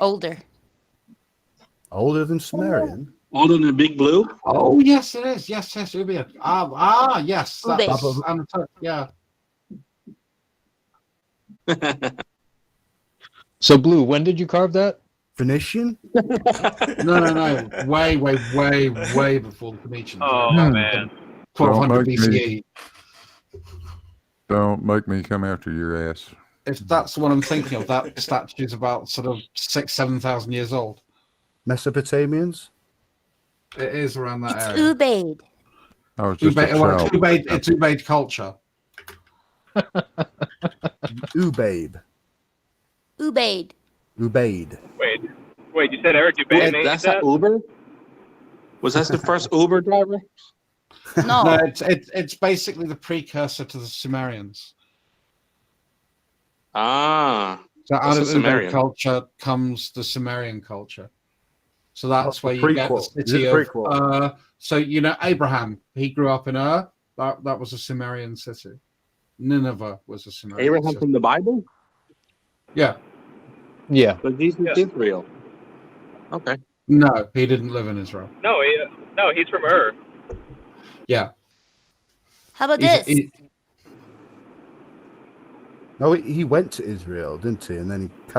Older. Older than Sumerian? Older than Big Blue? Oh, yes, it is. Yes, Ubaid. Yes. Ubaid. Yeah. So, Blue, when did you carve that? Phoenician? No. Way before the Phoenicians. Oh, man. 1200 BCE. Don't make me come after your ass. If that's what I'm thinking of, that statue's about sort of 7,000 years old. Mesopotamians? It is around that It's area. Ubaid. I was just a child. It's Ubaid culture. Ubaid. Ubaid. Ubaid. Wait, you said Eric Ubaid made That's that? not Uber? Was that the first Uber driver? No. No, it's basically the precursor to the Sumerians. Ah. So out of the Ubaid Sumerian culture comes the Sumerian culture. So that's where the you get the prequel? Is city it of. prequel? So Abraham, he grew up in Ur. That was a Sumerian city. Nineveh was a Sumerian Abraham city. from the Bible? Yeah. Yeah. But Jesus is Israel. Okay. No, he didn't live in Israel. No, he's from Ur. Yeah. How about He's- this? No, he went to Israel, didn't he? And then he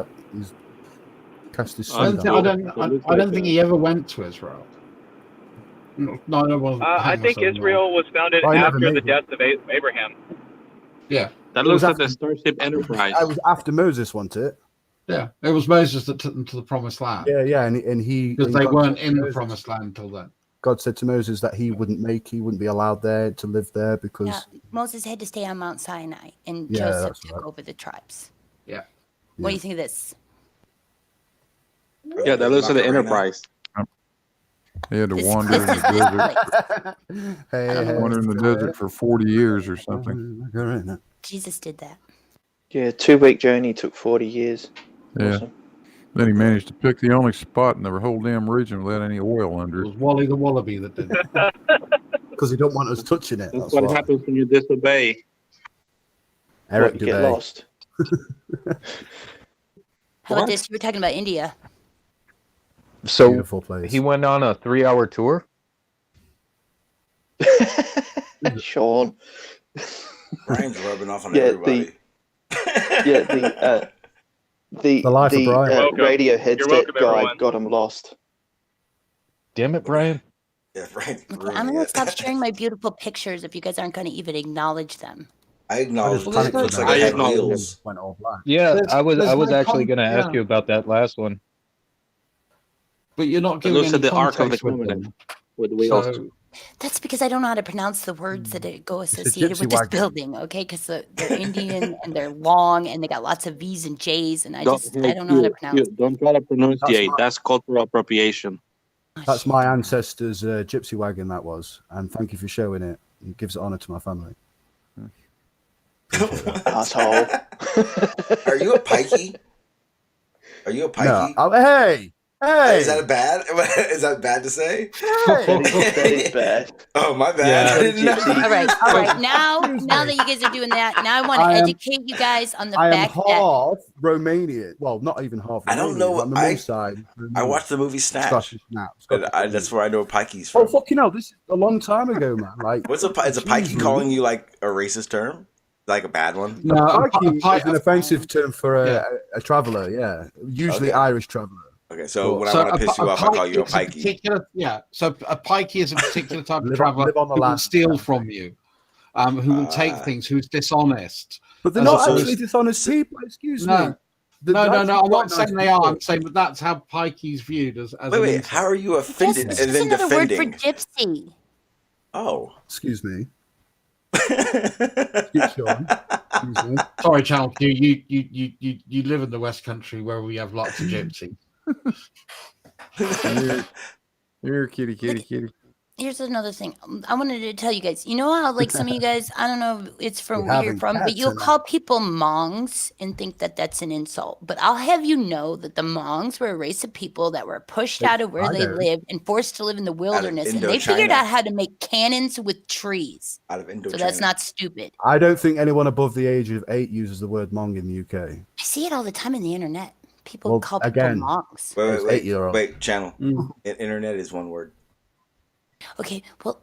cast his I sword don't think he ever went to Israel. No, I wasn't. I think Israel was founded Oh, he never after the made death of Abraham. Yeah. That It was looks like after- the Starship Enterprise. It was after Moses, wasn't it? Yeah. It was Moses that took them to the Promised Land. Yeah, and he Because and they God weren't said to in the Moses- Promised Land until then. God said to Moses that he wouldn't be allowed there to live there because Yeah, Moses had to stay on Mount Sinai, and Yeah, Joseph that's took right. over the tribes. Yeah. What do you think of this? Yeah, that looks like the Enterprise. He had to This- wander in this is the this desert. hey, Wander in the desert for 40 years or something. Jesus did that. Yeah, 2-week journey took 40 years. Yeah. Awesome. Then he managed to pick the only spot in the whole damn region without any oil under It it. was Wally the Wallaby that did it. Because he don't want us touching it. That's what why. happens when you disobey. Eric What, you get Dubay. lost. How about this? You were talking about India. So Beautiful place. he went on a 3-hour tour. Sean. Brian's rubbing off on Yeah, everybody. The life of Brian. Welcome. radio You're headset welcome, guy everyone. got him lost. Damn it, Brian. Yeah, Brian. Okay, I'm gonna stop sharing my beautiful pictures if you guys aren't gonna even acknowledge them. I acknowledge just that it panicked looks for like that. I had acknowledge wheels. Went all black. Yeah, There's- I was there's no actually going to ask yeah. you about that last one. But you're not It giving looks any like the Ark of the context with Covenant them. with wheels. So, That's because I don't know how to pronounce the words that go a associated gypsy with this wagon. building. Okay, because they're Indian and they're long and they got lots of V's and J's, and I don't know how to pronounce. Don't try to pronunciate. That's That's cultural appropriation. That's my ancestors' gypsy wagon, that was. And thank you for showing it. It gives honour to my family. Asshole. Are you a pikey? Are you a No. pikey? Oh, hey! Hey! Is that a bad? Is that bad to say? That is bad. Oh, my bad. Yeah. I didn't know. All right. Now that you guys are doing that, now I want to I am- educate you guys on the I am fact that half Romanian. Well, not even half Romanian. I don't know. On the moon side. I watched the movie Snatch. Scottish Snap. That's where I know pikey's Oh, from. fucking hell. This is a long time ago, man. Like, Is a pikey Jesus. calling you like a racist term? Like a bad one? no, Pikey is an offensive term for Yeah. a traveller, yeah. Usually Okay. Irish traveller. Okay, so when I So want to piss you off, I call you a is a pikey. particular- yeah, so a pikey is a particular type of Live on- traveller live on the who will land. steal from you, who will take Ah. things, who's dishonest. But they're As not opposed- actually dishonest people, excuse No. me. No, I'm quite not nice saying they are. people. I'm saying that that's how pikey's viewed as Wait, an wait. insult. How are you yes, offended this and is then another defending? word for gypsy. Oh. Excuse me. Excuse Sean. Excuse me. Sorry, Channel Q. You live in the West Country where we have lots of gypsy. Here, kitty, kitty, kitty. Here's another thing. I wanted to tell you guys. You know how, like, some of you guys, I don't know if it's from We're where you're having from, but cats you'll in call people Mongs and think that that's an insult. But I'll have you know that the Mongs were a race of people that were pushed out of where I they know. lived and forced to live in the wilderness, and they Indochina. figured out how to make cannons with trees. Out of Indochina. So that's not stupid. I don't think anyone above the age of 8 uses the word Mong in the UK. I see it all the time on the internet. People Well, call people again, Mongs. Wait, It's wait, 8-year-old. wait, channel. Mm. Internet is one word. Okay, well,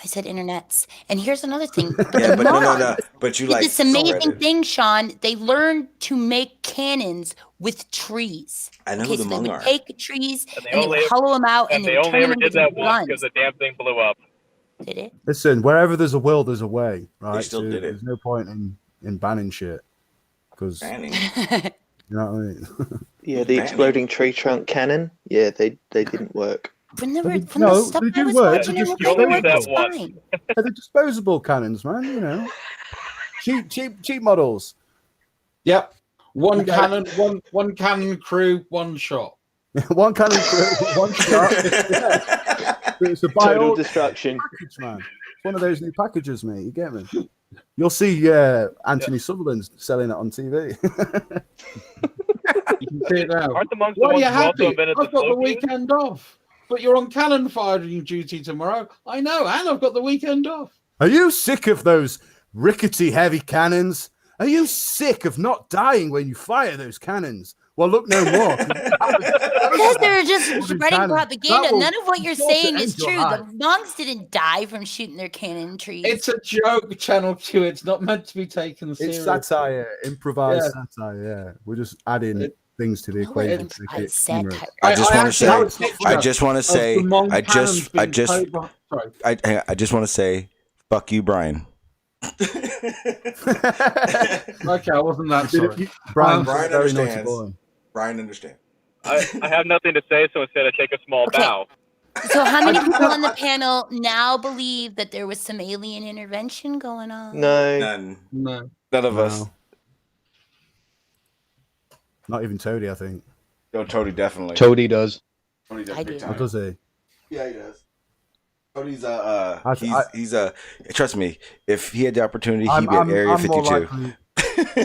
I said internets. And here's another thing. Yeah, the but no. Mongs But you did like this amazing spread it. thing, Sean. They learned to make cannons with trees. I know Okay, who the so they Hmong would are. take trees And they and they only would hollow them out and and they they would only turn ever them did into that once guns. because the damn thing blew up. Did it? Listen, wherever there's a will, there's a way, right? still did it. There's no point in banning shit. Because, you Banning. know what I mean? Yeah, the exploding tree trunk cannon. Yeah, they didn't work. From the, They- from no, the stuff they I do was work, watching, they it just looked like You it only worked did that just once. fine. They're the disposable cannons, man, you know. Cheap models. Yep. One Okay. cannon, one cannon crew, one shot. One cannon crew, one shot. Yeah. It's a Total bio destruction. package, man. It's one of those new packages, mate. You get me? You'll see Anthony Sutherland selling it on TV. You can see it now. Aren't the monks the Why are ones you who also happy? invented I've the got the slow fuse? weekend off. But you're on cannon firing duty tomorrow. I know, and I've got the weekend off. Are you sick of those rickety heavy cannons? Are you sick of not dying when you fire those cannons? Well, look no more. Because they're just spreading cannon. propaganda. That will None of what you're sort of saying end is your true. life. The monks didn't die from shooting their cannon trees. It's a joke, Channel Q. It's not meant to be taken seriously. It's satire, improvised satire. Yeah, we're just adding things to the equation. to make it humorous. I just want to say. I of just want to say. the Hmong I cannons just. being played by- sorry. I just want to say. Fuck you, Brian. Okay, I wasn't that sorry. Brian Brian very naughty understands. boy. Brian understands. I have nothing to say, so instead I take a small Okay. bow. So how many people on the panel now believe that there was some alien intervention going on? No. None. No. None of us. No. Not even Toady, I think. No, Toady definitely. Toady does. Toady does I big do. time. Or does he? Yeah, he does. Cody's he's trust me, if he had the opportunity, he'd be at Area 52.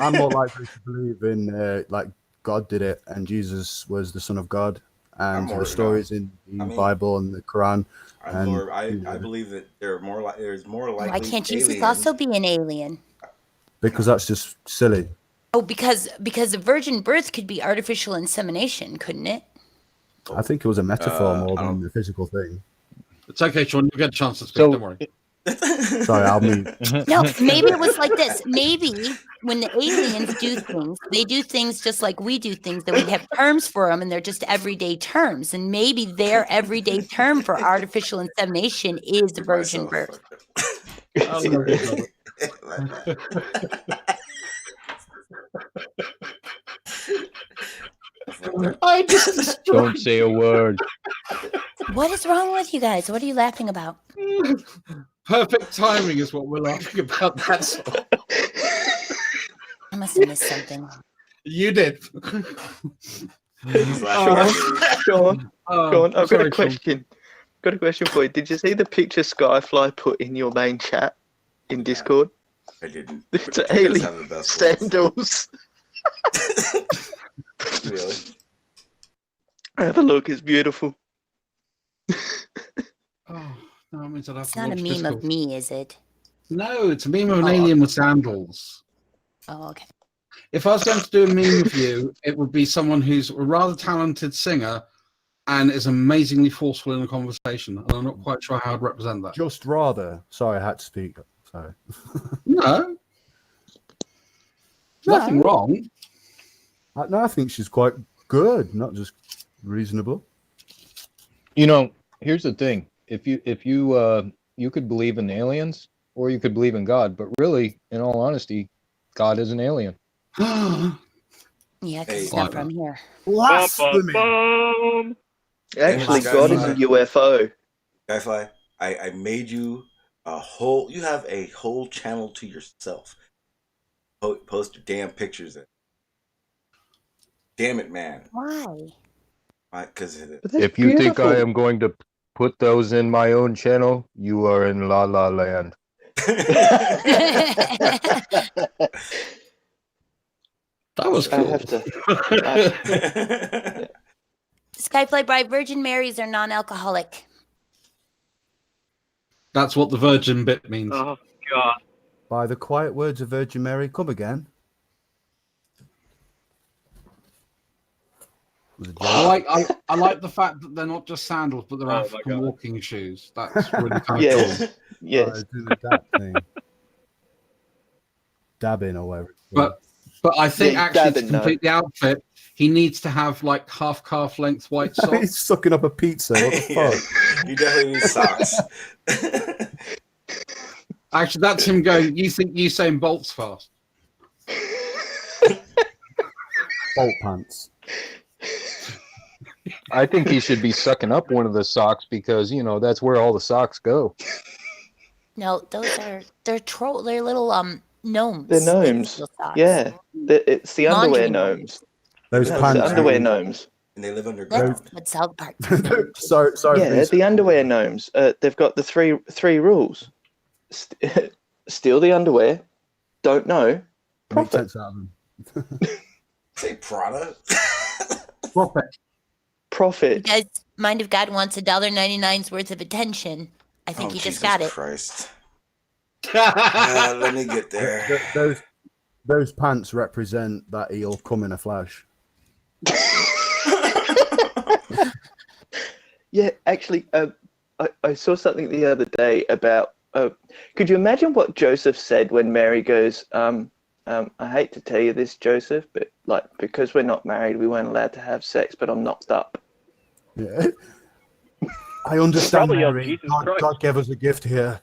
I'm more likely to believe in like God did it, and Jesus was the Son of God, and more- the stories in the I mean, Bible and the Quran. I'm more, I believe that there's more likely. Why can't Jesus aliens. also be an alien? Because that's just silly. Oh, because a virgin birth could be artificial insemination, couldn't it? I think it was a metaphor more than a physical thing. It's okay, Sean. You'll get a chance to speak. Don't worry. Sorry, I'll mute. No, maybe it was like this. Maybe when the aliens do things, they do things just like we do things, that we have terms for them, and they're just everyday terms. And maybe their everyday term for artificial insemination is virgin birth. I just Don't say a word. What is wrong with you guys? What are you laughing about? Perfect timing is what we're laughing about. That's all. I must have missed something. You did. Sean, I've got sorry, a question. Got a question for you. Did you see the picture Skyfly put in your main chat in Discord? I didn't. It's alien sandals. Really? Have a look. It's beautiful. Oh, no, it means I'd have It's to not a launch meme Discord. of me, is it? No, it's a meme of an alien with sandals. Oh, okay. If I was going to do a meme of you, it would be someone who's a rather talented singer and is amazingly forceful in a conversation. And I'm not quite sure how I'd represent that. Just rather. Sorry, I had to speak. Sorry. No. Nothing wrong. No, I think she's quite good, not just reasonable. You know, here's the thing: if you could believe in aliens, or you could believe in God, but really, in all honesty, God is an alien. Yeah, because it's not from here. Blasphemy. Actually, God is a UFO. Skyfly, I made you a whole. You have a whole channel to yourself. Post your damn pictures in. Damn it, man. Why? Because If you think I am going to put those in my own channel, you are in La La Land. That was cool. I have to. Skyfly Bride Virgin Marys are non-alcoholic. That's what the virgin bit means. Oh God! By the quiet words of Virgin Mary, come again. I like the fact that they're not just sandals, but they're African walking shoes. That's really kind of cool. Yes. That thing. Dabbing or whatever. But I think Yeah, actually to dabbing, complete the outfit, he needs to have like half calf length white socks. He's sucking up a pizza. What the fuck? You definitely need socks. Actually, that's him going, you think Usain Bolt's fast? Bolt pants. I think he should be sucking up one of the socks because, you know, that's where all the socks go. No, they're little gnomes. They're gnomes. Yeah. It's the underwear Laundry gnomes. Those No, it's pants. the underwear gnomes. And they live underground. That's what South Park. sorry. Yeah, please. the underwear gnomes. They've got the three rules. Steal the underwear. Don't know. Make Profit. sense out of them. Say Prada. Profit. You guys, mind if God wants $1.99's worth of attention? I think he just got it. Christ. Let me get there. Those pants represent that he'll come in a flash. Yeah, actually, I saw something the other day about. Could you imagine what Joseph said when Mary goes, I hate to tell you this, Joseph, but like because we're not married, we weren't allowed to have sex, but I'm knocked up. Yeah. I understand, Probably Mary. Jesus Christ. God gave us a gift here.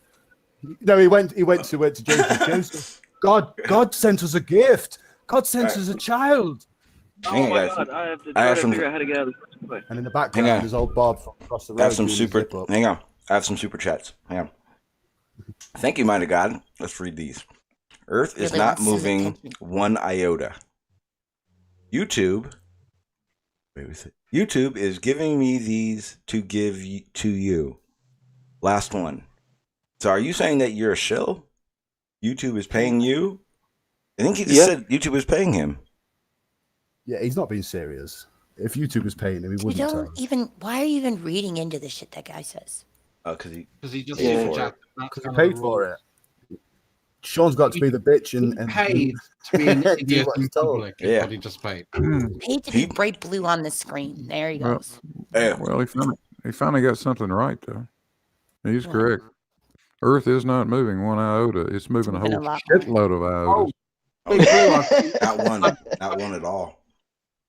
No, he went to Joseph. Joseph, God sent us a gift. God sent us a child. Hang on, my guys. God! I have to I try have to some- figure out how to get out of this place. And in the Hang background, on. there's old Bob from across the road. I have some doing his super. zip up. Hang on. I have some super chats. Hang on. Thank you, mighty God. Let's read these. Earth is Really not wants some moving attention. one iota. YouTube. Wait, what's it? YouTube is giving me these to give to you. Last one. So are you saying that you're a shill? YouTube is paying you? I think he just said YouTube is paying him. Yeah, he's not being serious. If YouTube was paying him, he You wouldn't tell. don't even. Why are you even reading into the shit that guy says? Because he just paid for it. Because he paid for it. Sean's got to be the bitch and paid to be an do idiot what in he's told. public. Is what he just paid. Paid to be bright blue on the screen. There he Well, goes. he finally got something right though. He's correct. Earth is not moving one iota. It's moving a whole shitload of iotas. Not one at all.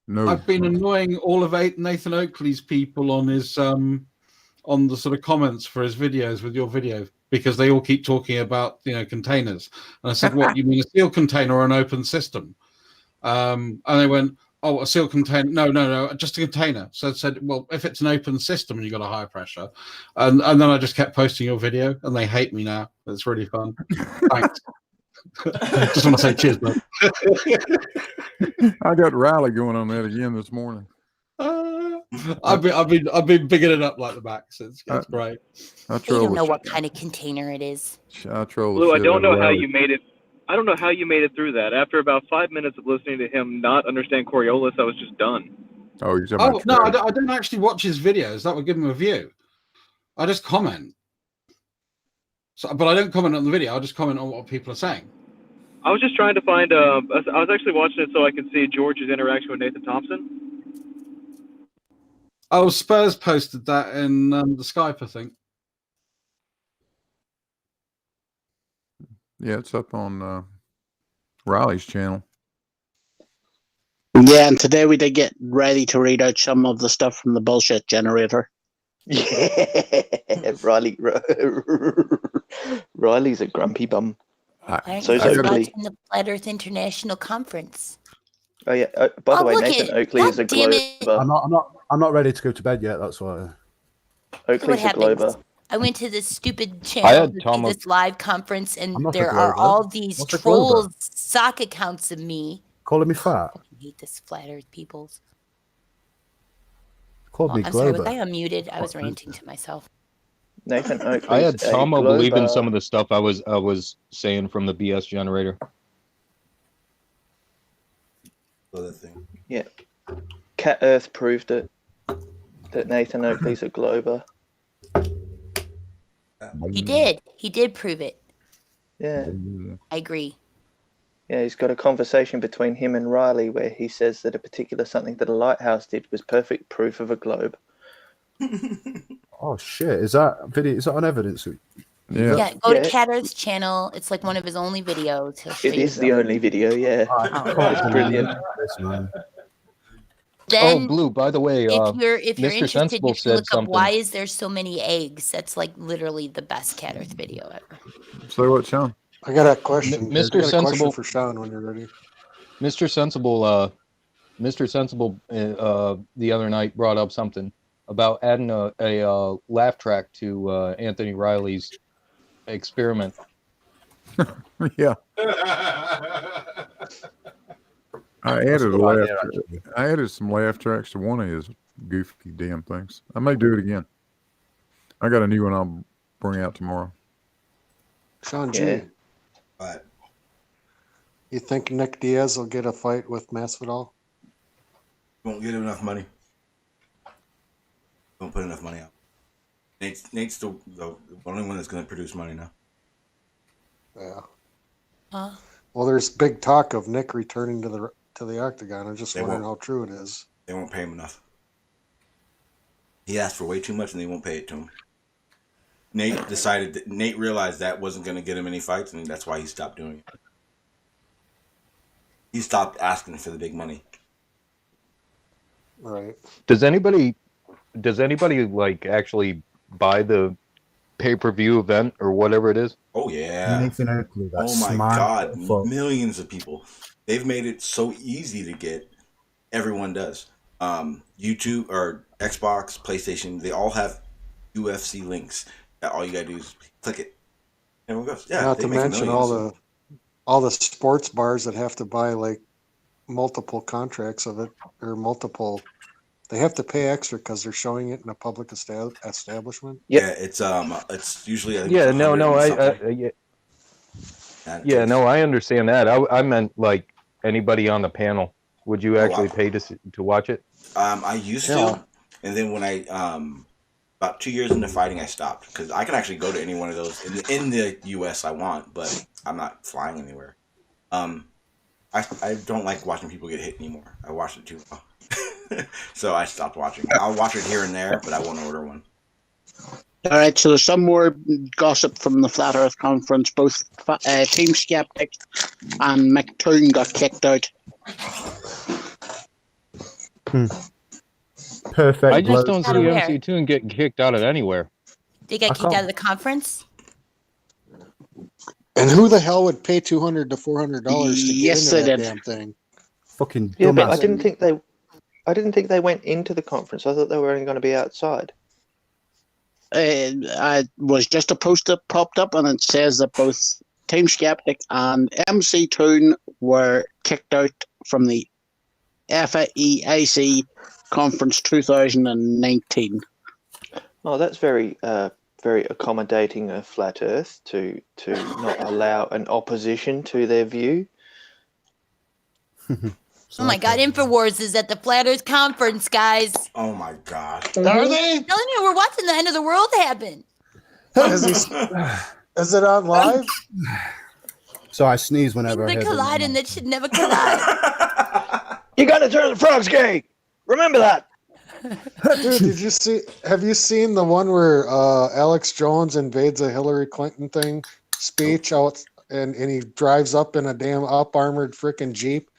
No. I've been annoying all of Nathan Oakley's people on his on the sort of comments for his videos with your video, because they all keep talking about containers. And I said, "What, you mean a sealed container or an open system?" And they went, "Oh, a sealed container? No, just a container." So I said, "Well, if it's an open system and you've got a high pressure," and then I just kept posting your video, and they hate me now. It's really fun. Thanks. Just want to say cheers, bro. I got Riley going on that again this morning. I've been bigging it up like the backs. It's great. You don't know what kind of container it is. I troll. Blue, I don't know how you made it. I don't know how you made it through that. After about 5 minutes of listening to him not understand Coriolis, I was just done. Oh, you're Oh no, I don't actually watch his videos. That would give him a view. I just comment. So, but I don't comment on the video. I just comment on what people are saying. I was just trying to find. I was actually watching it so I could see George's interaction with Nathan Thompson. Oh, Spurs posted that in the Skype, I think. Yeah, it's up on Riley's channel. Yeah, and today we did get ready to read out some of the stuff from the bullshit generator. Yeah, Riley's a grumpy bum. So is He's Oakley. watching the Flat Earth International Conference. Oh yeah. By the way, look Nathan it. Oakley is a God damn it. Glober. I'm not ready to go to bed yet. That's why. Oakley's What a happens? Glober. I went to this stupid I channel had to see Tom this live conference, and I'm not a there are Glober. all these What's a trolls Glober? sock accounts of me. Calling me fat. I hate this Flat Earth peoples. Called me I'm sorry, was Glober. I unmuted? I was ranting to myself. Nathan Oakley's I had a Tomo believe in Glober. some of the stuff I was saying from the BS generator. Other thing. Yeah. Cat Earth proved it. That Nathan Oakley's a Glober. He did. He did prove it. Yeah. I agree. Yeah, he's got a conversation between him and Riley where he says that a particular something that a lighthouse did was perfect proof of a globe. Oh shit! Is that video? Is that on evidence? Yeah, go to Cat Earth's channel. It's like one of his only videos. He'll show It you is the only video, yeah. It's brilliant. Then, oh, Blue, by the way, if you're Mr. interested, Sensible you can said look up something. why is there so many eggs. That's like literally the best Cat Earth video ever. So what, Sean? I got a question. Mr. I got a question Sensible for Sean when you're ready. Mr. Sensible, the other night brought up something about adding a laugh track to Anthony Riley's experiment. Yeah. I added some laugh tracks to one of his goofy damn things. I may do it again. I got a new one I'll bring out tomorrow. Sean G. What? You think Nick Diaz will get a fight with Masvidal? Won't get enough money. Don't put enough money out. Nate's the only one that's going to produce money now. Yeah. Well, there's big talk of Nick returning to the octagon. I'm just wondering how true it is. They won't pay him enough. He asked for way too much, and they won't pay it to him. Nate realized that wasn't going to get him any fights, and that's why he stopped doing it. He stopped asking for the big money. Right. Does anybody like actually buy the pay-per-view event or whatever it is? Oh yeah. Nathan Oakley, that Oh my smart God. fuck. Millions of people. They've made it so easy to get. Everyone does. YouTube or Xbox, PlayStation, they all have UFC links. All you gotta do is click it. Everyone goes. Yeah. Not to mention all the sports bars that have to buy like multiple contracts of it or multiple. They have to pay extra because they're showing it in a public establishment. Yeah, it's usually. I think Yeah, it's no, 100 and something. I understand that. I meant like anybody on the panel. Would you actually pay to watch it? I used to, and then when I about 2 years into fighting, I stopped because I can actually go to any one of those in the U.S. I want, but I'm not flying anywhere. I don't like watching people get hit anymore. I watched it too long, so I stopped watching. I'll watch it here and there, but I won't order one. All right, so there's some more gossip from the Flat Earth Conference. Both Team Skeptic and McToon got kicked out. Perfect. I just don't see Out of where? MC2 getting kicked out of anywhere. They got kicked out of the conference. And who the hell would pay $200 to $400 to Yes, get into they that did. damn thing? Fucking Yeah, but I dumbass. didn't think they went into the conference. I thought they were only going to be outside. I was just a post that popped up, and it says that both Team Skeptic and MC Toon were kicked out from the FEAC Conference 2019. Oh, that's very very accommodating of Flat Earth to not allow an opposition to their view. Oh my God, InfoWars is at the Flat Earth Conference, guys. Oh my God. Are they? I'm telling you, we're watching the end of the world happen. Is it on live? So I sneeze whenever I Things hear that collide and that should never collide. You got to turn the frogs gay. Remember that. Dude, have you seen the one where Alex Jones invades a Hillary Clinton speech out and he drives up in a damn up-armored freaking Jeep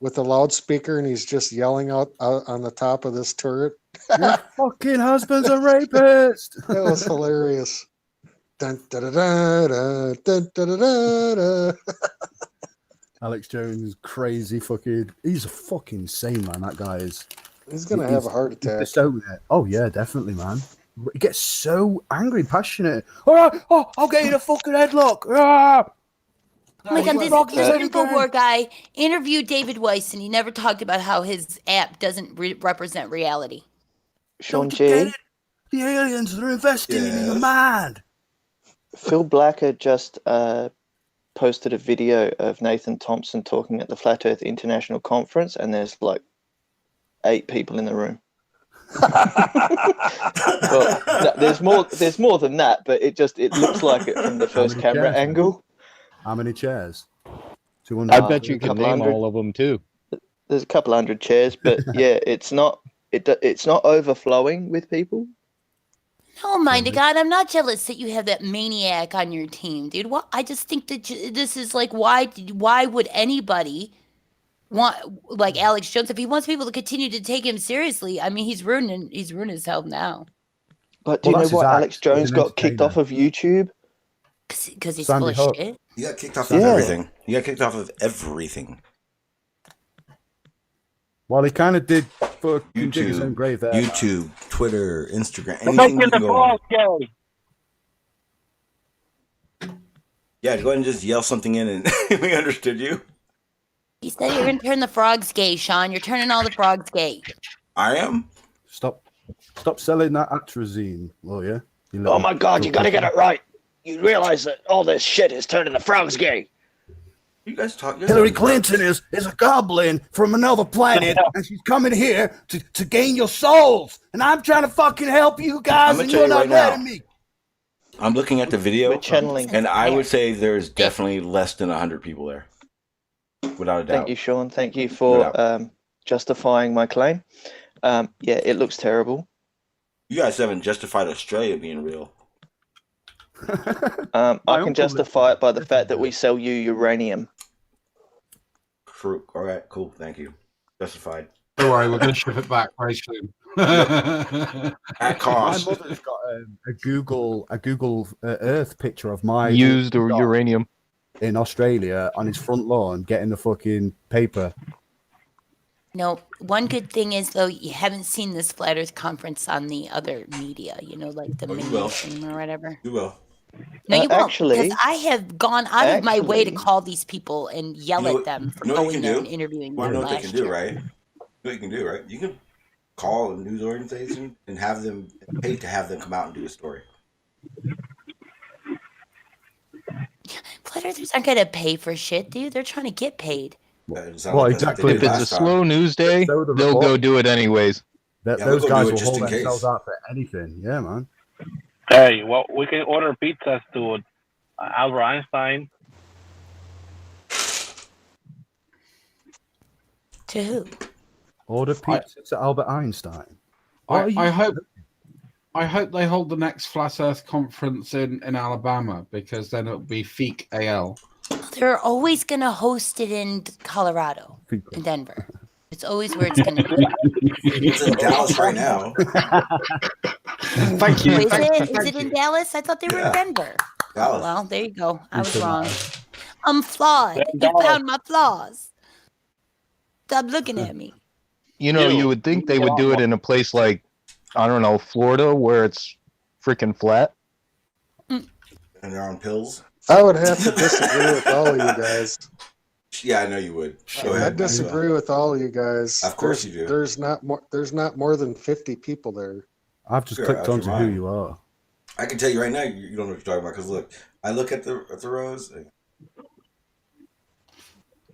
with a loudspeaker and he's just yelling out on the top of this turret? Your fucking husband's a rapist. That was hilarious. Dun, da, da, da, da, dun, da, da, da, da. Alex Jones is crazy fucking. He's a fucking insane, man. That guy is. He's gonna have a heart attack. Oh yeah, definitely, man. He gets so angry, passionate. All right, I'll get you the fucking headlock. Ah! Oh my God, this InfoWars guy interviewed David Weiss and he never talked about how his app doesn't represent reality. Sean G. The aliens are investing in your mind. Phil Blacker just posted a video of Nathan Thompson talking at the Flat Earth International Conference, and there's like 8 people in the room. Well, no, there's more than that, but it looks like it from the first camera angle. How many chairs? 200. I bet you can name all of them too. There's a couple hundred chairs, but yeah, it's not overflowing with people. Oh my God, I'm not jealous that you have that maniac on your team, dude. What? I just think that this is like, why would anybody want like Alex Jones if he wants people to continue to take him seriously? I mean, he's ruining his health now. But do you know what? Alex Jones got kicked off of YouTube because he's full of shit. You got kicked off of everything. You got kicked off of everything. Well, he kind of did fucking dig his own grave there. YouTube, Twitter, Instagram, anything you can go on. Yeah, go ahead and just yell something in and we understood you. He said you're going to turn the frogs gay, Sean. You're turning all the frogs gay. I am? Stop selling that atrazine, will you? Oh my God, you got to get it right. You realize that all this shit is turning the frogs gay. You guys talk. Hillary Clinton is a goblin from another planet, and she's coming here to gain your souls. And I'm trying to fucking help you guys, and you're not letting me. I'm looking at the video, channeling and I would say there's definitely less than 100 people there, without a doubt. Thank you, Sean. Thank you for justifying my claim. Yeah, it looks terrible. You guys haven't justified Australia being real. I can justify it by the fact that we sell you uranium. True. All right, cool. Thank you. Justified. Don't worry, we're going to ship it back very soon. At cost. My mother's got a Google Earth picture of my used uranium in Australia on his front lawn getting the fucking paper. No, one good thing is though you haven't seen this Flat Earth Conference on the other media, like the mainstream or whatever. You will. No, you won't, actually, because I have gone out of my way to call these people and yell at them for going there and interviewing them. You know what they last can do, year. right? You know what you can do, right? You can call a news organization and have them pay to have them come out and do a story. Flat Earthers aren't gonna pay for shit, dude. They're trying to get paid. Well, exactly. If it's a slow news day, So the they'll go do it anyways. Those guys will hold themselves out for anything. Yeah, man. Hey, well, we can order pizzas to Albert Einstein. To who? Order pizza to Albert Einstein. I hope they hold the next Flat Earth conference in Alabama, because then it'll be Feek AL. They're always going to host it in Colorado, in Denver. It's always where it's going to be. It's in Dallas right now. Thank you. Is it in Dallas? I thought they were in Denver. Dallas. Oh, well, there you go. I was wrong. I'm flawed. You found my flaws. Stop looking at me. You know, you would think they would do it in a place like, I don't know, Florida, where it's freaking flat. And they're on pills. I would have to disagree with all of you guys. Yeah, I know you would. Go ahead. I disagree with all of you guys. Of course you do. There's not more than 50 people there. I've just clicked onto who you are. I can tell you right now, you don't know what you're talking about. Because look, I look at the rows.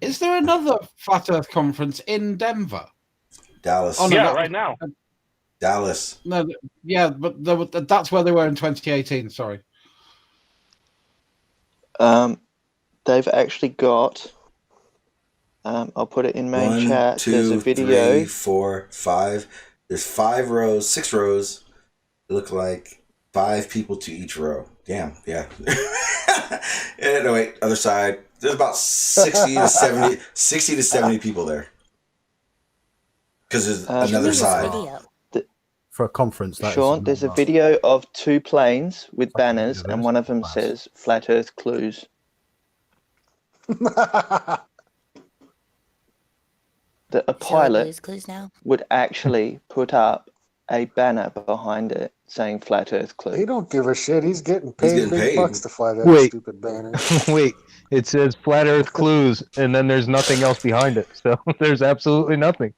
Is there another Flat Earth conference in Denver? Dallas. Oh, no, Yeah, right now. Dallas. No, yeah, but that's where they were in 2018. Sorry. They've actually got. I'll put it in main chat. 2, There's a video. 3, 4, 5. There's 5 rows, 6 rows. It look like 5 people to each row. Damn, yeah. No, wait, other side. There's about 60 to 70 people there. Because there's another side. For a conference, that Sean, there's a video of 2 planes with banners, and one of them says "Flat Earth Clues." That a pilot would actually put up a banner behind it saying "Flat Earth Clues." He don't give a shit. He's getting paid big bucks to fly that Wait. stupid banner. Wait, it says Flat Earth Clues, and then there's nothing else behind it. So there's absolutely nothing.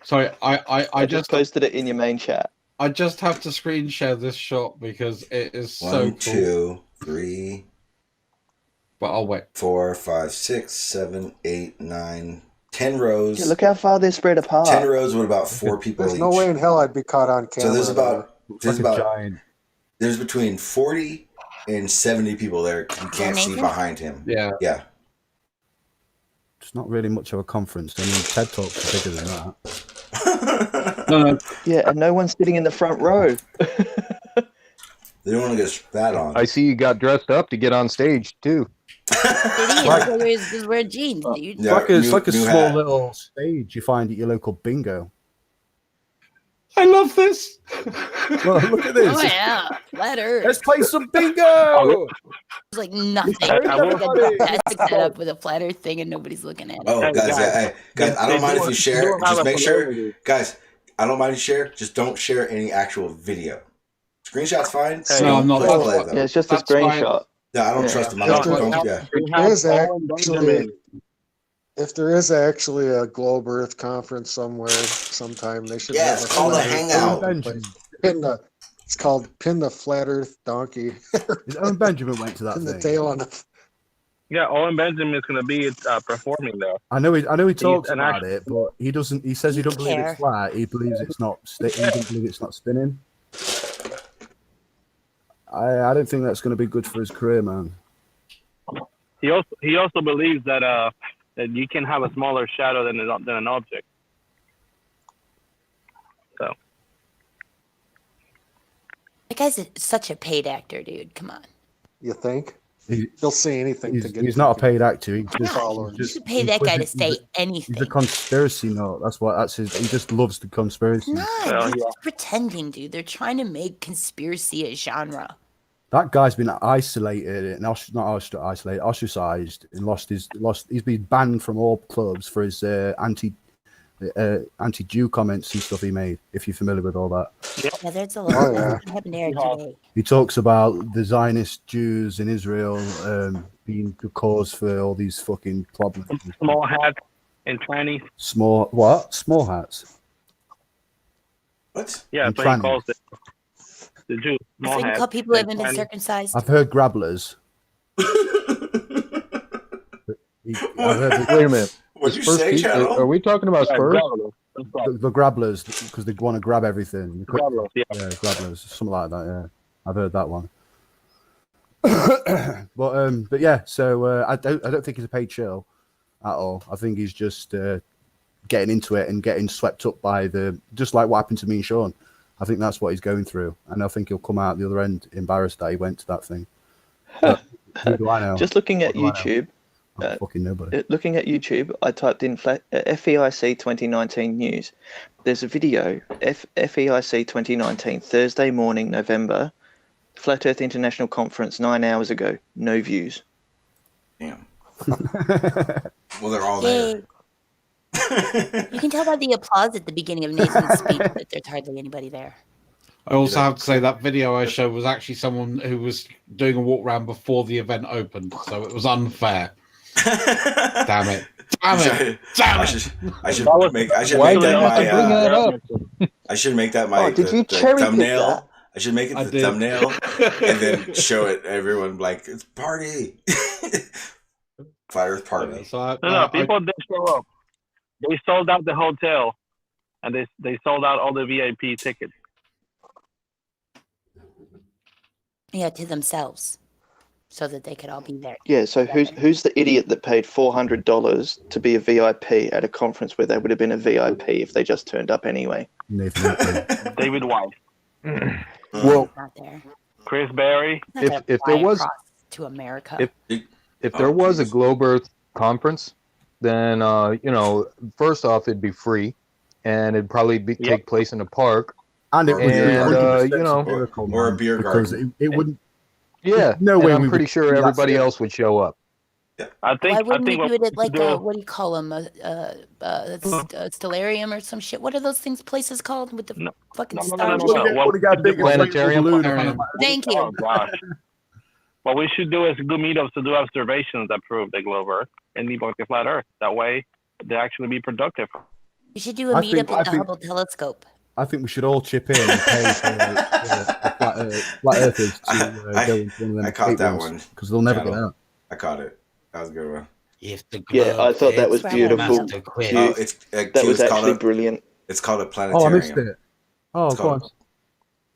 Sorry, I just posted it in your main chat. I just have to screen share this shot because it is so cool. 1, 2, 3. But I'll wait. 4, 5, 6, 7, 8, 9, 10 rows. Yeah, look how far they're spread apart. 10 rows with about 4 people There's each. no way in hell I'd be caught on camera. So there's between 40 and 70 people there. You can't see behind him. Yeah. It's not really much of a conference. I mean, TED Talks are bigger than that. Yeah, and no one's sitting in the front row. They don't want to get spat on. I see you got dressed up to get on stage too. Wear jeans, dude. It's like a small little stage you find at your local bingo. I love this. Well, look at this. Oh yeah, Flat Earth. Let's play some bingo. It's like nothing. It's like a fantastic setup with a flat Earth thing and nobody's looking at it. Oh, guys, I don't mind if you share. Just make sure, guys. I don't mind if you share. Just don't share any actual video. Screenshots fine. No, I'm not. Yeah, it's just a screenshot. No, I don't trust them. If there is actually a Globe Earth conference somewhere, sometime they should. Yeah, it's called a hangout. It's called Pin the Flat Earth Donkey. Owen Benjamin went to that Pin thing. the tail on it. Yeah, Owen Benjamin is going to be performing there. I know he talks about it, but he doesn't. He says he don't believe it's flat. He believes it's not. He doesn't believe it's not spinning. I don't think that's going to be good for his career, man. He also believes that that you can have a smaller shadow than an object. So. That guy's such a paid actor, dude. Come on. You think? He'll say anything to get. He's not a paid actor. He's You should pay that guy to say anything. He's a conspiracy nut. That's his. He just loves the conspiracy. No, he's just pretending, dude. They're trying to make conspiracy a genre. That guy's been isolated and ostracized, and he's been banned from all clubs for his anti-Jew comments and stuff he made. If you're familiar with all that. Yeah, there's a lot that happened there today. He talks about the Zionist Jews in Israel being the cause for all these fucking problems. Small hats and trannies. Small what? Small hats. What? Yeah, And that's what he trannies. calls it. The Jews. So you call people who haven't been circumcised? I've heard grabblers. Wait a minute. What'd you say, Channel? Are we talking about Spurs? The grabblers, because they want to grab everything. Grabblers, yeah. Yeah, grabblers, something like that. Yeah, I've heard that one. but yeah, so I don't think he's a paid show at all. I think he's just getting into it and getting swept up by just like what happened to me and Sean. I think that's what he's going through, and I think he'll come out the other end embarrassed that he went to that thing. Who do I know? Just looking at YouTube. Fucking nobody. Looking at YouTube, I typed in FEIC 2019 news. There's a video, FEIC 2019, Thursday morning, November, Flat Earth International Conference 9 hours ago. No views. Damn. Well, they're all there. You can tell by the applause at the beginning of Nathan's speech that there's hardly anybody there. I also have to say that video I showed was actually someone who was doing a walk around before the event opened, so it was unfair. Damn it! Damn it! Damn it! I should make that my the thumbnail. That? I should make it the thumbnail and then show it everyone like it's party. Flat Earth party. No, people did show up. They sold out the hotel, and they sold out all the VIP tickets. Yeah, to themselves, so that they could all be there. Yeah, so who's the idiot that paid $400 to be a VIP at a conference where they would have been a VIP if they just turned up anyway? David White. Well, Not there. Chris Berry. if there was to America, if there was a Globe Earth conference, then first off it'd be free, and it'd probably take place in a park, and it would or a beer garden. It wouldn't. Yeah, no way. I'm pretty sure everybody else would show up. I think. Why wouldn't I think we do it at like what do you call them? Stellarium or some shit. What are those things places called with the fucking stars? Planetarium. Thank you. Oh gosh. What we should do is do meetups to do observations that prove the globe Earth and debunk the flat Earth. That way, they actually be productive. You should do a meetup at the Hubble telescope. I think we should all chip in and pay for flat earthers to go into one of them. I caught that one because they'll never get out. I caught it. That was a good one. I thought that was beautiful. That was actually brilliant. It's called a planetarium. Oh, I missed it. Oh, go on.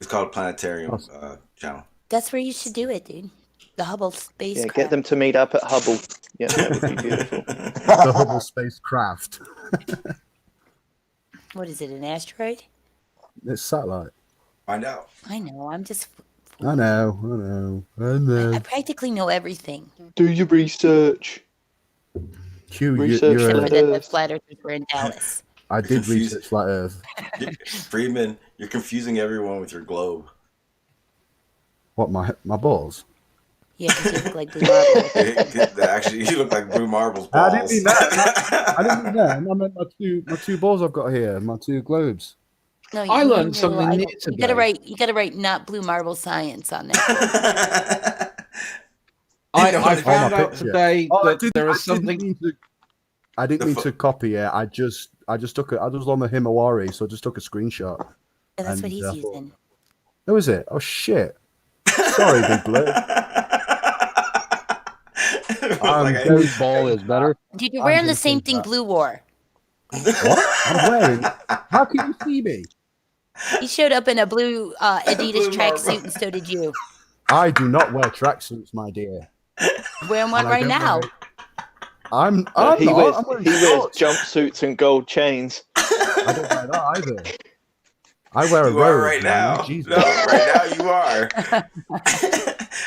It's called a planetarium channel. That's where you should do it, dude. The Hubble spacecraft. Yeah, get them to meet up at Hubble. Yeah, that would be beautiful. The Hubble spacecraft. What is it, an asteroid? It's satellite. Find out. I know, I'm just... I know. I practically know everything. Do your research. Research Except for the flat earthers were in Dallas. I did research flat Earth. Freeman, you're confusing everyone with your globe. What, my balls? Yeah, because you look like Blue Marble. Actually, you look like Blue Marble's balls. I didn't mean that. I didn't mean that. I meant my two balls I've got here, my two globes. No, I learned something new today. You gotta write not BlueMarbleScience on there. I found out today that there is something. I didn't mean to copy it. I just took it. I was on the Himawari, so I just took a screenshot. Yeah, that's what he's using. Who is it? Oh shit! Sorry, big blue. Whose ball is better? Dude, you're wearing the same thing Blue wore. What? I'm wearing? How can you see me? He showed up in a blue Adidas tracksuit, and so did you. I do not wear tracksuits, my dear. Wearing one right now. He wears jumpsuits and gold chains. I don't wear that either. I wear a robe right now. Jesus. No, right now you are.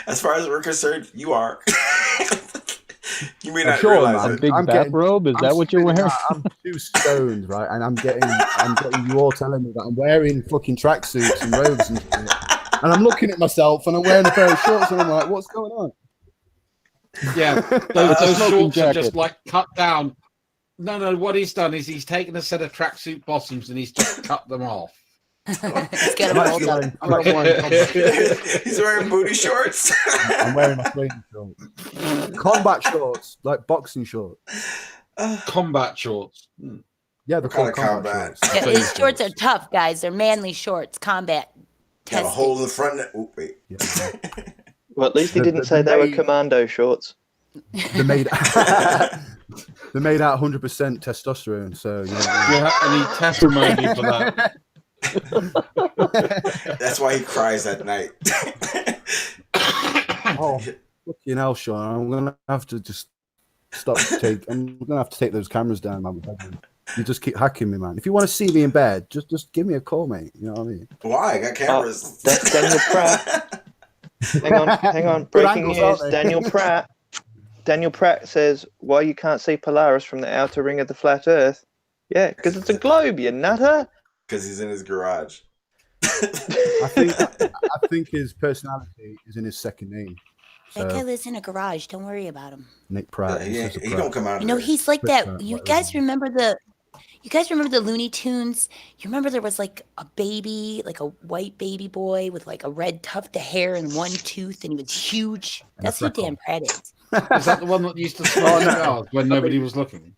As far as we're concerned, you are. You may not realize it. Big bathrobe? Is that what you're wearing? I'm too stoned, right? And I'm getting you all telling me that I'm wearing fucking tracksuits and robes and shit. And I'm looking at myself and I'm wearing a pair of shorts and I'm like, what's going on? Yeah, those shorts are just like cut down. No, what he's done is he's taken a set of tracksuit bottoms and he's just cut them off. He's got them all done. He's wearing booty shorts. I'm wearing my training shorts. Combat shorts, like boxing shorts. Combat shorts. Yeah, they're called combat shorts. Yeah, his shorts are tough, guys. They're manly shorts. Combat. Got a hole in the front. Oh, wait. Well, at least he didn't say they were commando shorts. They're made. They're made out 100% testosterone. So do you have any testimony for that? That's why he cries at night. Oh, fucking hell, Sean! I'm gonna have to just stop. I'm gonna have to take those cameras down, man. You just keep hacking me, man. If you want to see me in bed, just give me a call, mate. You know what I mean? Why? I got cameras. Daniel Pratt. Hang on. Breaking news. Daniel Pratt says why you can't see Polaris from the outer ring of the flat Earth. Yeah, because it's a globe, you nutter. Because he's in his garage. I think his personality is in his second name. So, That guy lives in a garage. Don't worry about him. Nick Pratt. Yeah, he don't come out. You know, he's like that. You guys remember the Looney Tunes? You remember there was like a baby, like a white baby boy with like a red tuft of hair and one tooth, and he was huge. That's who Dan Pratt is. Is that the one that used to smile at cars when nobody was looking?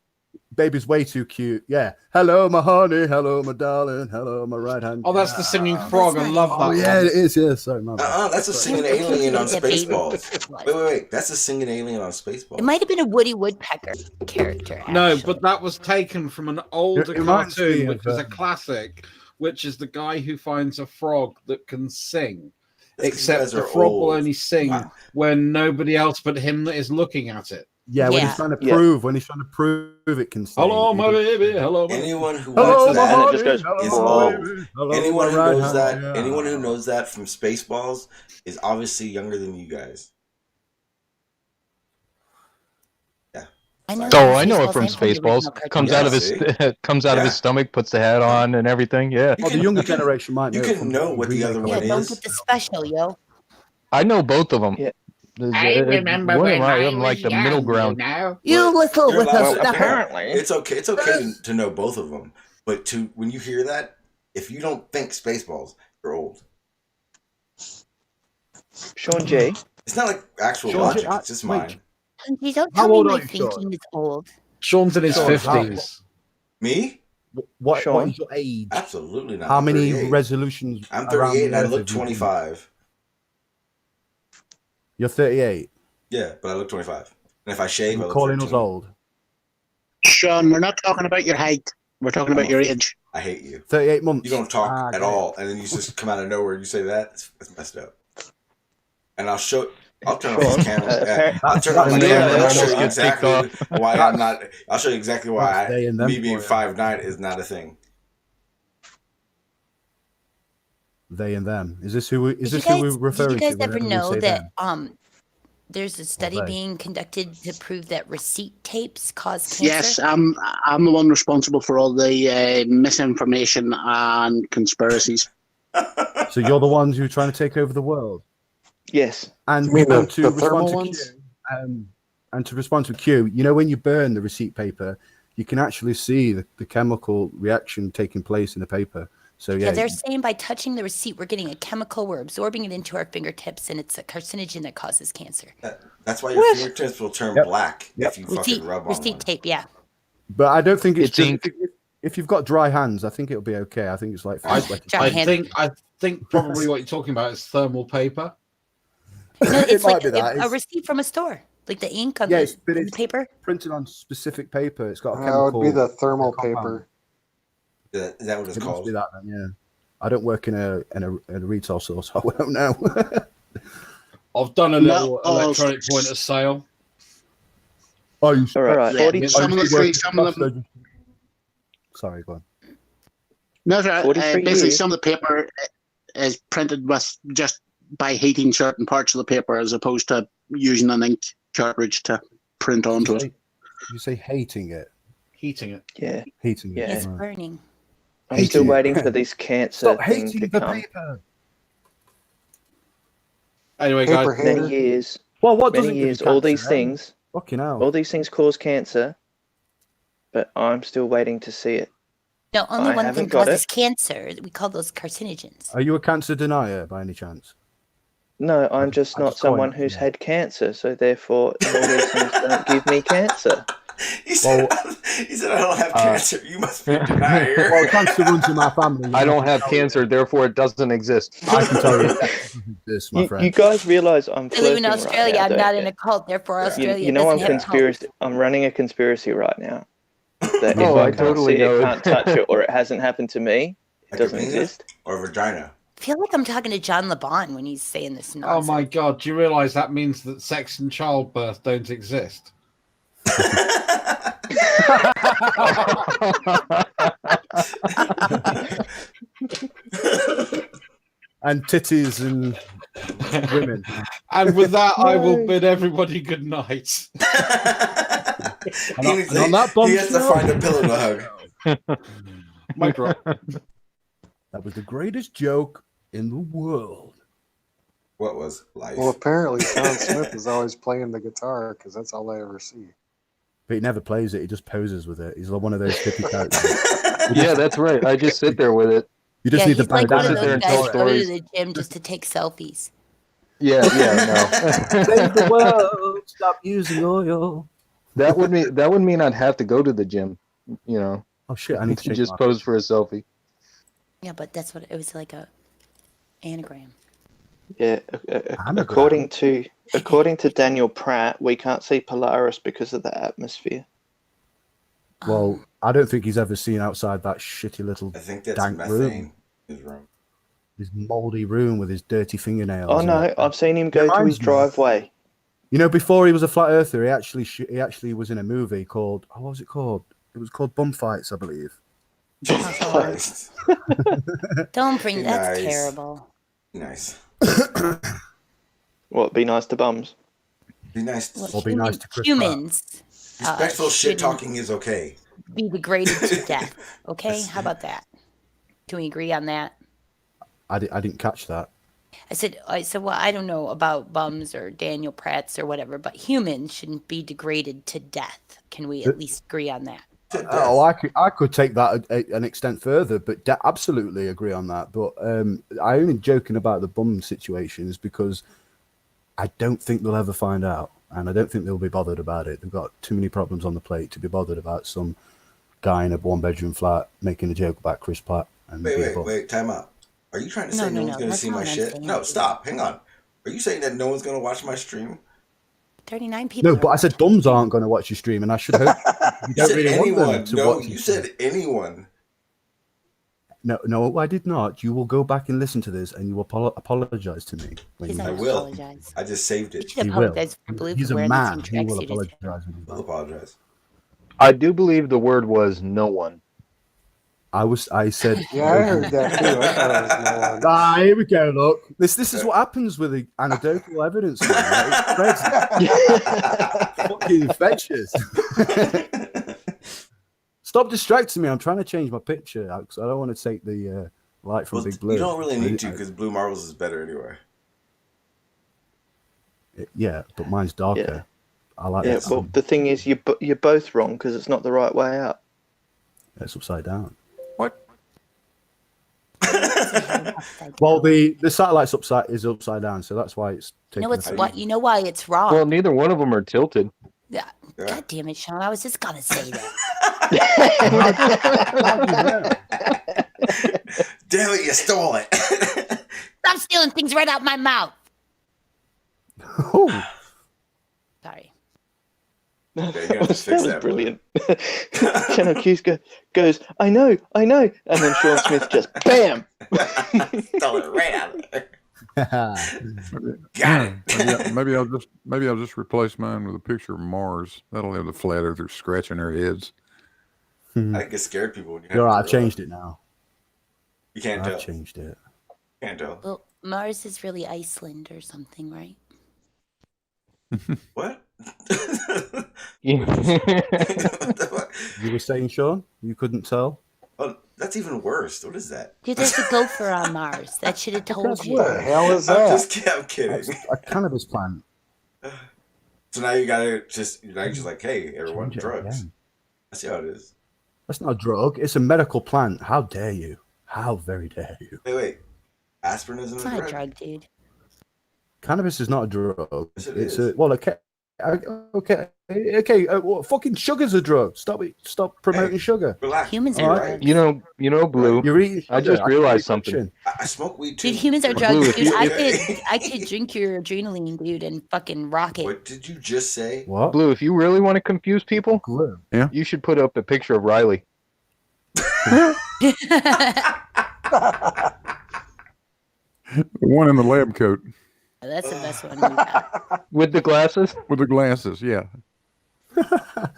Baby's way too cute. Yeah. Hello, my honey. Hello, my darling. Hello, my right hand. Oh, that's the singing frog. I love that. Oh, yeah, it is. Yeah, sorry, man. That's a singing alien on Spaceballs. Wait. That's a singing alien on Spaceballs. It might have been a Woody Woodpecker character. Actually. No, but that was taken from an older It reminds me cartoon, of, which is a classic, which is the guy who finds a frog that can sing. Except the frog will only sing when nobody else but him that is looking at it. Yeah, when he's trying to prove, it can sing. Hello, my baby. Hello, my anyone who Hello, watches my that honey. is Hello, old. hello, Anyone who my right knows that, hand. anyone who knows that from Spaceballs is obviously younger than you guys. I know it from Spaceballs. Comes out of his of his stomach, puts the hat on and everything. Yeah. The younger generation might know. You can know what the other one Don't is. get the special, yo. I know both of them. Yeah. I remember when I was like the young, middle ground. You know? You little You're allowed to- apparently. It's okay to know both of them, but when you hear that, if you don't think Spaceballs, you're old. Sean G. It's not like actual Sean logic. G, It's just mine. You don't How tell old me are my you, Sean? thinking is old. Sean's in his Sean, 50s. Me? What Sean? is your age? Absolutely not. How I'm many 38. resolutions? I'm around 38 the and I earth look have you 25. You're 38. Yeah, but I look 25. And if I shave, I You're look calling 13. us old. Sean, we're not talking about your height. We're talking about your age. I hate you. 38 months. You don't talk at okay. all, and then you just come out of nowhere and you say that. It's messed up. And I'll turn off this camera. I'll turn off my camera and I'll show you exactly why I'm not. I'll show you exactly why me being 5'9" is not a thing. They and them. Is this who we're Did referring to? you guys ever whenever we know say that them? there's a study they? being conducted to prove that receipt tapes cause cancer? Yes, I'm the one responsible for all the misinformation and conspiracies. So you're the ones who are trying to take over the world? Yes. And You mean and the thermal ones? And to respond to Q, you know, when you burn the receipt paper, you can actually see the chemical reaction taking place in the paper. So Yeah, yeah, they're saying by touching the receipt, we're getting a chemical, we're absorbing it into our fingertips, and it's a carcinogen that causes cancer. That's why your fingertips will turn black if you fucking rub on Receipt one. tape, yeah. but I don't think it's ink. if you've got dry hands, I think it'll be okay. I think it's like I sweaty. think probably what you're talking about is thermal paper. No, it's might like be that. a receipt from a store, like the ink on Yeah, the paper. Printed on specific paper. It's got a That chemical. would be the thermal compound. paper. Is that what it's It must called? be that then, yeah. I don't work in a retail store, so I won't know. I've done a little electronic point of sale. Oh, you All right. Yeah, 40, some of them. Sorry, go on. No, sir, 43 basically, years. some of the paper is printed with just by heating certain parts of the paper, as opposed to using an ink cartridge to print onto it. You say hating it? Heating it. Yeah. Heating it. It's right. burning. I'm still waiting for this cancer Stop thing hating to the come. paper. Anyway, Paper guys. hater. Many years. Well, what Many doesn't give you years. All cancer, these eh? things. Fucking hell. All these things cause cancer, but I'm still waiting to see it. No, only I one haven't thing got causes it. cancer. We call those carcinogens. Are you a cancer denier by any chance? No, I'm just I'm not just calling someone it, who's yeah. had cancer, so therefore all these things don't give me cancer. He said, I don't have cancer. You must be a denier. Well, cancer runs in my family. I don't have cancer, therefore it doesn't exist. I can tell you this, my friend. You guys realize I'm I live flirting in Australia. right now, I'm don't not you? in a cult, therefore Australia You know I'm doesn't have conspiracy. I'm running a conspiracy right now. That if Oh, I I can't totally see it, know it. can't touch it, or it hasn't happened to me, it Like doesn't a penis exist. or vagina. I feel like I'm talking to John LeBon when he's saying this Oh nonsense. my God! Do you realise that means that sex and childbirth don't exist? And titties and women. And with that, I will bid everybody good night. And on that He has to find a pillow to hug. Mic drop. That was the greatest joke in the world. What was life? Well, apparently Sean Smith is always playing the guitar because that's all I ever see. But he never plays it. He just poses with it. He's like one of those hippie characters. Yeah, that's right. I just sit there with it. You just need he's the like one bandana. of those and guys tell who go to stories. the gym just to take selfies. Yeah, no. Save the world. Stop using oil. That would mean I'd have to go to the gym. You know. Oh shit! I need to change just my- pose for a selfie. Yeah, but that's what it was, like a anagram. Yeah, according to Daniel Pratt, we can't see Polaris because of the atmosphere. Well, I don't think he's ever seen outside that shitty little I think that's dank methane. room. His room. His mouldy room with his dirty fingernails. Oh in no, it. I've seen him go to his driveway. You know, before he was a flat earther, he actually was in a movie called, what was it called? It was called Bum Fights, I believe. Jesus Christ. Don't bring that's Nice. terrible. Nice. What, be nice to bums? Be nice. Well, Or be nice to Chris humans Respectful shit shouldn't talking is okay. be degraded to death. Okay, how about that? Can we agree on that? I didn't catch that. I said, well, I don't know about bums or Daniel Pratt's or whatever, but humans shouldn't be degraded to death. Can we at least agree on that? Oh, I could take that an extent further, but absolutely agree on that. But I only joking about the bum situation is because I don't think they'll ever find out, and I don't think they'll be bothered about it. They've got too many problems on the plate to be bothered about some guy in a one-bedroom flat making a joke about Chris Pratt. And Wait, time out. Are you trying to say no one's going to see my shit? No, stop. Hang on. Are you saying that no one's going to watch my stream? 39 people. No, but I said bums aren't going to watch your stream, and I should hope you don't really anyone. want them to watch. You said anyone. No, I did not. You will go back and listen to this, and you will apologize to me. I will. I just saved it. You should apologize for believing He's a wearing man. the same He will tracksuit as him. apologize. I'll apologize. I do believe the word was no one. I said. Yeah, I heard that too. I thought it was no one. Here we go. Look, this is what happens with the anecdotal evidence. Man. It spreads. Fucking infectious. Stop distracting me. I'm trying to change my picture because I don't want to take the light from Big Blue. You don't really need to because Blue Marbles is better anyway. Yeah, but mine's darker. Yeah. I like Yeah, that. well, the thing is, you're both wrong because it's not the right way up. It's upside down. What? Well, the satellite's upside down, so that's why it's taking. You know why it's wrong. Well, neither one of them are tilted. Yeah. God damn it, Sean! I was just gonna say that. Damn it! You stole it. Stop stealing things right out my mouth. Sorry. That was brilliant. Channel Q's goes, I know, and then Sean Smith just bam. Stole it right out of there. Got it. Maybe I'll just replace mine with a picture of Mars. That'll have the flat earthers scratching their heads. I get scared people. When you You're right. I've changed it now. You can't tell. I've changed it. Can't tell. Well, Mars is really Iceland or something, right? What? You were saying, Sean? You couldn't tell? Oh, that's even worse. What is that? Dude, there's a gopher on Mars. That should have told you. What the hell is that? I'm kidding. A cannabis plant. So now you gotta you're just like, hey, everyone, Change it drugs. again. That's how it is. That's not a drug. It's a medical plant. How dare you? How very dare you? Wait. Aspirin isn't It's a not drug? a drug, dude. Cannabis is not a drug. Yes, it It's is. a Okay. Well, fucking sugar's a drug. Stop promoting sugar. Humans All are right? drugs. You know, Blue. You're eating I just sugar. realized something. I smoke weed too. Dude, humans are Blue, drugs, if dude. you- I could drink your adrenaline, dude, and fucking rock it. What did you just say? What? Blue, if you really want to confuse people, Yeah. you should put up a picture of Riley. The one in the lab coat That's the best one we got. With the glasses? with the glasses, yeah. I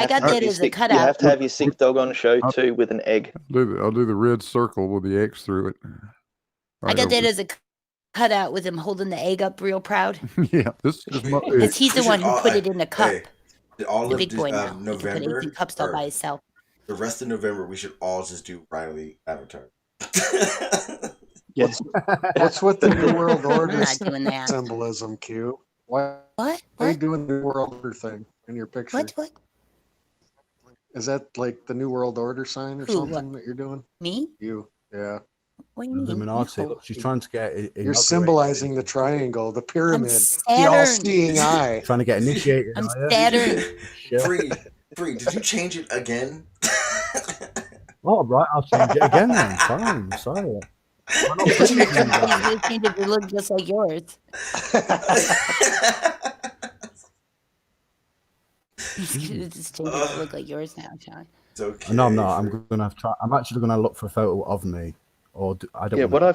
got that as a You cutout. have to have your sick dog on show too with an egg. I'll do the red circle with the X through it. I got that as a cutout with him holding the egg up real proud. Yeah, this is my Because he's the one who put it in the cup. All The of big boy now. He can put November, eggs in cups all or by himself. the rest of November, we should all just do Riley Avatar. What's with the New World Order I'm not doing that. symbolism, Q? Why are you doing the New World Order thing in your picture? What? Is that like the New World Order sign or Who, something that you're doing? Me? You, yeah. What do you mean? Illuminati. No. Look, she's trying to get. You're symbolizing the triangle, the pyramid, the Saturn. all-seeing eye. Trying to get initiated. I'm are you? Saturn. Free, did you change it again? Oh, right. I'll change it again then. Fine. Sorry. I'm not putting it in there. It look just like yours. He's gonna just change it to look like yours now, Sean. It's okay. No, I'm not. I'm actually gonna look for a photo of me, or I don't. Yeah, wanna-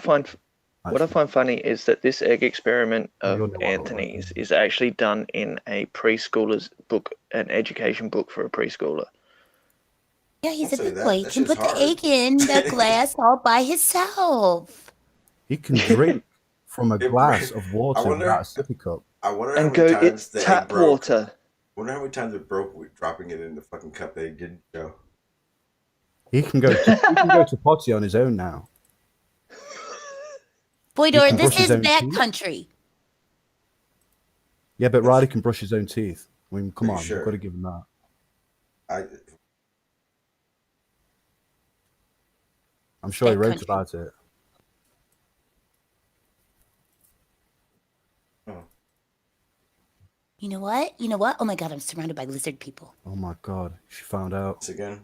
what I find funny is that this egg experiment of Anthony's is actually done in a preschooler's book, an education book for a preschooler. Yeah, he's Don't a say big that. boy. He That can shit's put the hard. egg in the glass all by himself. He can drink from a glass of I water wonder- without a sippy cup. I wonder how And many go, times it's the egg tap broke. water. I wonder how many times it broke with dropping it in the fucking cup they didn't show. He can go. He can go to potty on his own now. Boydor, can this brush his is own back teeth. country. Yeah, but Riley can brush his own teeth. I mean, come Pretty on, sure. you've got to give him that. I'm sure he Back wrote country. about it. You know what? You know what? Oh my god, I'm surrounded by lizard people. Oh my god, she found out. Once again.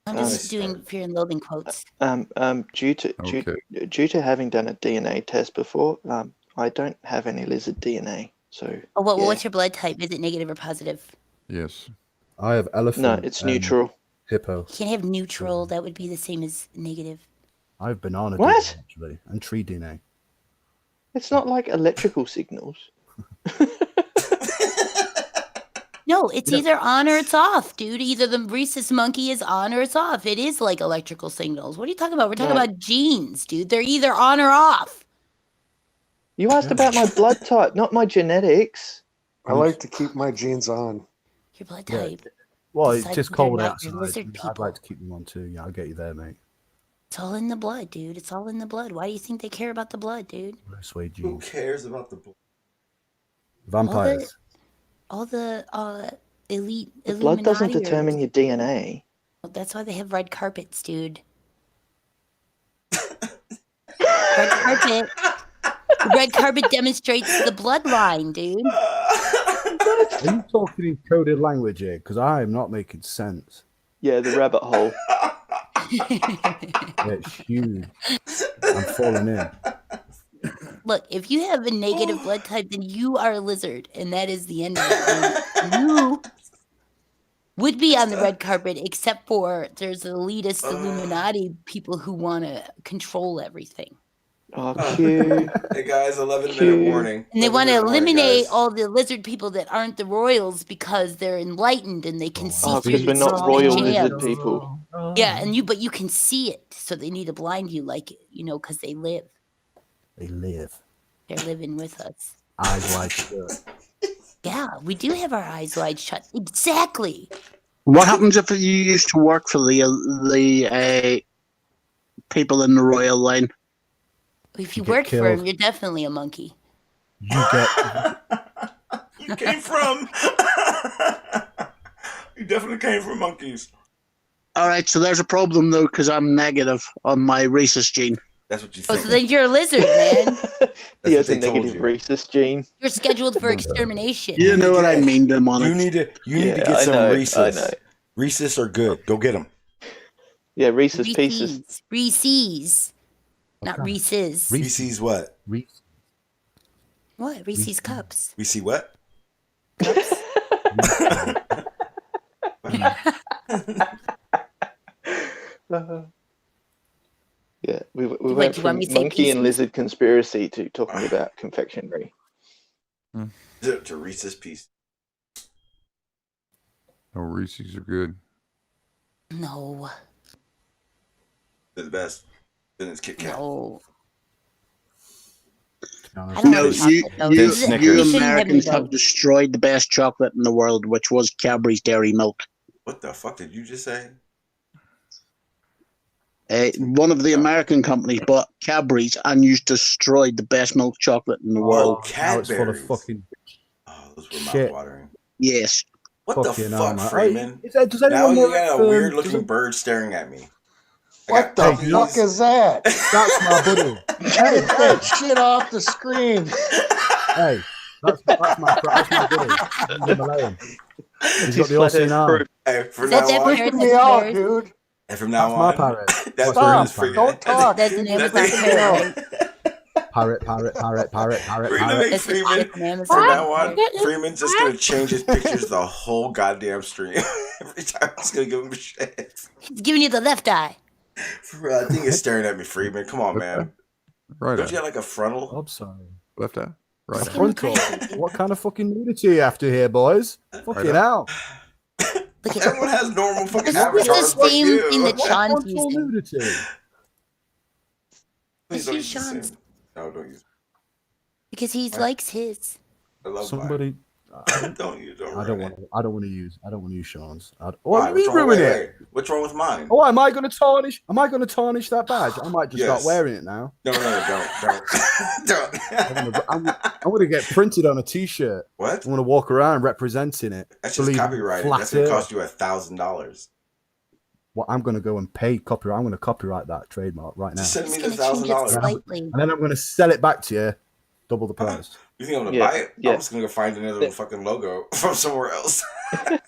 I'm just doing fear and loathing quotes. Due to having done a DNA test before, I don't have any lizard DNA. So Oh, yeah. what's your blood type? Is it negative or positive? Yes. I have elephant. No, it's neutral. Hippo. You can't have neutral. That would be the same as negative. I have banana What? DNA, actually, and tree DNA. It's not like electrical signals. No, it's either on or it's off, dude. Either the rhesus monkey is on or it's off. It is like electrical signals. What are you talking about? We're talking No. about genes, dude. They're either on or off. You asked about my blood type, not my genetics. I like to keep my genes on. Your blood Yeah. type. Well, it's Decides just whether or cold not outside. you're lizard I'd people. like to keep them on too. Yeah, I'll get you there, mate. It's all in the blood, dude. It's all in the blood. Why do you think they care about the blood, dude? Sweet Who genes. cares about the blood? Vampires. All the elite The blood doesn't Illuminati determine your DNA. That's why they have red carpets, dude. Red carpet. Red carpet demonstrates the bloodline, dude. Are you talking in coded language here? Because I am not making sense. Yeah, the rabbit hole. Yeah, it's huge. I'm falling in. Look, if you have a negative blood type, then you are a lizard, and that is the end of it. And you would be on the red carpet, except for there's elitist Illuminati people who want to control everything. Oh, Q. Hey guys, 11-minute warning. And they want to 11-minute warning, eliminate guys. all the lizard people that aren't the royals because they're enlightened and they can see Oh, through because we're the not secret royal jam. lizard people. Yeah, but you can see it, so they need to blind you, like because they live. They live. They're living with us. Eyes wide shut. Yeah, we do have our eyes wide shut. Exactly. What happens if you used to work for the people in the royal line? If you get work for killed. him, you're definitely a monkey. You get. You came from. You definitely came from monkeys. All right, so there's a problem though, because I'm negative on my rhesus gene. That's what you Oh, think. so then you're a lizard, man. He has a negative rhesus gene. You're scheduled for extermination. You know what I mean, demonic. You need to get some Reese's. Reese's are good. Go get them. Yeah, Reese's Pieces. Reese's. Not Reese's. Reese's what? What? Reese's Cups. We see what? Yeah, we went from monkey and lizard conspiracy to talking about confectionery. To Reese's Pieces. Oh, Reese's are good. No. They're the best. Then it's Kit Kat. No. No, you Americans have destroyed the best chocolate in the world, which was Cadbury's Dairy Milk. What the fuck did you just say? One of the American companies bought Cadbury's and used to destroy the best milk chocolate in the world. Cadbury's. Fucking those were shit. mouth-watering. Yes. What the fuck, Freeman? Does Now anyone you know got a weird-looking bird staring at me. What the fuck is that? That's my buddy. Get that shit off the screen. Hey, that's my buddy. Leave him alone. He's got the all-seeing arm. Hey, from now on, Freaking me out, dude. and from now That's my on, parrot. that's Stop. where it's free. Don't talk. That's an Amazon parrot. Parrot. We're gonna make Freeman from now on. Freeman's just gonna change his pictures the whole goddamn stream. Every time he's gonna give him a shit. He's giving you the left eye. I think he's staring at me, Freeman. Come on, man. Right. Don't you have like a frontal? I'm sorry. Left eye. Right. Frontal. What kind of fucking nudity are you after here, boys? Fucking hell. Everyone has normal fucking This is avatars. the Fuck same you. thing that Sean's Frontal using. nudity. Please don't Use use the Sean's. same. No, don't use. Because he likes his. I love Somebody. mine. I don't want to use Sean's. Why? What do you mean ruin it? What's wrong with mine? Oh, am I going to tarnish? Am I going to tarnish that badge? I might just start Yes. wearing it now. No, don't. I'm going to get printed on a T-shirt. What? I'm going to walk around representing it. That's just Believe copyrighted. flat That's gonna earth. cost you $1,000. Well, I'm going to go and pay copyright. I'm going to copyright that trademark right now. Just send me the It's gonna change it $1,000. slightly. And then I'm going to sell it back to you, double the price. You think I'm gonna Yeah, buy it? yeah. I'm just gonna go find another fucking logo from somewhere else. And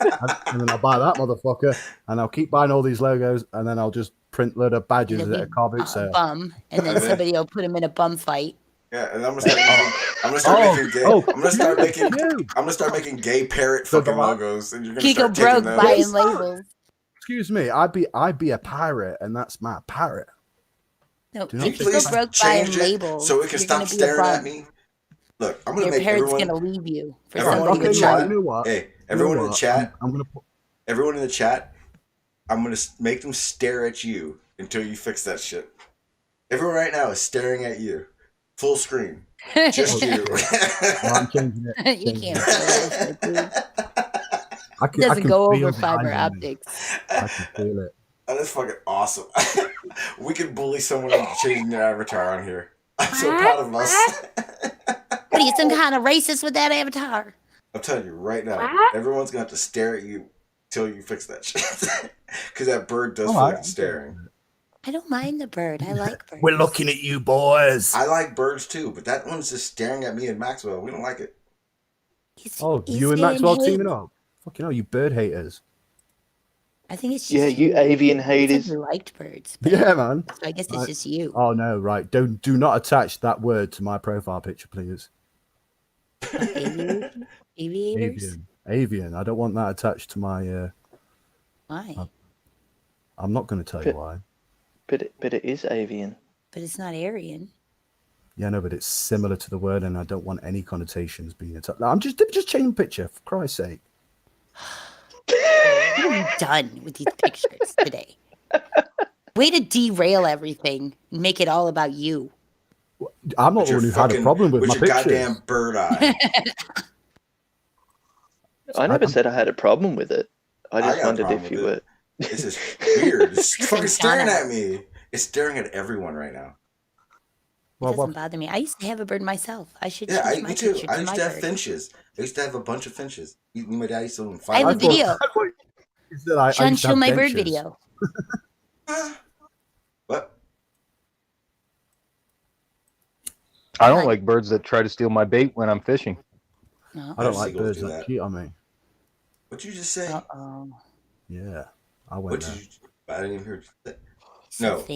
then I'll buy that motherfucker, and I'll keep buying all these logos, and then I'll just print a load of badges It'll at a car boot be sale. a bum, and then somebody will put him in a bum fight. Yeah, and I'm gonna start making gay parrot fucking logos, and you're gonna He go start taking broke those. buying labels. Excuse me, I'd be a pirate, and that's my parrot. No, Do not if you go Please broke buying change it labels, so it can you're stop gonna be a staring at bum. me. Look, I'm gonna Your make parrot's everyone. gonna leave you for Everyone somebody in the with chat. money. You know what? Hey, everyone in the chat. I'm gonna put. Everyone in the chat. I'm gonna make them stare at you until you fix that shit. Everyone right now is staring at you, full screen. Just you. I'm changing it. You can't. feel it. I It doesn't can go feel over the fiber irony. optics. I can feel it. Oh, that's fucking awesome. We could bully someone into changing their avatar on here. I'm so proud of us. What are you, some kind of racist with that avatar? I'm telling you right now, everyone's gonna have to stare at you till you fix that shit. Because that bird does feel like it's staring. I don't mind the bird. I like birds. We're looking at you, boys. I like birds too, but that one's just staring at me and Maxwell. We don't like it. Oh, you and Maxwell teaming up? Fucking hell, you bird haters. I think it's just Yeah, you avian haters. who liked birds. Yeah, man. So I guess it's just you. Oh no, right. Do not attach that word to my profile picture, please. Aviators? Avian. I don't want that attached to my. Why? I'm not going to tell you why. But it is avian. But it's not Aryan. Yeah, no, but it's similar to the word, and I don't want any connotations being attached. I'm just changing the picture, for Christ's sake. I'm done with these pictures today. Way to derail everything and make it all about you. I'm not the one who had a problem with my your pictures. goddamn bird eye. I never said I had a problem with it. I I just got a wondered problem if you with were. This is weird. It's fucking staring at me. It's staring at everyone right now. It doesn't bother me. I used to have a bird myself. I should Yeah, change my me too. picture I to used my to have bird. finches. I used to have a bunch of finches. My dad used to own I have a video. Sean, used to show have my bird benches. video. What? I don't like birds that try to steal my bait when I'm fishing. No. I don't like Seagulls birds do that that. cheat on me. What'd you just say? Uh-oh. Yeah, I went What there. did you? I didn't even hear what you said. No, I don't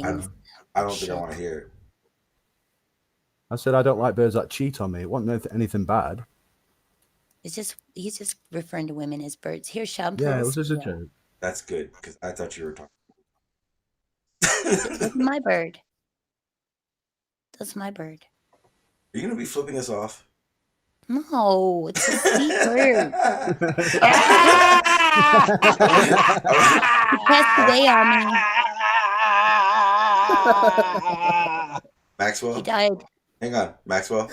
think I want to hear it. I said I don't like birds that cheat on me. It wasn't anything bad. He's just referring to women as birds. Here, Sean. Yeah, it was just a joke. That's good because I thought you were talking. That's my bird. That's my bird. Are you gonna be flipping us off? No, it's a sweet bird. He passed away on me. Maxwell? He died. Hang on, Maxwell.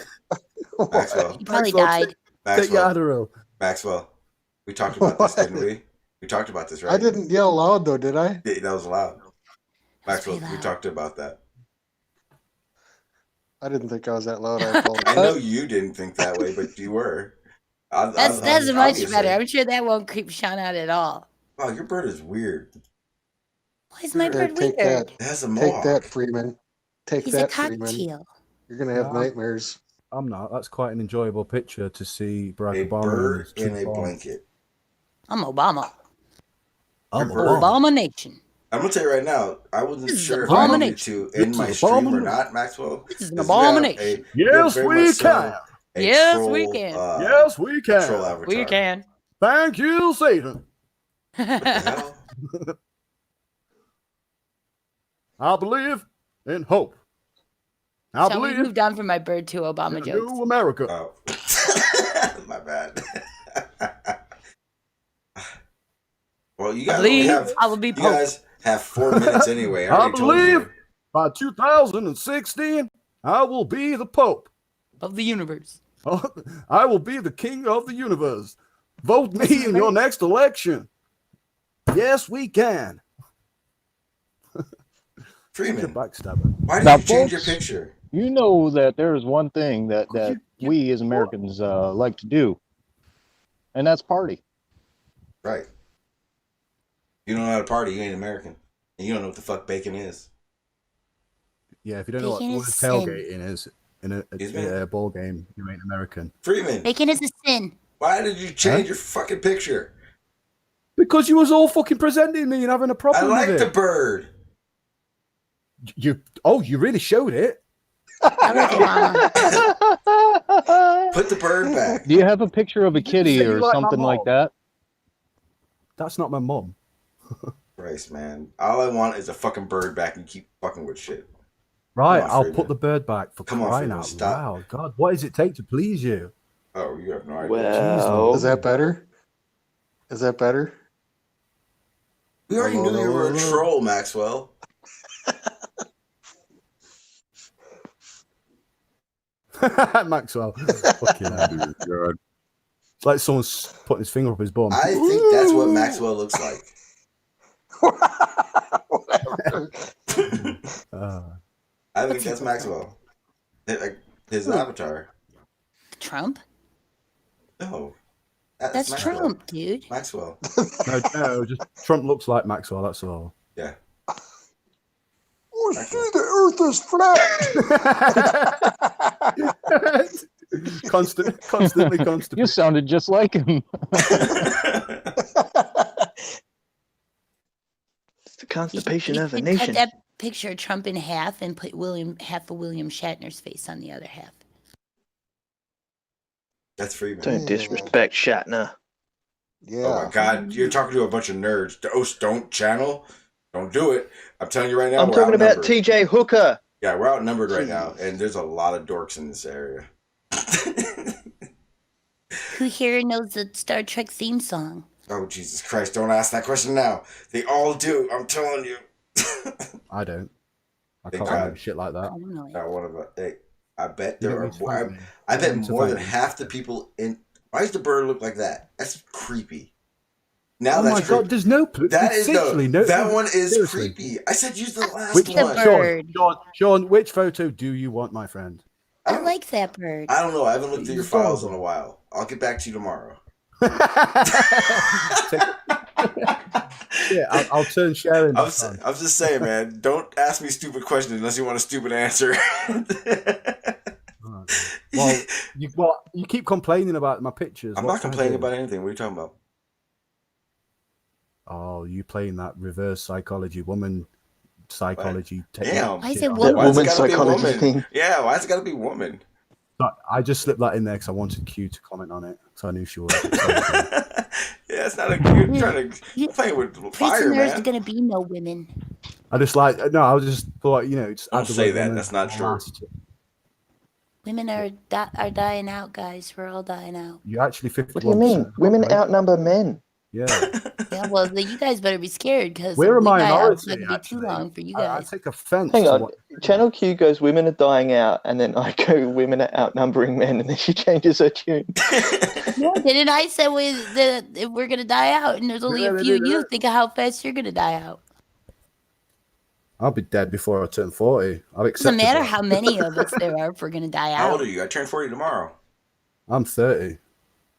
Maxwell. He probably died. Take your Adderall. Maxwell. We talked about this, didn't we? We talked about this, right? I didn't yell loud though, did I? Yeah, that was loud. Maxwell, we talked about that. I didn't think I was that loud. I apologize. I know you didn't think that way, but you were. That's much better. I'm sure that won't creep Sean out at all. Wow, your bird is weird. Why is my bird Take weird? that. It has a Take mohawk. that, Freeman. Take He's that, a Freeman. cockatiel. You're gonna have nightmares. I'm not. That's quite an enjoyable picture to see Barack A Obama bird and his in a chief blanket. I'm Obama. I'm Obama Nation. I'm gonna tell you right now, I wasn't This is sure if I needed abomination. to end This my is stream or abomination. not, Maxwell. This is an Because we have abomination. Yes, very we much so can. a Yes, troll, we can. Yes, we can. troll avatar. We can. Thank you, Satan. What the hell? I believe in hope. I Sean, we believe moved on from my bird to Obama in jokes. new America. Oh. My bad. Well, you guys only have, I will be you Pope guys have 4 minutes anyway. I I already told believe you. by 2016, I will be the Pope. of the universe. I will be the king of the universe. Vote me in your next election. Yes, we can. Freeman, backstabber. Why did Now, you change your folks, picture? You know that there is one thing that we as Americans like to do, and that's party. Right. You don't know how to party, you ain't American. And you don't know what the fuck bacon is. Yeah, if you don't know Bacon what is tailgating is in Excuse me? a ball game, you ain't American. Freeman, Bacon is a sin. why did you change your fucking picture? Because you was all fucking presenting me and having a I problem like with the it. bird. You really showed it. Put the bird back. Do you have a picture of a kitty say you or like my something like mom. that? That's not my mom. Christ, man. All I want is a fucking bird back and keep fucking with shit. Right, Come on, I'll Freeman. put the bird back for Come on, crying Freeman, out stop. loud. God, what does it take to please you? Oh, you have no idea. Well, Is that better? Is that better? We already knew you were a troll, Maxwell. Maxwell. Fucking hell. God. It's like someone's putting his finger up his bum. I think that's what Maxwell looks like. I think that's Maxwell. Like his avatar. Trump? No. That's Maxwell. Trump, dude. Maxwell. No, just Trump looks like Maxwell, that's all. Yeah. Oh, see, the earth is flat. Constantly. You sounded just like him. It's the constipation You of a should nation. cut that picture of Trump in half and put half of William Shatner's face on the other half. That's Freeman. Don't disrespect Shatner. Yeah. Oh my God, you're talking to a bunch of nerds. Don't channel. Don't do it. I'm telling you right now. I'm we're talking about outnumbered. TJ Hooker. Yeah, we're outnumbered right now, and there's a lot of dorks in this area. Who here knows the Star Trek theme song? Oh Jesus Christ! Don't ask that question now. They all do. I'm telling you. I don't. I Thank can't God. remember shit like that. Not one of us. Hey, I bet You there don't are need to more. fight me. I You bet don't need to more than fight me. half the people in. Why does the bird look like that? That's creepy. Now Oh that's my creepy. God, there's no. That is seriously, no. That one is seriously. creepy. I said use the last Which one. Sean, which photo do you want, my friend? I like that bird. I don't know. I haven't looked through your He's files in adorable. a while. I'll get back to you tomorrow. Yeah, I'll turn sharing. I'm just saying, man. Don't ask me stupid questions unless you want a stupid answer. Well, you keep complaining about my pictures. I'm not complaining about anything. What are you talking about? Oh, you playing that reverse psychology, woman psychology. Damn. I said Why woman. is it gotta be woman? Yeah, why is it gotta be woman? I just slipped that in there because I wanted Q to comment on it, so I knew she was. Yeah, it's not a you're trying to play with fire, Pretty there's man. gonna be no women. I just like I was just thought just don't say that. That's not true. Women are dying out, guys. We're all dying out. You actually 51%. What do you mean? Women outnumber men. Yeah. Yeah, well, you guys better be scared because We're a it's minority. not gonna be too long for you I guys. take offense. Hang to on. what- Channel Q goes, women are dying out, and then I go, women are outnumbering men, and then she changes her tune. No, didn't I say we're gonna die out, and there's only a few of you. Think of how fast you're gonna die out. I'll be dead before I turn 40. I've accepted Doesn't matter that. how many of us there are if we're gonna die How out. old are you? I turn 40 tomorrow. I'm 30.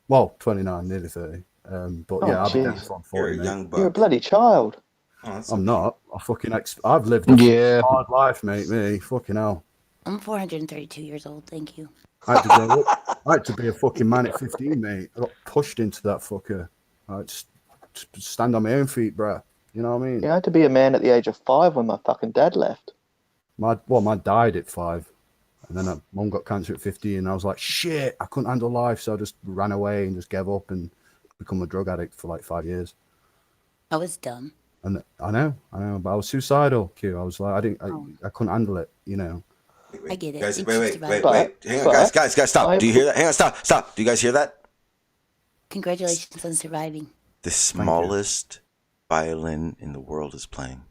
Well, 29, nearly 30. But Oh, yeah, I'll be dead jeez. before I'm 40. You're a mate. young buck. You're a bloody child. Oh, that's I'm okay. not. I've lived a Yeah. hard life, mate. Me, fucking hell. I'm 432 years old. Thank you. I had to grow up. I had to be a fucking man at 15, mate. I got pushed into that fucker. I just stand on my own feet, bruh. You know what I mean? Yeah, I had to be a man at the age of 5 when my fucking dad left. My died at 5. And then mum got cancer at 15. And I was like, shit, I couldn't handle life. So I just ran away and just gave up and become a drug addict for like 5 years. I was dumb. And I know, but I was suicidal, Q. I was like, I couldn't handle it, you know. I get it. Guys, It's wait. just about- Hang on, guys, stop. Do you hear that? Hang on, stop. Do you guys hear that? Congratulations on surviving. The smallest violin in the world is playing.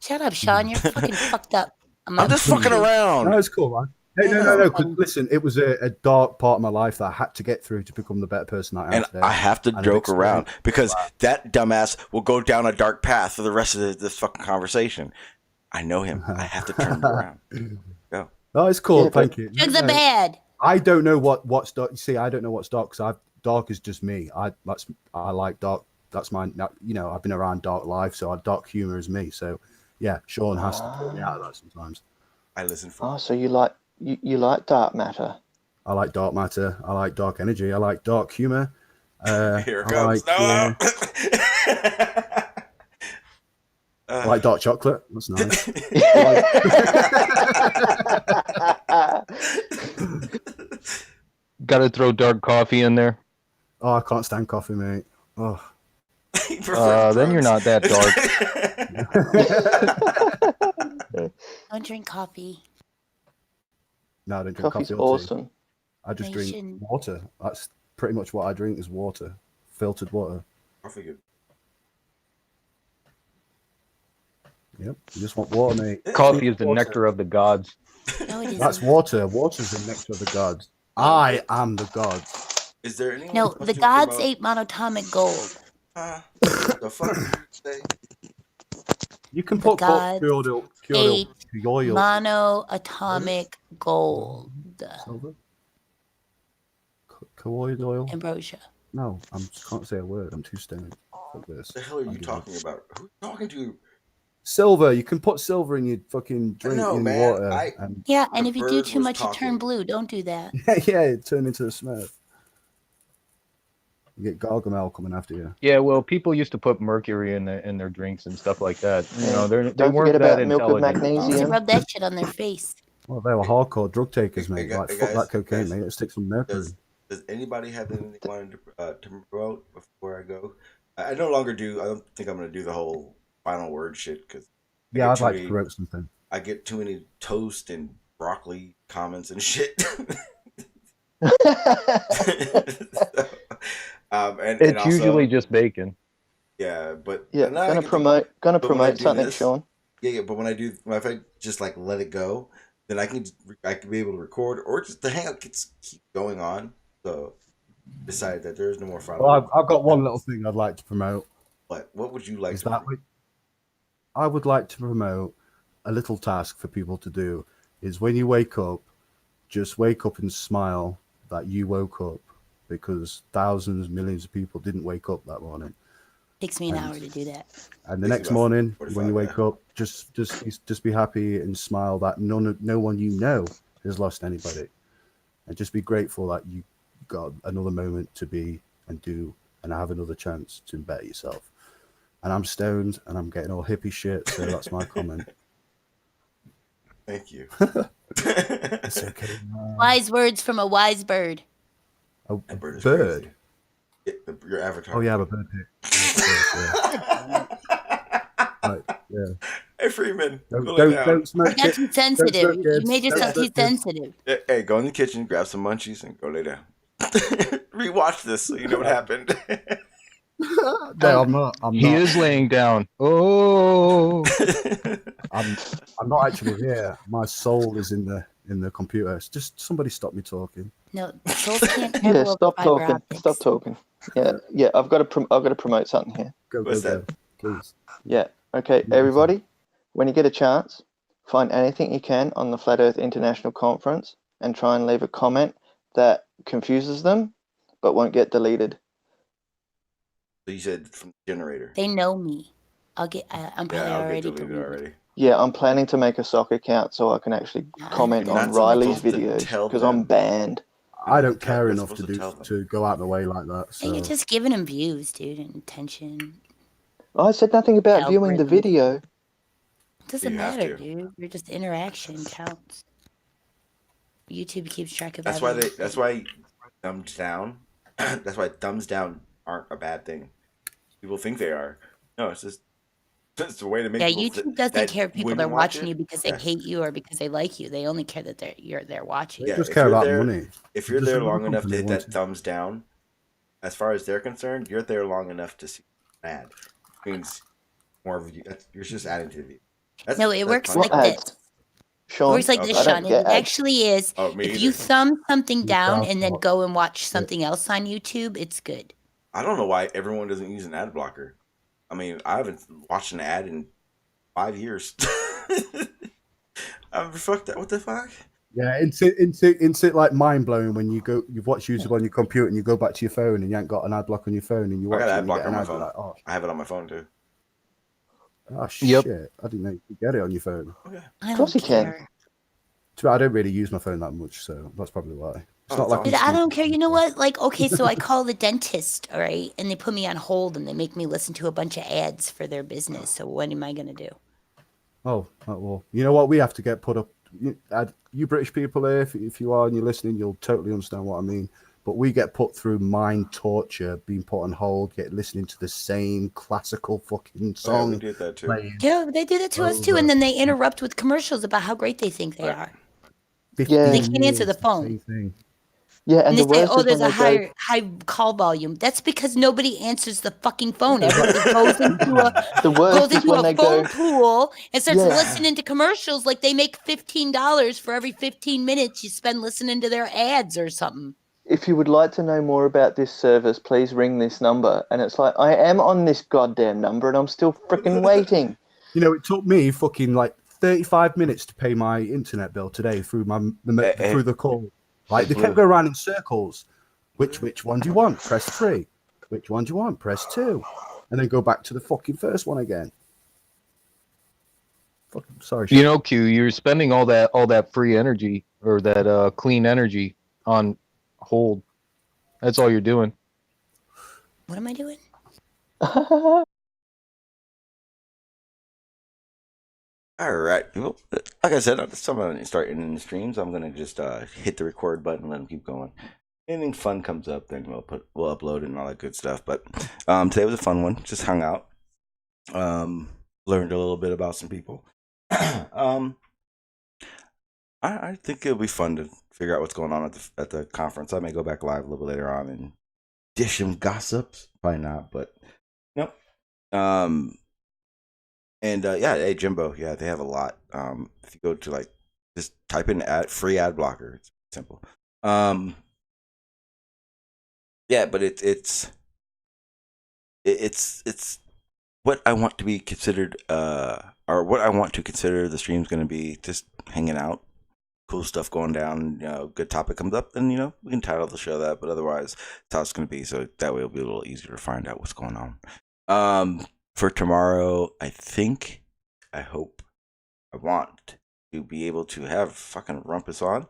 Shut up, Sean. You're fucking fucked up. I'm just fucking around. No, it's cool, man. Hey, no. 'Cause listen, it was a dark part of my life that I had to get through to become the better person that I am And today. I have to And I've joke around experienced because that dumbass will go down a dark path for the rest of this fucking conversation. I know him. I have to turn him around. Go. Oh, it's cool. Yeah, Thank you. Drugs are bad. I don't know what's dark. You see, I don't know what's dark because dark is just me. I like dark. That's mine. You know, I've been around dark life, so dark humor is me. So, yeah, Sean has to pull me out of that sometimes. I listen for. Oh, so you like dark matter? I like dark matter. I like dark energy. I like dark humor. Here it comes. I like dark chocolate. That's nice. Got to throw dark coffee in there. Oh, I can't stand coffee, mate. Oh. Then you're not that dark. Don't drink coffee. No, I don't drink Coffee's coffee or tea. awesome. I just No, you drink shouldn't. water. That's pretty much what I drink is water, filtered water. Coffee good. Yep, you just want water, mate. Coffee is the nectar of the gods. No, it isn't. That's water. Water's the nectar of the gods. I am the gods. Is there anyone? No, who the talks gods about- ate monatomic gold. The fuck did you say? You can The put gods ate oil. monoatomic gold. Colloid oil. Ambrosia. No, I can't say a word. I'm too stoned. Fuck this. What the hell are you talking about? Who are you talking to? Silver. You can put silver in your fucking drink No, in man, water. I- And Yeah, and The if you do bird too was much, you turn talking. blue. Don't do that. yeah, it turned into a Smurf. You get Gargamel coming after you. Yeah, well, people used to put mercury in their drinks and stuff like that. You know, they Don't weren't forget that about milk of intelligent. They magnesium. rub that shit on their face. Well, they were hardcore drug takers, mate. Hey, Like, hey, fuck guys, that cocaine, guys, mate. Let's stick some mercury. Does anybody have anything they wanted to promote before I go? I no longer do. I don't think I'm going to do the whole final word shit because Yeah, I'd like to promote something. I get too many toast and broccoli comments and shit. And It's also, usually just bacon. yeah, but Yeah, and now I gonna get to- promote but when I promote do something, this- Sean. Yeah, but when if I just like let it go, then I can be able to record or just the hangout keep going on. So decide that there is no more final. Well, I've got one little thing I'd like to promote. What would you like Is to that I would like to promote a little task for people to do is when you wake up, just wake up and smile that you woke up because thousands, millions of people didn't wake up that morning. Takes me an hour to do that. And the Takes next about morning, 45, when you wake up, just be happy and smile that no one you know has lost anybody. and just be grateful that you got another moment to be and do and have another chance to better yourself. And I'm stoned and I'm getting all hippie shit, so that's my comment. Thank you. It's okay. Wise words from a wise bird. A bird is bird. Your avatar. Oh yeah, I'm a bird pic. Right, yeah. Hey Freeman, don't smoke. You're too sensitive. You kids. made yourself too sensitive. Hey, go in the kitchen, grab some munchies, and go lay down. Rewatch this so you know what happened. No, I'm not. He is laying down. Oh, I'm not actually here. My soul is in the computer. It's just somebody stop me talking. No, souls can't travel Yeah, over stop fiber talking. optics. Stop talking. Yeah. I've got to promote something here. Go, please. Yeah. Okay, everybody. When you get a chance, find anything you can on the Flat Earth International Conference and try and leave a comment that confuses them, but won't get deleted. So you said from the generator. They know me. I'm probably already deleted already. Yeah, I'm planning to make a sock account so I can actually comment You're on not Riley's supposed to videos tell because them. I'm banned. I don't care You're enough supposed to to tell them. to go out the way like that. Hey, So you're just giving them views, dude, and attention. I said nothing about viewing the Algorithms. video. It doesn't You have matter, to. dude. You're just interaction counts. YouTube keeps track of That's everything. why. That's why thumbs down. That's why thumbs down aren't a bad thing. People think they are. No, it's just a way to make. Yeah, people YouTube doesn't care if people wouldn't are watch watching it. you because they hate you or because they like you. They only care that they're watching. they Yeah, just if care you're about there- money. If you're Just there another long enough to company hit that wants thumbs down, as far as they're concerned, you're there long enough to see an ad. Means more of you. You're just adding to the view. No, it works punishment. like ads? this. It Sean, works like this, I don't Sean. get It ads. actually is. Oh, me If you either. thumb something You down can't and then talk. go and watch something else on YouTube, it's good. I don't know why everyone doesn't use an ad blocker. I mean, I haven't watched an ad in 5 years. I'm fucked up. What the fuck? Yeah, it's like mind blowing when you've watched YouTube on your computer and you go back to your phone and you ain't got an ad block on your phone and you I watch got it an ad and you blocker get on an my ad, you're phone. like, oh, I have it on my phone too. Yep. Shit, I didn't know you could get it on your phone. I Of course don't you can. care. I don't really use my phone that much, so that's probably why. It's not like Dude, I'm I don't stupid. care. You know what? Like, okay, so I call the dentist, all right, and they put me on hold and they make me listen to a bunch of ads for their business. So what am I gonna do? Oh, well, you know what? We have to get put up. You British people here, if you are and you're listening, you'll totally understand what I mean. But we get put through mind torture, being put on hold, listening to the same classical fucking song. we did that too. playing Yeah, they do that to us too, and then they interrupt with commercials about how great they think they are. 15 Yeah. They can't answer years, the phone. same thing. Yeah, And and they the say, worst "Oh, is there's when a they go. high call volume." That's because nobody answers the fucking phone. Everybody goes into The worst is when a they phone go. pool and starts Yeah. listening to commercials. Like they make $15 for every 15 minutes you spend listening to their ads or something. If you would like to know more about this service, please ring this number. And it's like, I am on this goddamn number and I'm still freaking waiting. You know, it took me fucking like 35 minutes to pay my internet bill today through through the call. Like they kept going around in circles. Which one do you want? Press 3. Which one do you want? Press 2. And then go back to the fucking first one again. Fucking sorry. You know, Q, you're spending all that free energy or that clean energy on hold. That's all you're doing. What am I doing? All right. Well, like I said, I'm starting the streams. I'm gonna just hit the record button and let them keep going. Anything fun comes up, then we'll upload it and all that good stuff. But today was a fun one. Just hung out. Learned a little bit about some people. I think it'll be fun to figure out what's going on at the conference. I may go back live a little bit later on and dish some gossips. Probably not, but nope. And yeah, hey Jimbo, yeah, they have a lot. If you go to just type in free ad blocker, it's simple. Yeah, but it's what I want to be considered, or what I want to consider the stream's going to be. Just hanging out, cool stuff going down. You know, good topic comes up, then we can title the show that. But otherwise, that's how it's going to be. So that way, it'll be a little easier to find out what's going on. For tomorrow, I hope, I want to be able to have fucking Rumpus on.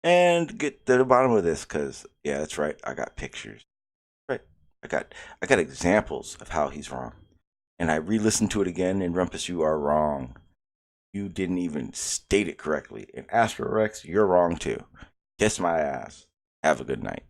and get to the bottom of this. Because yeah, that's right. I got pictures. Right. I got examples of how he's wrong. And I re-listened to it again, and Rumpus, you are wrong. You didn't even state it correctly. And Astro Rex, you're wrong too. Kiss my ass. Have a good night.